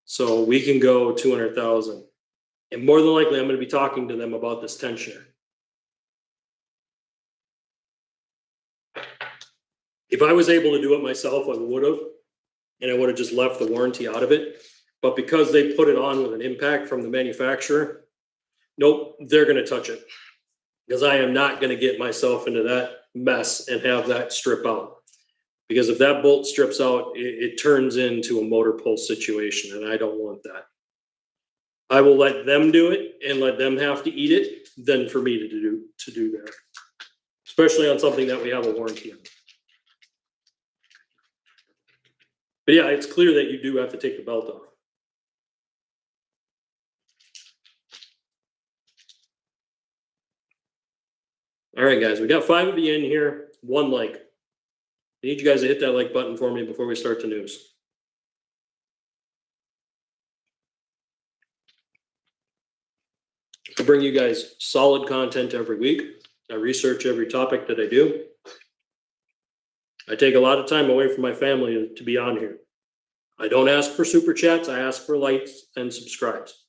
So we can go 200,000. And more than likely, I'm going to be talking to them about this tensioner. If I was able to do it myself, I would have, and I would have just left the warranty out of it. But because they put it on with an impact from the manufacturer, nope, they're going to touch it. Because I am not going to get myself into that mess and have that strip out. Because if that bolt strips out, it turns into a motor pull situation, and I don't want that. I will let them do it and let them have to eat it than for me to do that, especially on something that we have a warranty on. But yeah, it's clear that you do have to take the belt off. All right, guys, we got 5 of you in here, 1 like. I need you guys to hit that like button for me before we start the news. I bring you guys solid content every week. I research every topic that I do. I take a lot of time away from my family to be on here. I don't ask for super chats. I ask for likes and subscribes.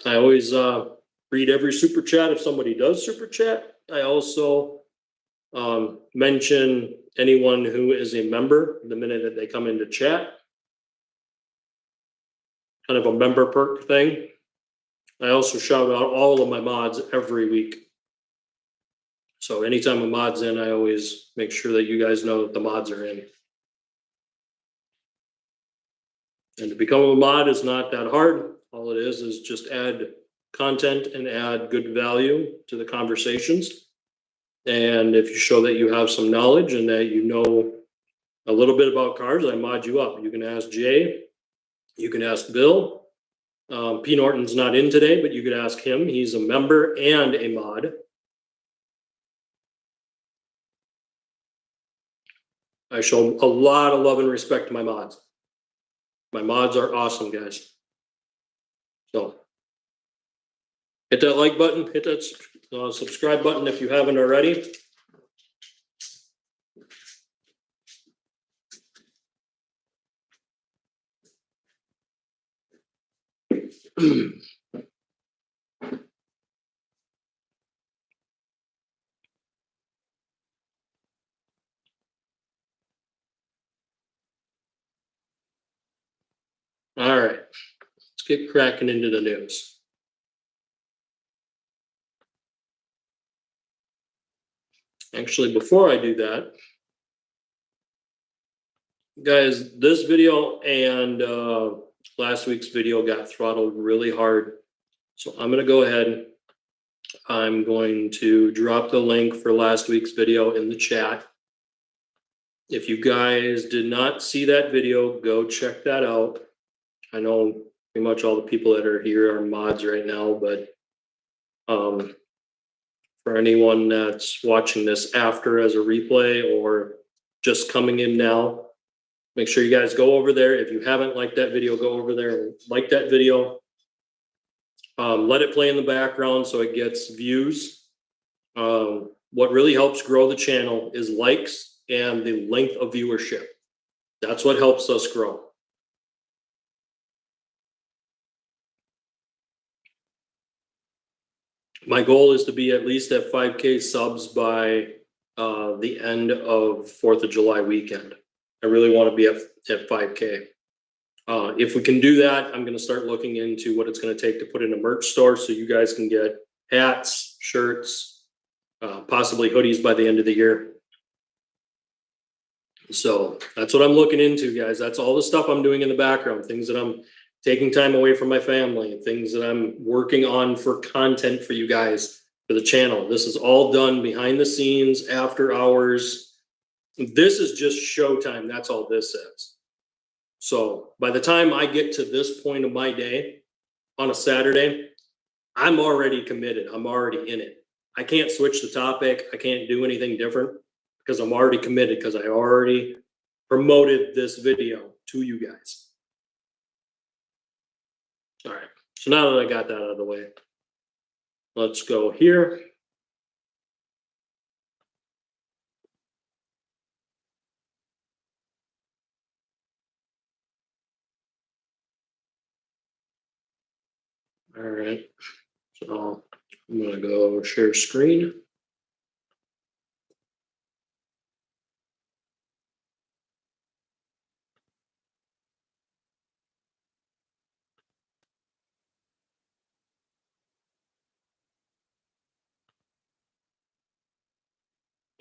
I always read every super chat if somebody does super chat. I also mention anyone who is a member the minute that they come into chat. Kind of a member perk thing. I also shout out all of my mods every week. So anytime a mod's in, I always make sure that you guys know that the mods are in. And to become a mod is not that hard. All it is just add content and add good value to the conversations. And if you show that you have some knowledge and that you know a little bit about cars, I mod you up. You can ask Jay, you can ask Bill. P. Norton's not in today, but you could ask him. He's a member and a mod. I show a lot of love and respect to my mods. My mods are awesome, guys. So hit that like button, hit that subscribe button if you haven't already. All right, let's get cracking into the news. Actually, before I do that, guys, this video and last week's video got throttled really hard. So I'm going to go ahead. I'm going to drop the link for last week's video in the chat. If you guys did not see that video, go check that out. I know pretty much all the people that are here are mods right now, but for anyone that's watching this after as a replay or just coming in now, make sure you guys go over there. If you haven't liked that video, go over there and like that video. Let it play in the background so it gets views. What really helps grow the channel is likes and the length of viewership. That's what helps us grow. My goal is to be at least at 5K subs by the end of 4th of July weekend. I really want to be at 5K. If we can do that, I'm going to start looking into what it's going to take to put in a merch store so you guys can get hats, shirts, possibly hoodies by the end of the year. So that's what I'm looking into, guys. That's all the stuff I'm doing in the background, things that I'm taking time away from my family, things that I'm working on for content for you guys, for the channel. This is all done behind the scenes, after hours. This is just showtime. That's all this is. So by the time I get to this point of my day on a Saturday, I'm already committed. I'm already in it. I can't switch the topic. I can't do anything different because I'm already committed, because I already promoted this video to you guys. All right. So now that I got that out of the way, let's go here. All right. So I'm going to go share screen.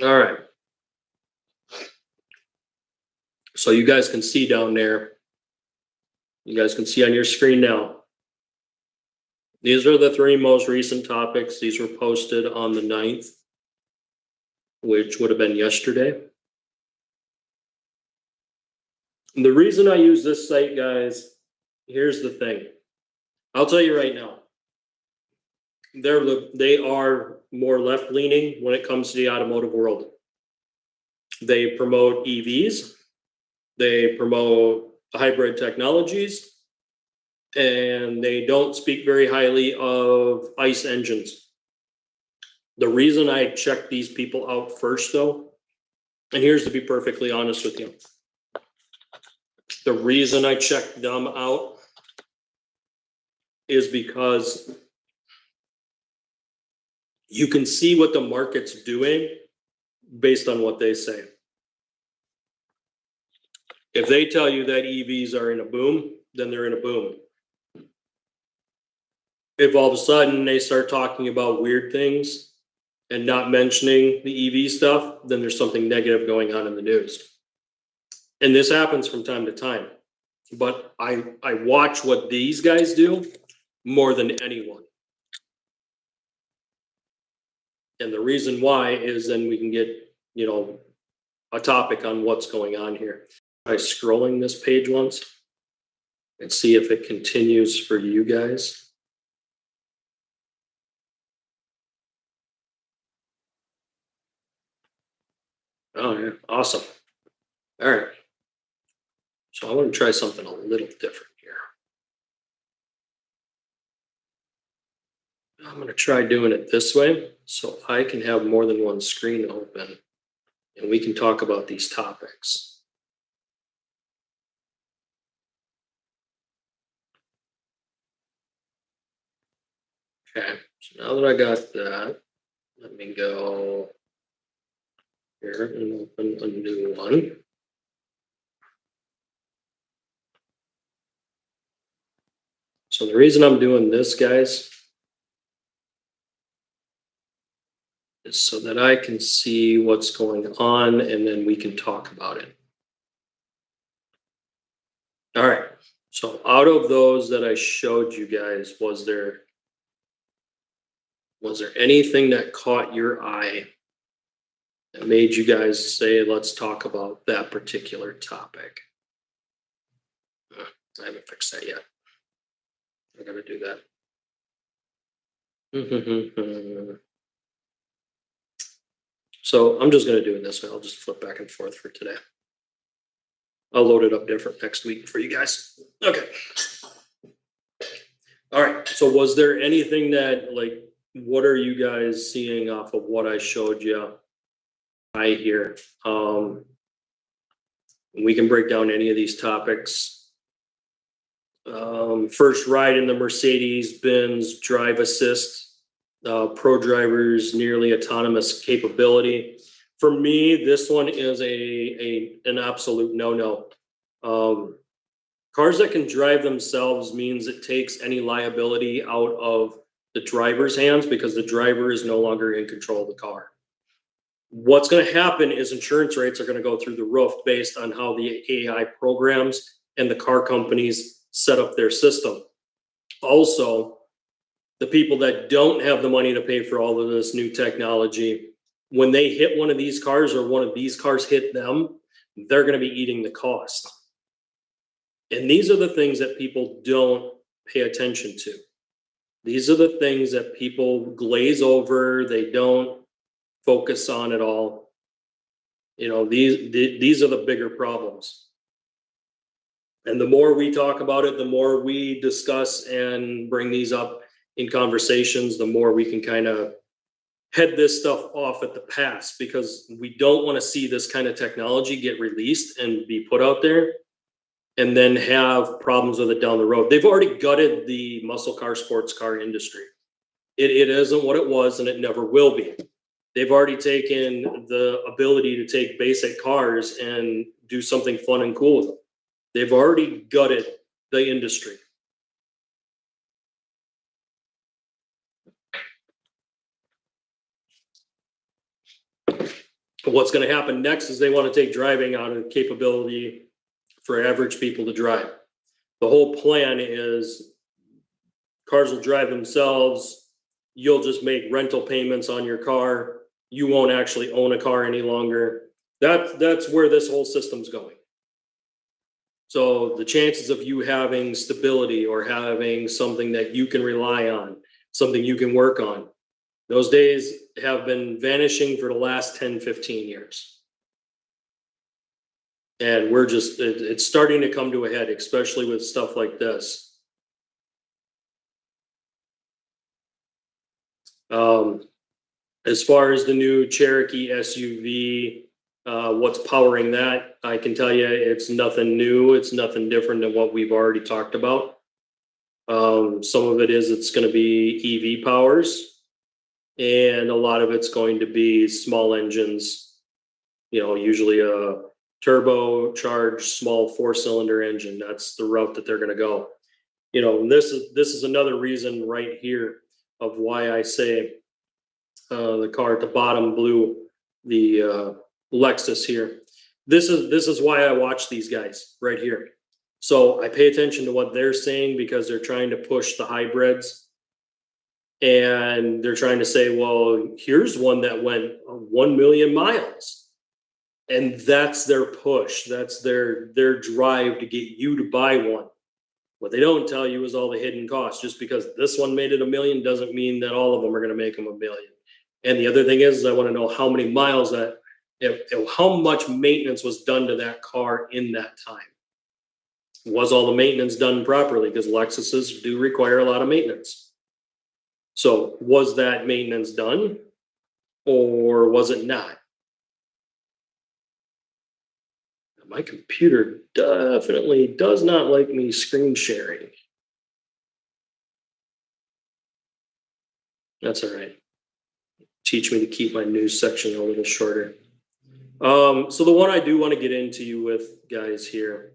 All right. So you guys can see down there. You guys can see on your screen now. These are the 3 most recent topics. These were posted on the 9th, which would have been yesterday. And the reason I use this site, guys, here's the thing. I'll tell you right now. They are more left-leaning when it comes to the automotive world. They promote EVs. They promote hybrid technologies. And they don't speak very highly of ICE engines. The reason I check these people out first, though, and here's to be perfectly honest with you. The reason I check them out is because you can see what the market's doing based on what they say. If they tell you that EVs are in a boom, then they're in a boom. If all of a sudden they start talking about weird things and not mentioning the EV stuff, then there's something negative going on in the news. And this happens from time to time. But I watch what these guys do more than anyone. And the reason why is then we can get, you know, a topic on what's going on here. Try scrolling this page once and see if it continues for you guys. Oh, yeah. Awesome. All right. So I want to try something a little different here. I'm going to try doing it this way so I can have more than one screen open and we can talk about these topics. Okay, so now that I got that, let me go here and open a new one. So the reason I'm doing this, guys, is so that I can see what's going on and then we can talk about it. All right, so out of those that I showed you guys, was there anything that caught your eye that made you guys say, let's talk about that particular topic? I haven't fixed that yet. I gotta do that. So I'm just gonna do it this way. I'll just flip back and forth for today. I'll load it up different next week for you guys. Okay. All right. So was there anything that, like, what are you guys seeing off of what I showed you right here? We can break down any of these topics. First ride in the Mercedes-Benz drive assist. pro drivers, nearly autonomous capability. For me, this one is an absolute no-no. Cars that can drive themselves means it takes any liability out of the driver's hands because the driver is no longer in control of the car. What's going to happen is insurance rates are going to go through the roof based on how the AI programs and the car companies set up their system. Also, the people that don't have the money to pay for all of this new technology, when they hit one of these cars or one of these cars hit them, they're going to be eating the cost. And these are the things that people don't pay attention to. These are the things that people glaze over. They don't focus on at all. You know, these are the bigger problems. And the more we talk about it, the more we discuss and bring these up in conversations, the more we can kind of head this stuff off at the pass, because we don't want to see this kind of technology get released and be put out there and then have problems with it down the road. They've already gutted the muscle car, sports car industry. It isn't what it was, and it never will be. They've already taken the ability to take basic cars and do something fun and cool with them. They've already gutted the industry. What's going to happen next is they want to take driving out of capability for average people to drive. The whole plan is cars will drive themselves. You'll just make rental payments on your car. You won't actually own a car any longer. That's where this whole system's going. So the chances of you having stability or having something that you can rely on, something you can work on, those days have been vanishing for the last 10, 15 years. And we're just, it's starting to come to a head, especially with stuff like this. As far as the new Cherokee SUV, what's powering that, I can tell you it's nothing new. It's nothing different than what we've already talked about. Some of it is it's going to be EV powers, and a lot of it's going to be small engines, you know, usually a turbocharged small 4-cylinder engine. That's the route that they're going to go. You know, and this is another reason right here of why I say the car at the bottom blue, the Lexus here. This is why I watch these guys right here. So I pay attention to what they're saying because they're trying to push the hybrids. And they're trying to say, well, here's one that went 1 million miles. And that's their push. That's their drive to get you to buy one. What they don't tell you is all the hidden costs. Just because this one made it 1 million doesn't mean that all of them are going to make them 1 million. And the other thing is I want to know how many miles how much maintenance was done to that car in that time. Was all the maintenance done properly? Because Lexuses do require a lot of maintenance. So was that maintenance done or was it not? My computer definitely does not like me screen sharing. That's all right. Teach me to keep my news section a little shorter. So the one I do want to get into you with, guys, here,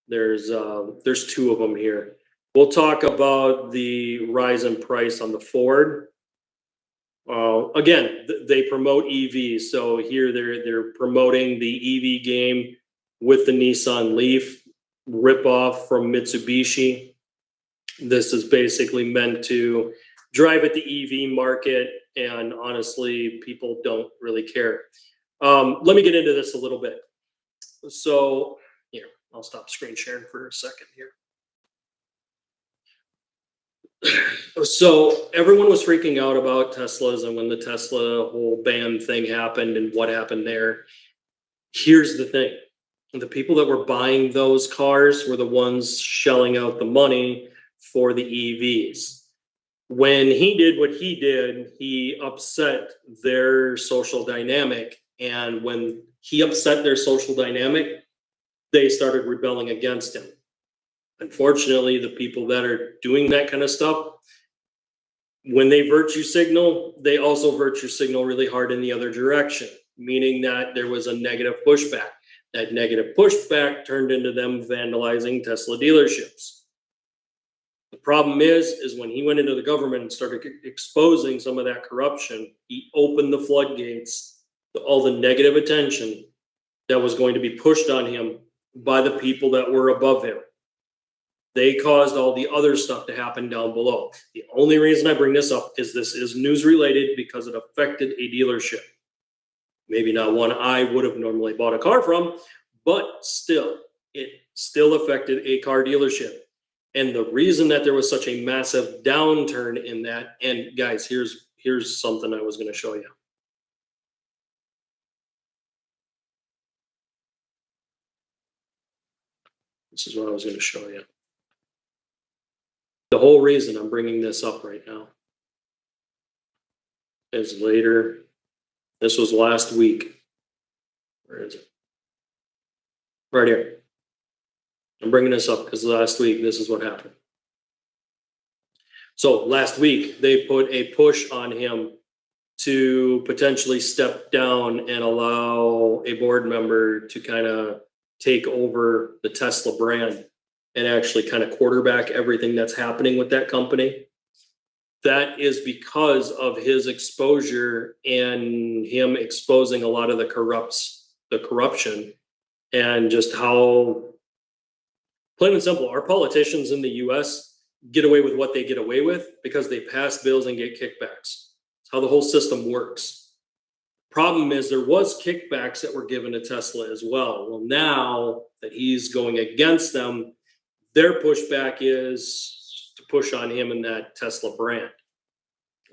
there's 2 of them here. We'll talk about the rise in price on the Ford. Again, they promote EVs, so here they're promoting the EV game with the Nissan Leaf ripoff from Mitsubishi. This is basically meant to drive at the EV market, and honestly, people don't really care. Let me get into this a little bit. So here, I'll stop screen sharing for a second here. So everyone was freaking out about Teslas and when the Tesla whole ban thing happened and what happened there. Here's the thing. The people that were buying those cars were the ones shelling out the money for the EVs. When he did what he did, he upset their social dynamic. And when he upset their social dynamic, they started rebelling against him. Unfortunately, the people that are doing that kind of stuff, When they virtue signal, they also virtue signal really hard in the other direction, meaning that there was a negative pushback. That negative pushback turned into them vandalizing Tesla dealerships. The problem is when he went into the government and started exposing some of that corruption, he opened the floodgates to all the negative attention that was going to be pushed on him by the people that were above him. They caused all the other stuff to happen down below. The only reason I bring this up is this is news related because it affected a dealership. Maybe not one I would have normally bought a car from, but still, it still affected a car dealership. And the reason that there was such a massive downturn in that, and guys, here's something I was going to show you. This is what I was going to show you. The whole reason I'm bringing this up right now is later. This was last week. Where is it? Right here. I'm bringing this up because last week, this is what happened. So last week, they put a push on him to potentially step down and allow a board member to kind of take over the Tesla brand and actually kind of quarterback everything that's happening with that company. That is because of his exposure and him exposing a lot of the corruption and just how, plain and simple, our politicians in the US get away with what they get away with because they pass bills and get kickbacks. It's how the whole system works. Problem is there was kickbacks that were given to Tesla as well. Well, now that he's going against them, their pushback is to push on him and that Tesla brand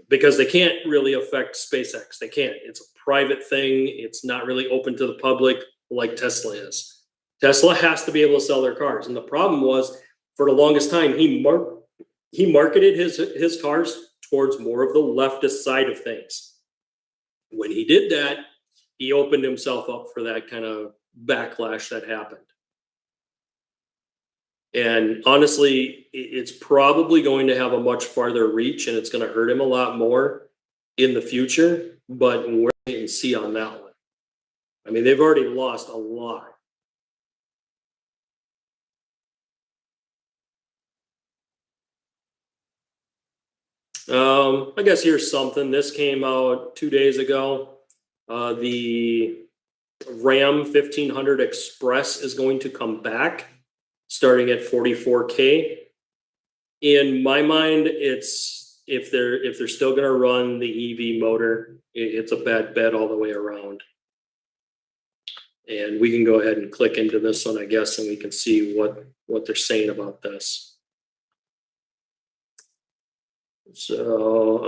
because they can't really affect SpaceX. They can't. It's a private thing. It's not really open to the public like Tesla is. Tesla has to be able to sell their cars. And the problem was for the longest time, he marketed his cars towards more of the leftist side of things. When he did that, he opened himself up for that kind of backlash that happened. And honestly, it's probably going to have a much farther reach and it's going to hurt him a lot more in the future, but we're waiting to see on that one. I mean, they've already lost a lot. I guess here's something. This came out 2 days ago. The Ram 1500 Express is going to come back starting at $44K. In my mind, it's if they're still going to run the EV motor, it's a bad bet all the way around. And we can go ahead and click into this one, I guess, and we can see what they're saying about this. So,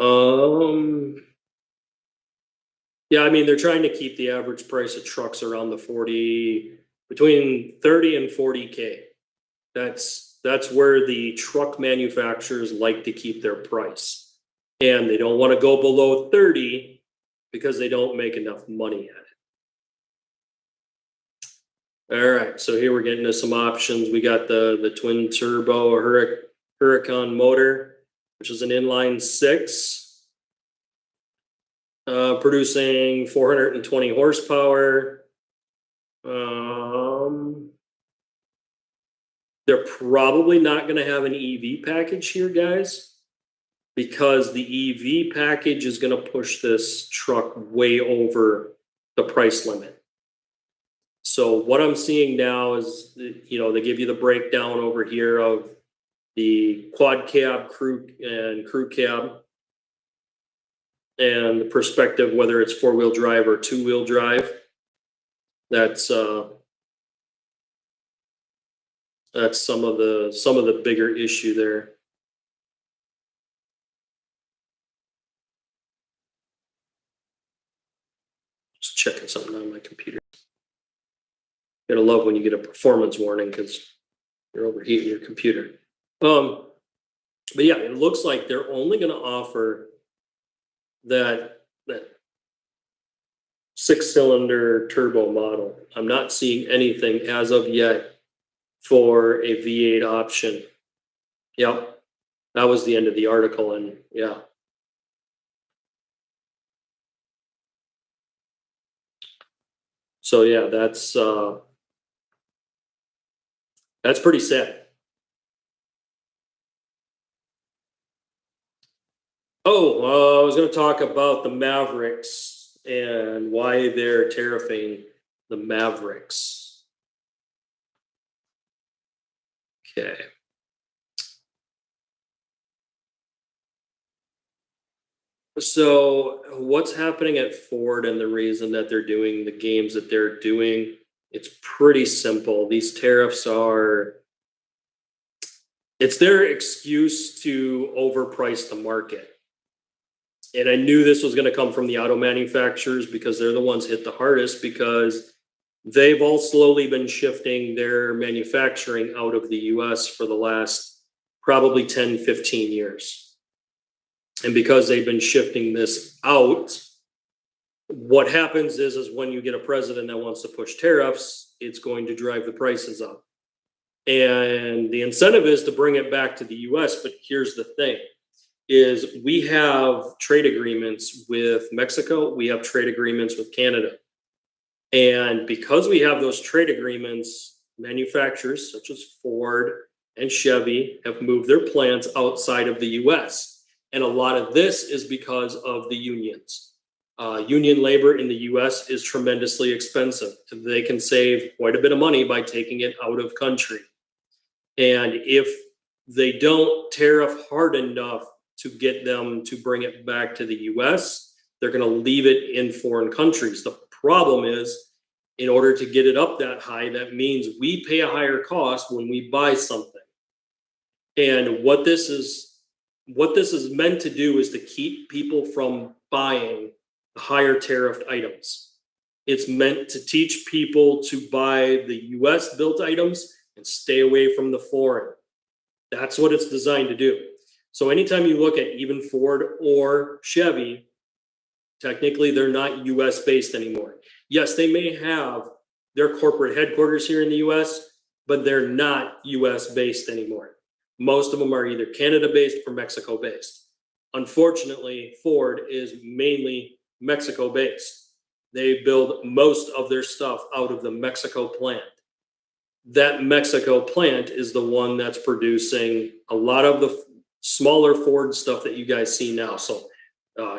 yeah, I mean, they're trying to keep the average price of trucks around the between 30 and 40K. That's where the truck manufacturers like to keep their price. And they don't want to go below 30 because they don't make enough money at it. All right, so here we're getting to some options. We got the twin turbo Huracan motor, which is an inline 6, producing 420 horsepower. They're probably not going to have an EV package here, guys, because the EV package is going to push this truck way over the price limit. So what I'm seeing now is, they give you the breakdown over here of the quad cab, crew cab, and the perspective, whether it's 4-wheel drive or 2-wheel drive. That's some of the bigger issue there. Just checking something on my computer. You gotta love when you get a performance warning because you're overheating your computer. But yeah, it looks like they're only going to offer that 6-cylinder turbo model. I'm not seeing anything as of yet for a V8 option. Yep, that was the end of the article, and yeah, So yeah, that's pretty sad. Oh, I was going to talk about the Mavericks and why they're tariffing the Mavericks. Okay. So what's happening at Ford and the reason that they're doing the games that they're doing, it's pretty simple. These tariffs are, it's their excuse to overprice the market. And I knew this was going to come from the auto manufacturers because they're the ones hit the hardest because they've all slowly been shifting their manufacturing out of the US for the last probably 10, 15 years. And because they've been shifting this out, what happens is when you get a president that wants to push tariffs, it's going to drive the prices up. And the incentive is to bring it back to the US. But here's the thing is we have trade agreements with Mexico, we have trade agreements with Canada. And because we have those trade agreements, manufacturers such as Ford and Chevy have moved their plants outside of the US. And a lot of this is because of the unions. Union labor in the US is tremendously expensive. They can save quite a bit of money by taking it out of country. And if they don't tariff hard enough to get them to bring it back to the US, they're going to leave it in foreign countries. The problem is, in order to get it up that high, that means we pay a higher cost when we buy something. And what this is meant to do is to keep people from buying the higher tariffed items. It's meant to teach people to buy the US built items and stay away from the foreign. That's what it's designed to do. So anytime you look at even Ford or Chevy, technically they're not US based anymore. Yes, they may have their corporate headquarters here in the US, but they're not US based anymore. Most of them are either Canada based or Mexico based. Unfortunately, Ford is mainly Mexico based. They build most of their stuff out of the Mexico plant. That Mexico plant is the one that's producing a lot of the smaller Ford stuff that you guys see now. So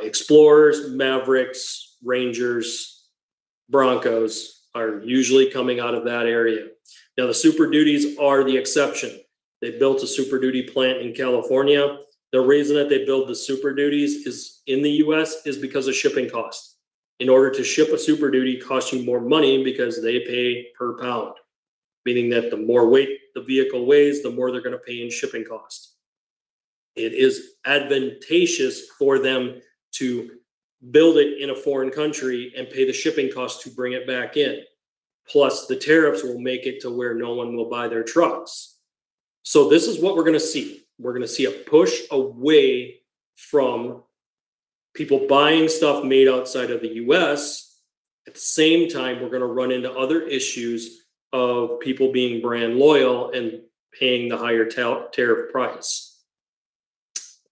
Explorers, Mavericks, Rangers, Broncos are usually coming out of that area. Now the Super Duties are the exception. They built a Super Duty plant in California. The reason that they build the Super Duties is in the US is because of shipping costs. In order to ship a Super Duty costs you more money because they pay per pound, meaning that the more weight the vehicle weighs, the more they're going to pay in shipping costs. It is advantageous for them to build it in a foreign country and pay the shipping costs to bring it back in. Plus, the tariffs will make it to where no one will buy their trucks. So this is what we're going to see. We're going to see a push away from people buying stuff made outside of the US. At the same time, we're going to run into other issues of people being brand loyal and paying the higher tariff price.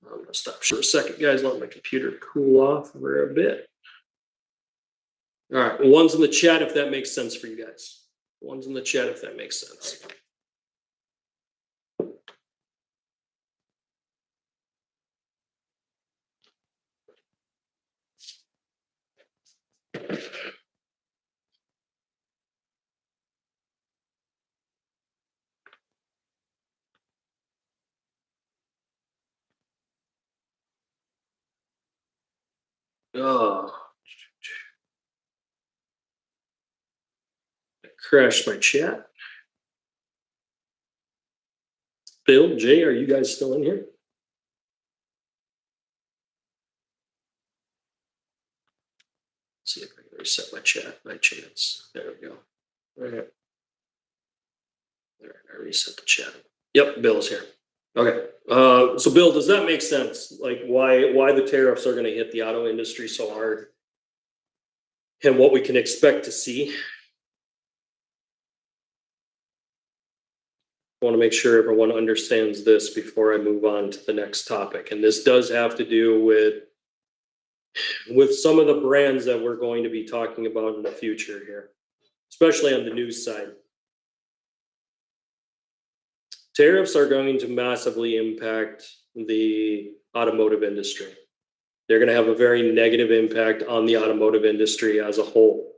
I'm going to stop for a second, guys. Let my computer cool off for a bit. All right. One's in the chat if that makes sense for you guys. One's in the chat if that makes sense. Oh, I crashed my chat. Bill, Jay, are you guys still in here? Let's see if I can reset my chat by chance. There we go. All right. There, I reset the chat. Yep, Bill's here. Okay. So Bill, does that make sense? Like why the tariffs are going to hit the auto industry so hard and what we can expect to see? I want to make sure everyone understands this before I move on to the next topic. And this does have to do with some of the brands that we're going to be talking about in the future here. especially on the news side. Tariffs are going to massively impact the automotive industry. They're going to have a very negative impact on the automotive industry as a whole.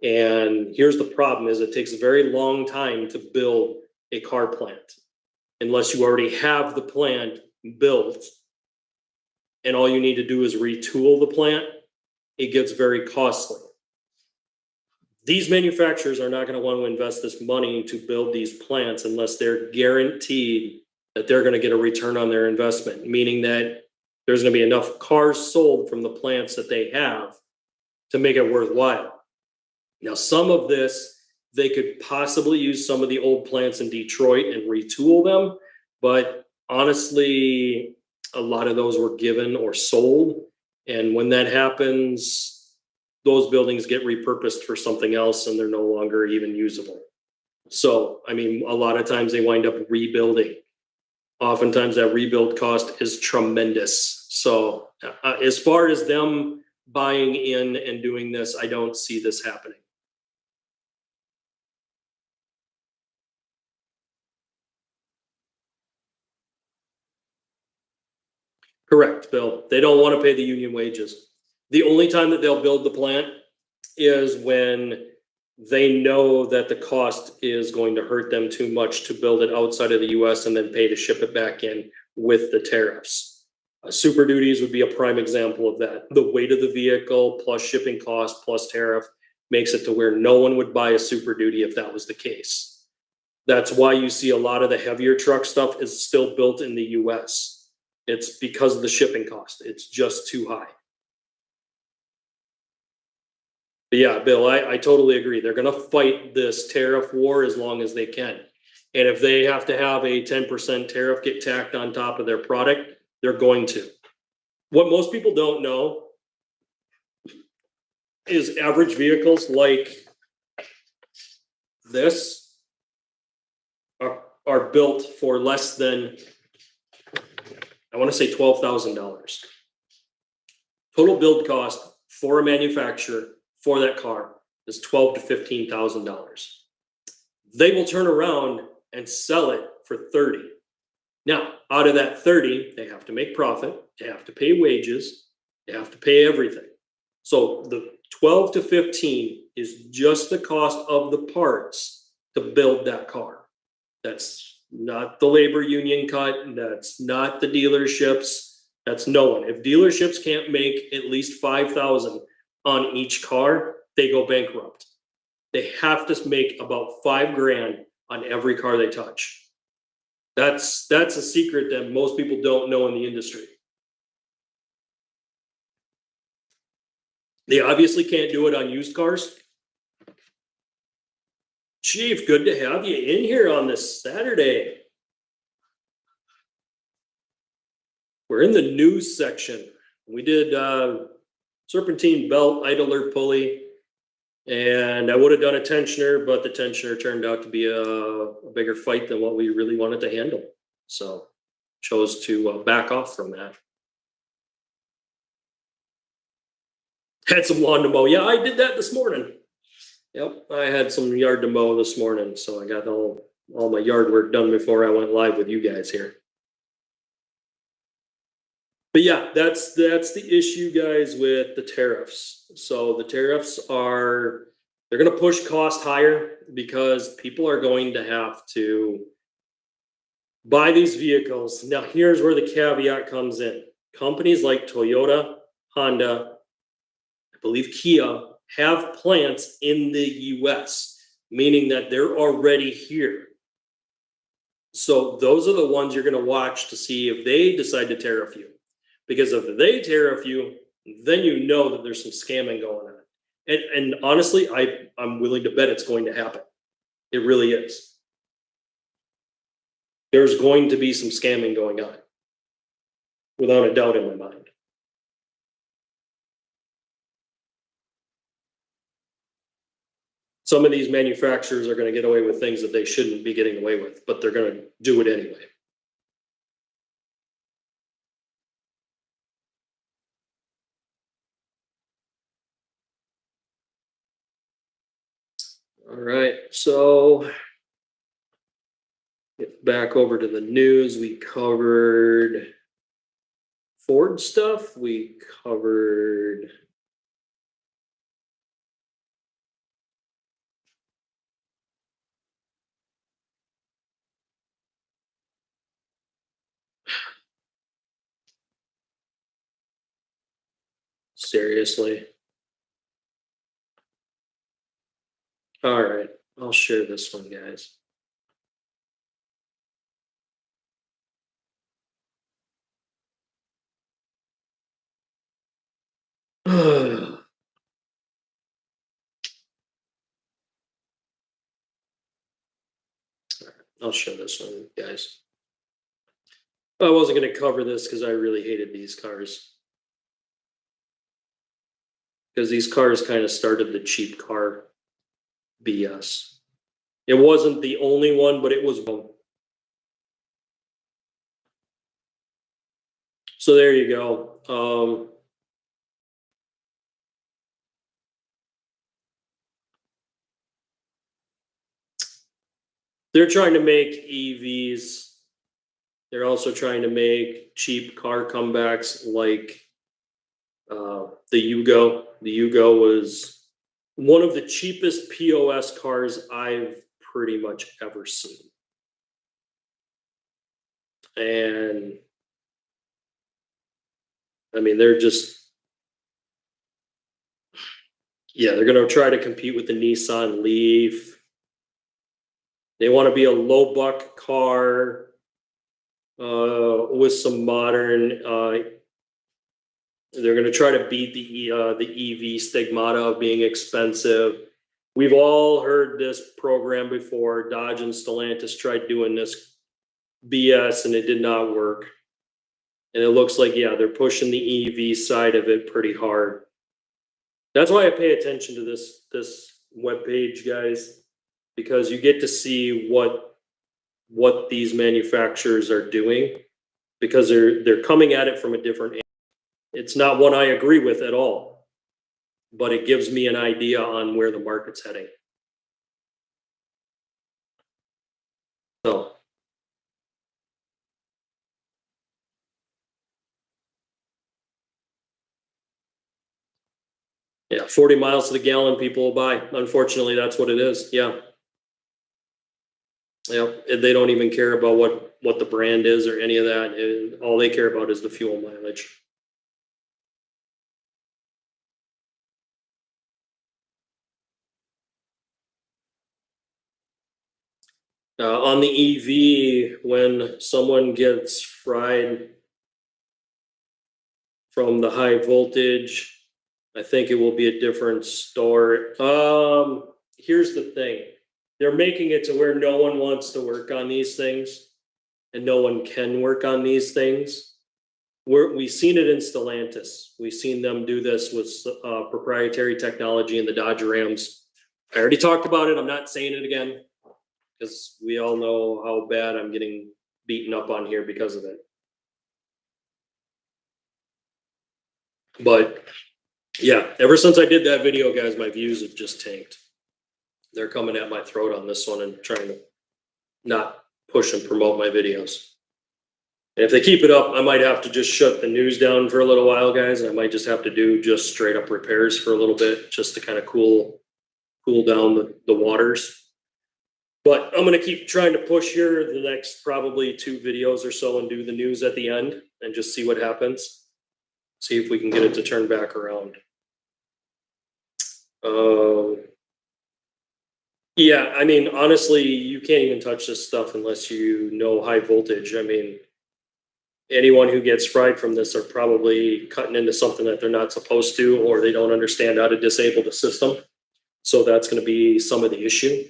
And here's the problem is it takes a very long time to build a car plant unless you already have the plant built and all you need to do is retool the plant. It gets very costly. These manufacturers are not going to want to invest this money to build these plants unless they're guaranteed that they're going to get a return on their investment, meaning that there's going to be enough cars sold from the plants that they have to make it worthwhile. Now, some of this, they could possibly use some of the old plants in Detroit and retool them, but honestly, a lot of those were given or sold. And when that happens, those buildings get repurposed for something else and they're no longer even usable. So, I mean, a lot of times they wind up rebuilding. Oftentimes that rebuild cost is tremendous. So as far as them buying in and doing this, I don't see this happening. Correct, Bill. They don't want to pay the union wages. The only time that they'll build the plant is when they know that the cost is going to hurt them too much to build it outside of the US and then pay to ship it back in with the tariffs. Super duties would be a prime example of that. The weight of the vehicle plus shipping cost plus tariff makes it to where no one would buy a super duty if that was the case. That's why you see a lot of the heavier truck stuff is still built in the US. It's because of the shipping cost. It's just too high. But yeah, Bill, I totally agree. They're going to fight this tariff war as long as they can. And if they have to have a 10% tariff get tacked on top of their product, they're going to. What most people don't know is average vehicles like this are built for less than, I want to say $12,000. Total build cost for a manufacturer for that car is $12,000 to $15,000. They will turn around and sell it for $30,000. Now, out of that $30,000, they have to make profit, they have to pay wages, they have to pay everything. So the $12,000 to $15,000 is just the cost of the parts to build that car. That's not the labor union cut, that's not the dealerships, that's no one. If dealerships can't make at least $5,000 on each car, they go bankrupt. They have to make about $5,000 on every car they touch. That's a secret that most people don't know in the industry. They obviously can't do it on used cars. Chief, good to have you in here on this Saturday. We're in the news section. We did Serpentine belt, idler pulley, and I would have done a tensioner, but the tensioner turned out to be a bigger fight than what we really wanted to handle. So chose to back off from that. Had some lawn to mow. Yeah, I did that this morning. Yep, I had some yard to mow this morning, so I got all my yard work done before I went live with you guys here. But yeah, that's the issue, guys, with the tariffs. So the tariffs they're going to push cost higher because people are going to have to buy these vehicles. Now, here's where the caveat comes in. Companies like Toyota, Honda, I believe Kia, have plants in the US, meaning that they're already here. So those are the ones you're going to watch to see if they decide to tariff you. Because if they tariff you, then you know that there's some scamming going on. And honestly, I'm willing to bet it's going to happen. It really is. There's going to be some scamming going on, without a doubt in my mind. Some of these manufacturers are going to get away with things that they shouldn't be getting away with, but they're going to do it anyway. All right, so get back over to the news. We covered Ford stuff. We covered seriously. All right, I'll share this one, guys. I'll show this one, guys. I wasn't going to cover this because I really hated these cars. Because these cars kind of started the cheap car BS. It wasn't the only one, but it was one. So there you go. They're trying to make EVs. They're also trying to make cheap car comebacks like the Yugo. The Yugo was one of the cheapest POS cars I've pretty much ever seen. And I mean, they're just, yeah, they're going to try to compete with the Nissan Leaf. They want to be a low buck car with some modern. They're going to try to beat the EV stigmata of being expensive. We've all heard this program before. Dodge and Stellantis tried doing this BS and it did not work. And it looks like, yeah, they're pushing the EV side of it pretty hard. That's why I pay attention to this webpage, guys, because you get to see what these manufacturers are doing, because they're coming at it from a different angle. It's not one I agree with at all, but it gives me an idea on where the market's heading. So yeah, 40 miles to the gallon people will buy. Unfortunately, that's what it is. Yeah. Yeah, they don't even care about what the brand is or any of that. All they care about is the fuel mileage. On the EV, when someone gets fried from the high voltage, I think it will be a different story. Here's the thing. They're making it to where no one wants to work on these things and no one can work on these things. We've seen it in Stellantis. We've seen them do this with proprietary technology in the Dodge Rams. I already talked about it. I'm not saying it again because we all know how bad I'm getting beaten up on here because of it. But yeah, ever since I did that video, guys, my views have just tanked. They're coming at my throat on this one and trying to not push and promote my videos. And if they keep it up, I might have to just shut the news down for a little while, guys. And I might just have to do just straight up repairs for a little bit, just to kind of cool down the waters. But I'm going to keep trying to push here the next probably 2 videos or so and do the news at the end and just see what happens. See if we can get it to turn back around. Yeah, I mean, honestly, you can't even touch this stuff unless you know high voltage. I mean, anyone who gets fried from this are probably cutting into something that they're not supposed to, or they don't understand how to disable the system. So that's going to be some of the issue.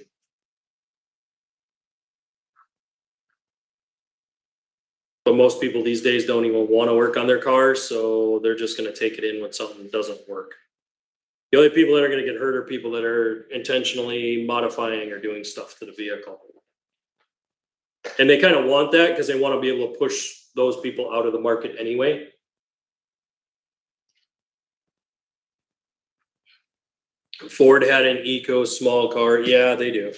But most people these days don't even want to work on their cars, so they're just going to take it in when something doesn't work. The only people that are going to get hurt are people that are intentionally modifying or doing stuff to the vehicle. And they kind of want that because they want to be able to push those people out of the market anyway. Ford had an Eco small car. Yeah, they do.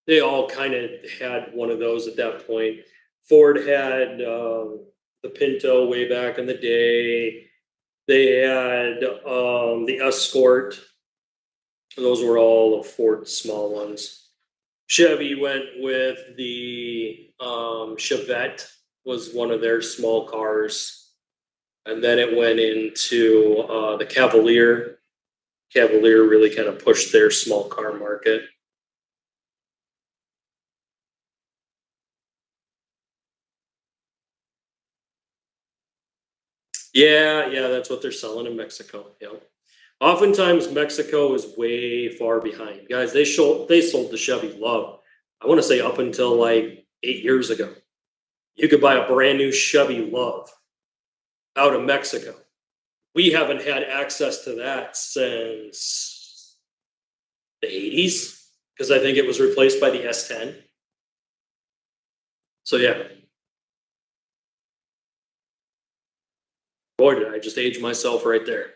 They all kind of had one of those at that point. Ford had the Pinto way back in the day. They had the Escort. Those were all of Ford's small ones. Chevy went with the Chevette, was one of their small cars. And then it went into the Cavalier. Cavalier really kind of pushed their small car market. Yeah, that's what they're selling in Mexico. Yeah. Oftentimes Mexico is way far behind. Guys, they sold the Chevy Love. I want to say up until like 8 years ago. You could buy a brand new Chevy Love out of Mexico. We haven't had access to that since the 80s because I think it was replaced by the S10. So yeah. Boy, did I just age myself right there.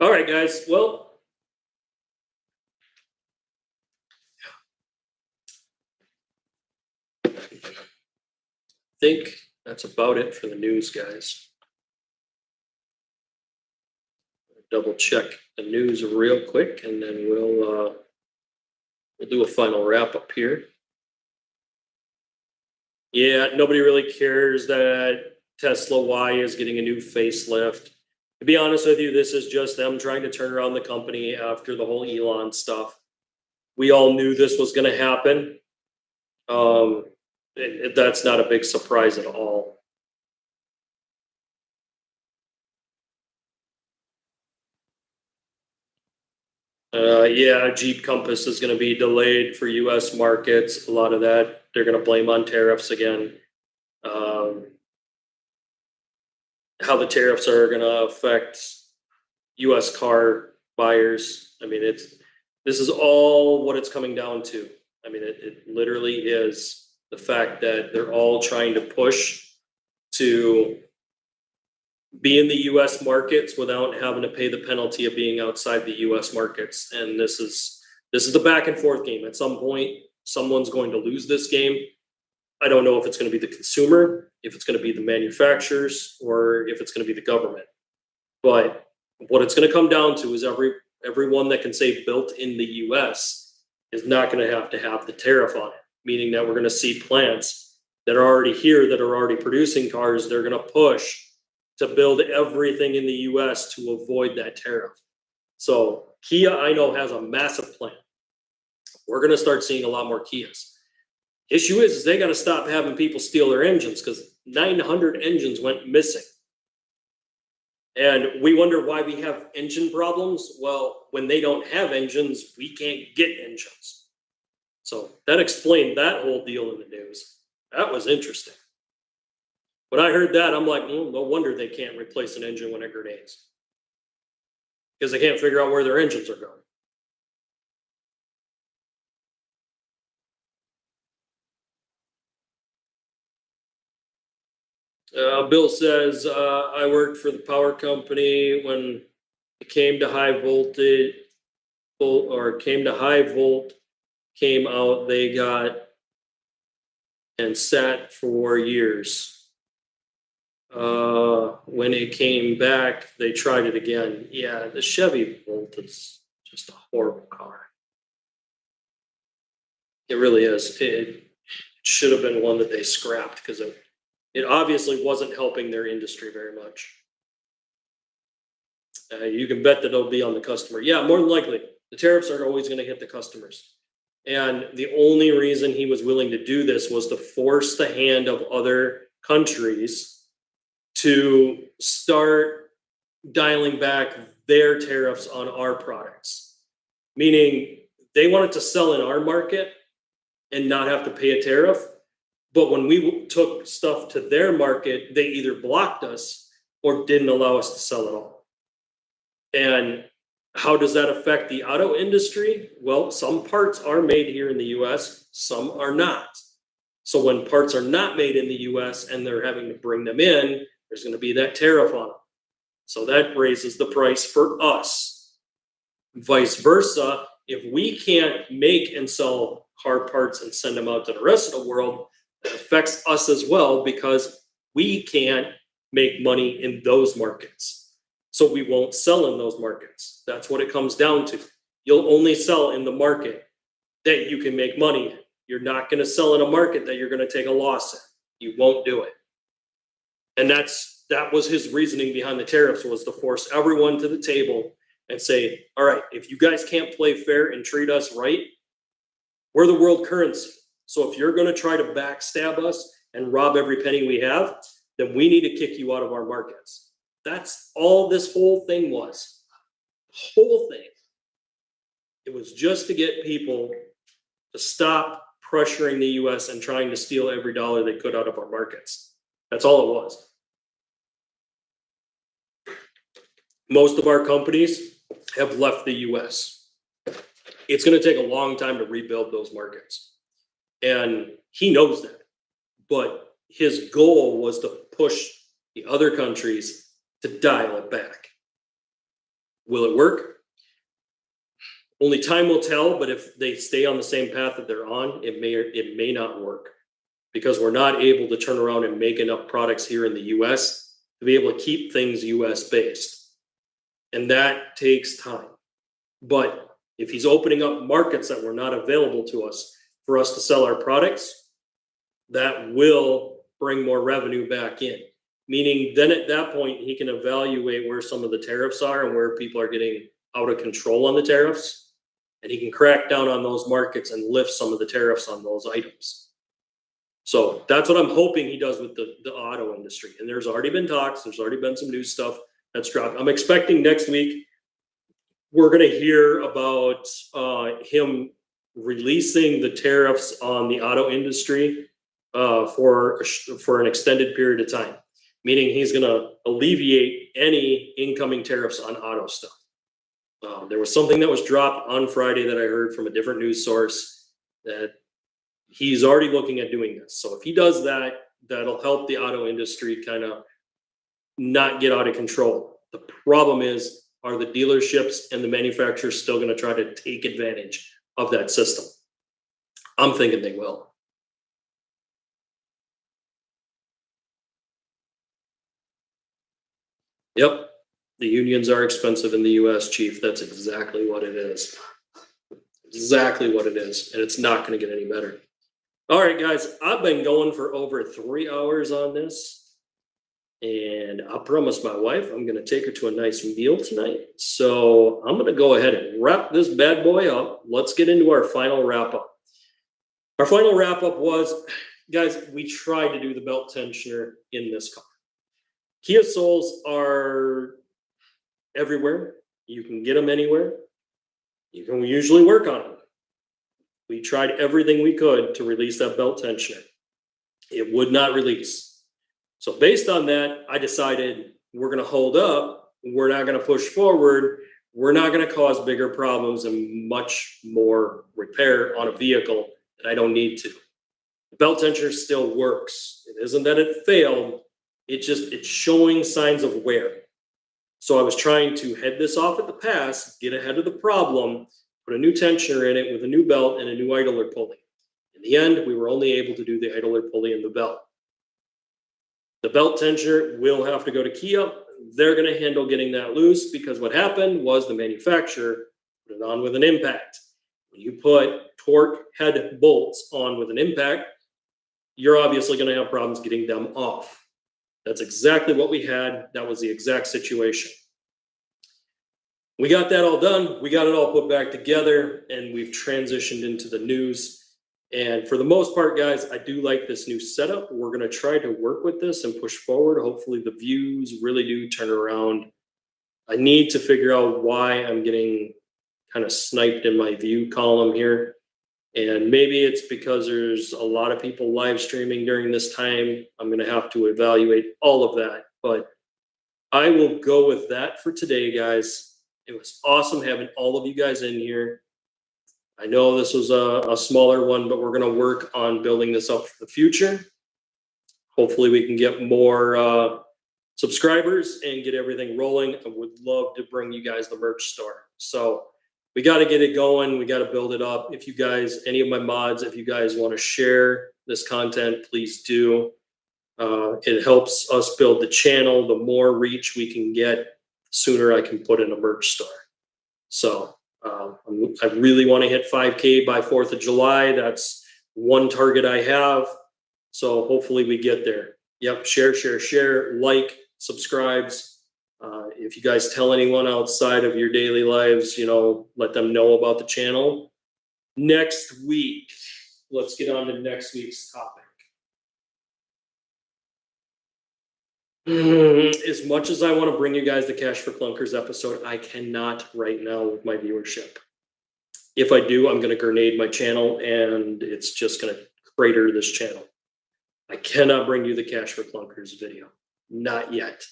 All right, guys. Well, I think that's about it for the news, guys. Double check the news real quick, and then we'll do a final wrap up here. Yeah, nobody really cares that Tesla Y is getting a new facelift. To be honest with you, this is just them trying to turn around the company after the whole Elon stuff. We all knew this was going to happen. That's not a big surprise at all. Yeah, Jeep Compass is going to be delayed for U.S. markets. A lot of that they're going to blame on tariffs again. How the tariffs are going to affect U.S. car buyers. I mean, this is all what it's coming down to. I mean, it literally is the fact that they're all trying to push to be in the U.S. markets without having to pay the penalty of being outside the U.S. markets. And this is the back and forth game. At some point, someone's going to lose this game. I don't know if it's going to be the consumer, if it's going to be the manufacturers, or if it's going to be the government. But what it's going to come down to is everyone that can say built in the U.S. is not going to have the tariff on it, meaning that we're going to see plants that are already here, that are already producing cars. They're going to push to build everything in the U.S. to avoid that tariff. So Kia, I know, has a massive plan. We're going to start seeing a lot more Kias. Issue is they got to stop having people steal their engines because 900 engines went missing. And we wonder why we have engine problems. Well, when they don't have engines, we can't get engines. So that explained that whole deal in the news. That was interesting. When I heard that, I'm like, no wonder they can't replace an engine when it grenades. Because they can't figure out where their engines are going. Bill says, I worked for the power company when it came to high voltage, came out, they got and sat for years. When it came back, they tried it again. Yeah, the Chevy Volt is just a horrible car. It really is. It should have been one that they scrapped because it obviously wasn't helping their industry very much. You can bet that it'll be on the customer. Yeah, more than likely. The tariffs are always going to hit the customers. And the only reason he was willing to do this was to force the hand of other countries to start dialing back their tariffs on our products. Meaning they wanted to sell in our market and not have to pay a tariff. But when we took stuff to their market, they either blocked us or didn't allow us to sell at all. And how does that affect the auto industry? Well, some parts are made here in the US, some are not. So when parts are not made in the US and they're having to bring them in, there's going to be that tariff on them. So that raises the price for us. Vice versa, if we can't make and sell car parts and send them out to the rest of the world, that affects us as well because we can't make money in those markets. So we won't sell in those markets. That's what it comes down to. You'll only sell in the market that you can make money in. You're not going to sell in a market that you're going to take a loss in. You won't do it. And that was his reasoning behind the tariffs, was to force everyone to the table and say, all right, if you guys can't play fair and treat us right, we're the world currency. So if you're going to try to backstab us and rob every penny we have, then we need to kick you out of our markets. That's all this whole thing was. The whole thing. It was just to get people to stop pressuring the US and trying to steal every dollar they could out of our markets. That's all it was. Most of our companies have left the US. It's going to take a long time to rebuild those markets. And he knows that. But his goal was to push the other countries to dial it back. Will it work? Only time will tell, but if they stay on the same path that they're on, it may not work, because we're not able to turn around and make enough products here in the US to be able to keep things US based. And that takes time. But if he's opening up markets that were not available to us for us to sell our products, that will bring more revenue back in. Meaning then at that point, he can evaluate where some of the tariffs are and where people are getting out of control on the tariffs. And he can crack down on those markets and lift some of the tariffs on those items. So that's what I'm hoping he does with the auto industry. And there's already been talks. There's already been some new stuff that's dropped. I'm expecting next week we're going to hear about him releasing the tariffs on the auto industry for an extended period of time. Meaning he's going to alleviate any incoming tariffs on auto stuff. There was something that was dropped on Friday that I heard from a different news source that he's already looking at doing this. So if he does that, that'll help the auto industry kind of not get out of control. The problem is, are the dealerships and the manufacturers still going to try to take advantage of that system? I'm thinking they will. Yep. The unions are expensive in the US, Chief. That's exactly what it is. Exactly what it is. And it's not going to get any better. All right, guys. I've been going for over 3 hours on this. And I promised my wife I'm going to take her to a nice meal tonight. So I'm going to go ahead and wrap this bad boy up. Let's get into our final wrap up. Our final wrap up was, guys, we tried to do the belt tensioner in this car. Kia Souls are everywhere. You can get them anywhere. You can usually work on them. We tried everything we could to release that belt tensioner. It would not release. So based on that, I decided we're going to hold up. We're not going to push forward. We're not going to cause bigger problems and much more repair on a vehicle that I don't need to. The belt tensioner still works. It isn't that it failed. It's showing signs of wear. So I was trying to head this off at the pass, get ahead of the problem, put a new tensioner in it with a new belt and a new idler pulley. In the end, we were only able to do the idler pulley and the belt. The belt tensioner will have to go to Kia. They're going to handle getting that loose, because what happened was the manufacturer put it on with an impact. When you put torque head bolts on with an impact, you're obviously going to have problems getting them off. That's exactly what we had. That was the exact situation. We got that all done. We got it all put back together, and we've transitioned into the news. And for the most part, guys, I do like this new setup. We're going to try to work with this and push forward. Hopefully the views really do turn around. I need to figure out why I'm getting kind of sniped in my view column here. And maybe it's because there's a lot of people live streaming during this time. I'm going to have to evaluate all of that. But I will go with that for today, guys. It was awesome having all of you guys in here. I know this was a smaller one, but we're going to work on building this up for the future. Hopefully we can get more subscribers and get everything rolling. I would love to bring you guys the merch store. So we got to get it going. We got to build it up. If you guys, any of my mods, if you guys want to share this content, please do. It helps us build the channel. The more reach we can get, the sooner I can put in a merch store. So I really want to hit 5K by 4th of July. That's one target I have. So hopefully we get there. Yep, share, like, subscribes. If you guys tell anyone outside of your daily lives, you know, let them know about the channel. Next week, let's get on to next week's topic. As much as I want to bring you guys the Cash for Clunkers episode, I cannot right now with my viewership. If I do, I'm going to grenade my channel and it's just going to crater this channel. I cannot bring you the Cash for Clunkers video. Not yet.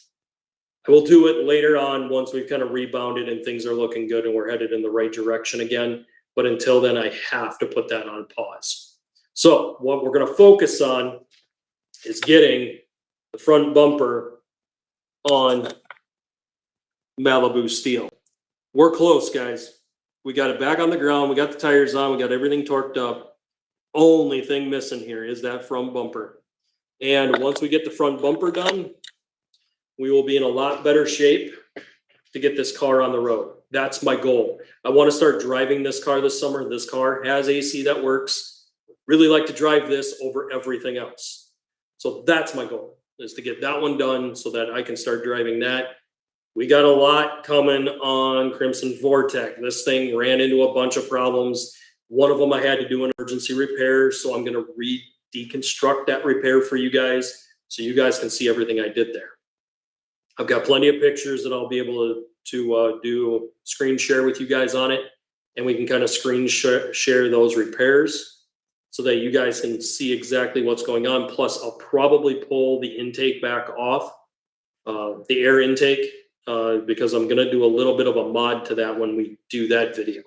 I will do it later on once we've kind of rebounded and things are looking good and we're headed in the right direction again. But until then, I have to put that on pause. So what we're going to focus on is getting the front bumper on Malibu steel. We're close, guys. We got it back on the ground. We got the tires on. We got everything torqued up. Only thing missing here is that front bumper. And once we get the front bumper done, we will be in a lot better shape to get this car on the road. That's my goal. I want to start driving this car this summer. This car has AC that works. Really like to drive this over everything else. So that's my goal, is to get that one done so that I can start driving that. We got a lot coming on Crimson Vortec. This thing ran into a bunch of problems. One of them I had to do an emergency repair, so I'm going to deconstruct that repair for you guys so you guys can see everything I did there. I've got plenty of pictures that I'll be able to do screen share with you guys on it, and we can kind of screen share those repairs so that you guys can see exactly what's going on. Plus, I'll probably pull the intake back off, the air intake, because I'm going to do a little bit of a mod to that when we do that video.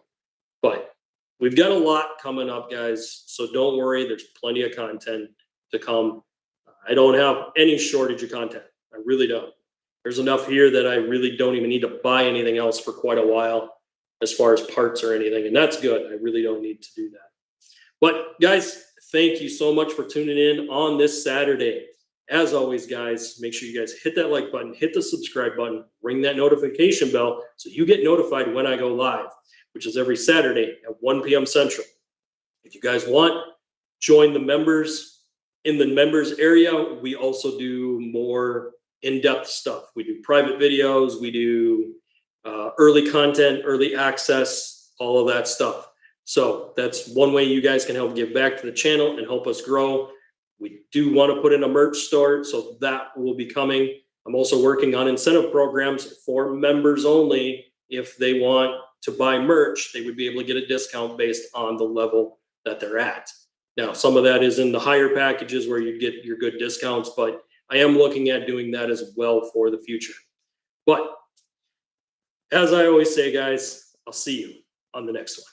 But we've got a lot coming up, guys, so don't worry. There's plenty of content to come. I don't have any shortage of content. I really don't. There's enough here that I really don't even need to buy anything else for quite a while as far as parts or anything, and that's good. I really don't need to do that. But guys, thank you so much for tuning in on this Saturday. As always, guys, make sure you guys hit that like button, hit the subscribe button, ring that notification bell so you get notified when I go live, which is every Saturday at 1 p.m. Central. If you guys want, join the members. In the members area, we also do more in-depth stuff. We do private videos, we do early content, early access, all of that stuff. So that's one way you guys can help give back to the channel and help us grow. We do want to put in a merch store, so that will be coming. I'm also working on incentive programs for members only. If they want to buy merch, they would be able to get a discount based on the level that they're at. Now, some of that is in the higher packages where you get your good discounts, but I am looking at doing that as well for the future. But as I always say, guys, I'll see you on the next one.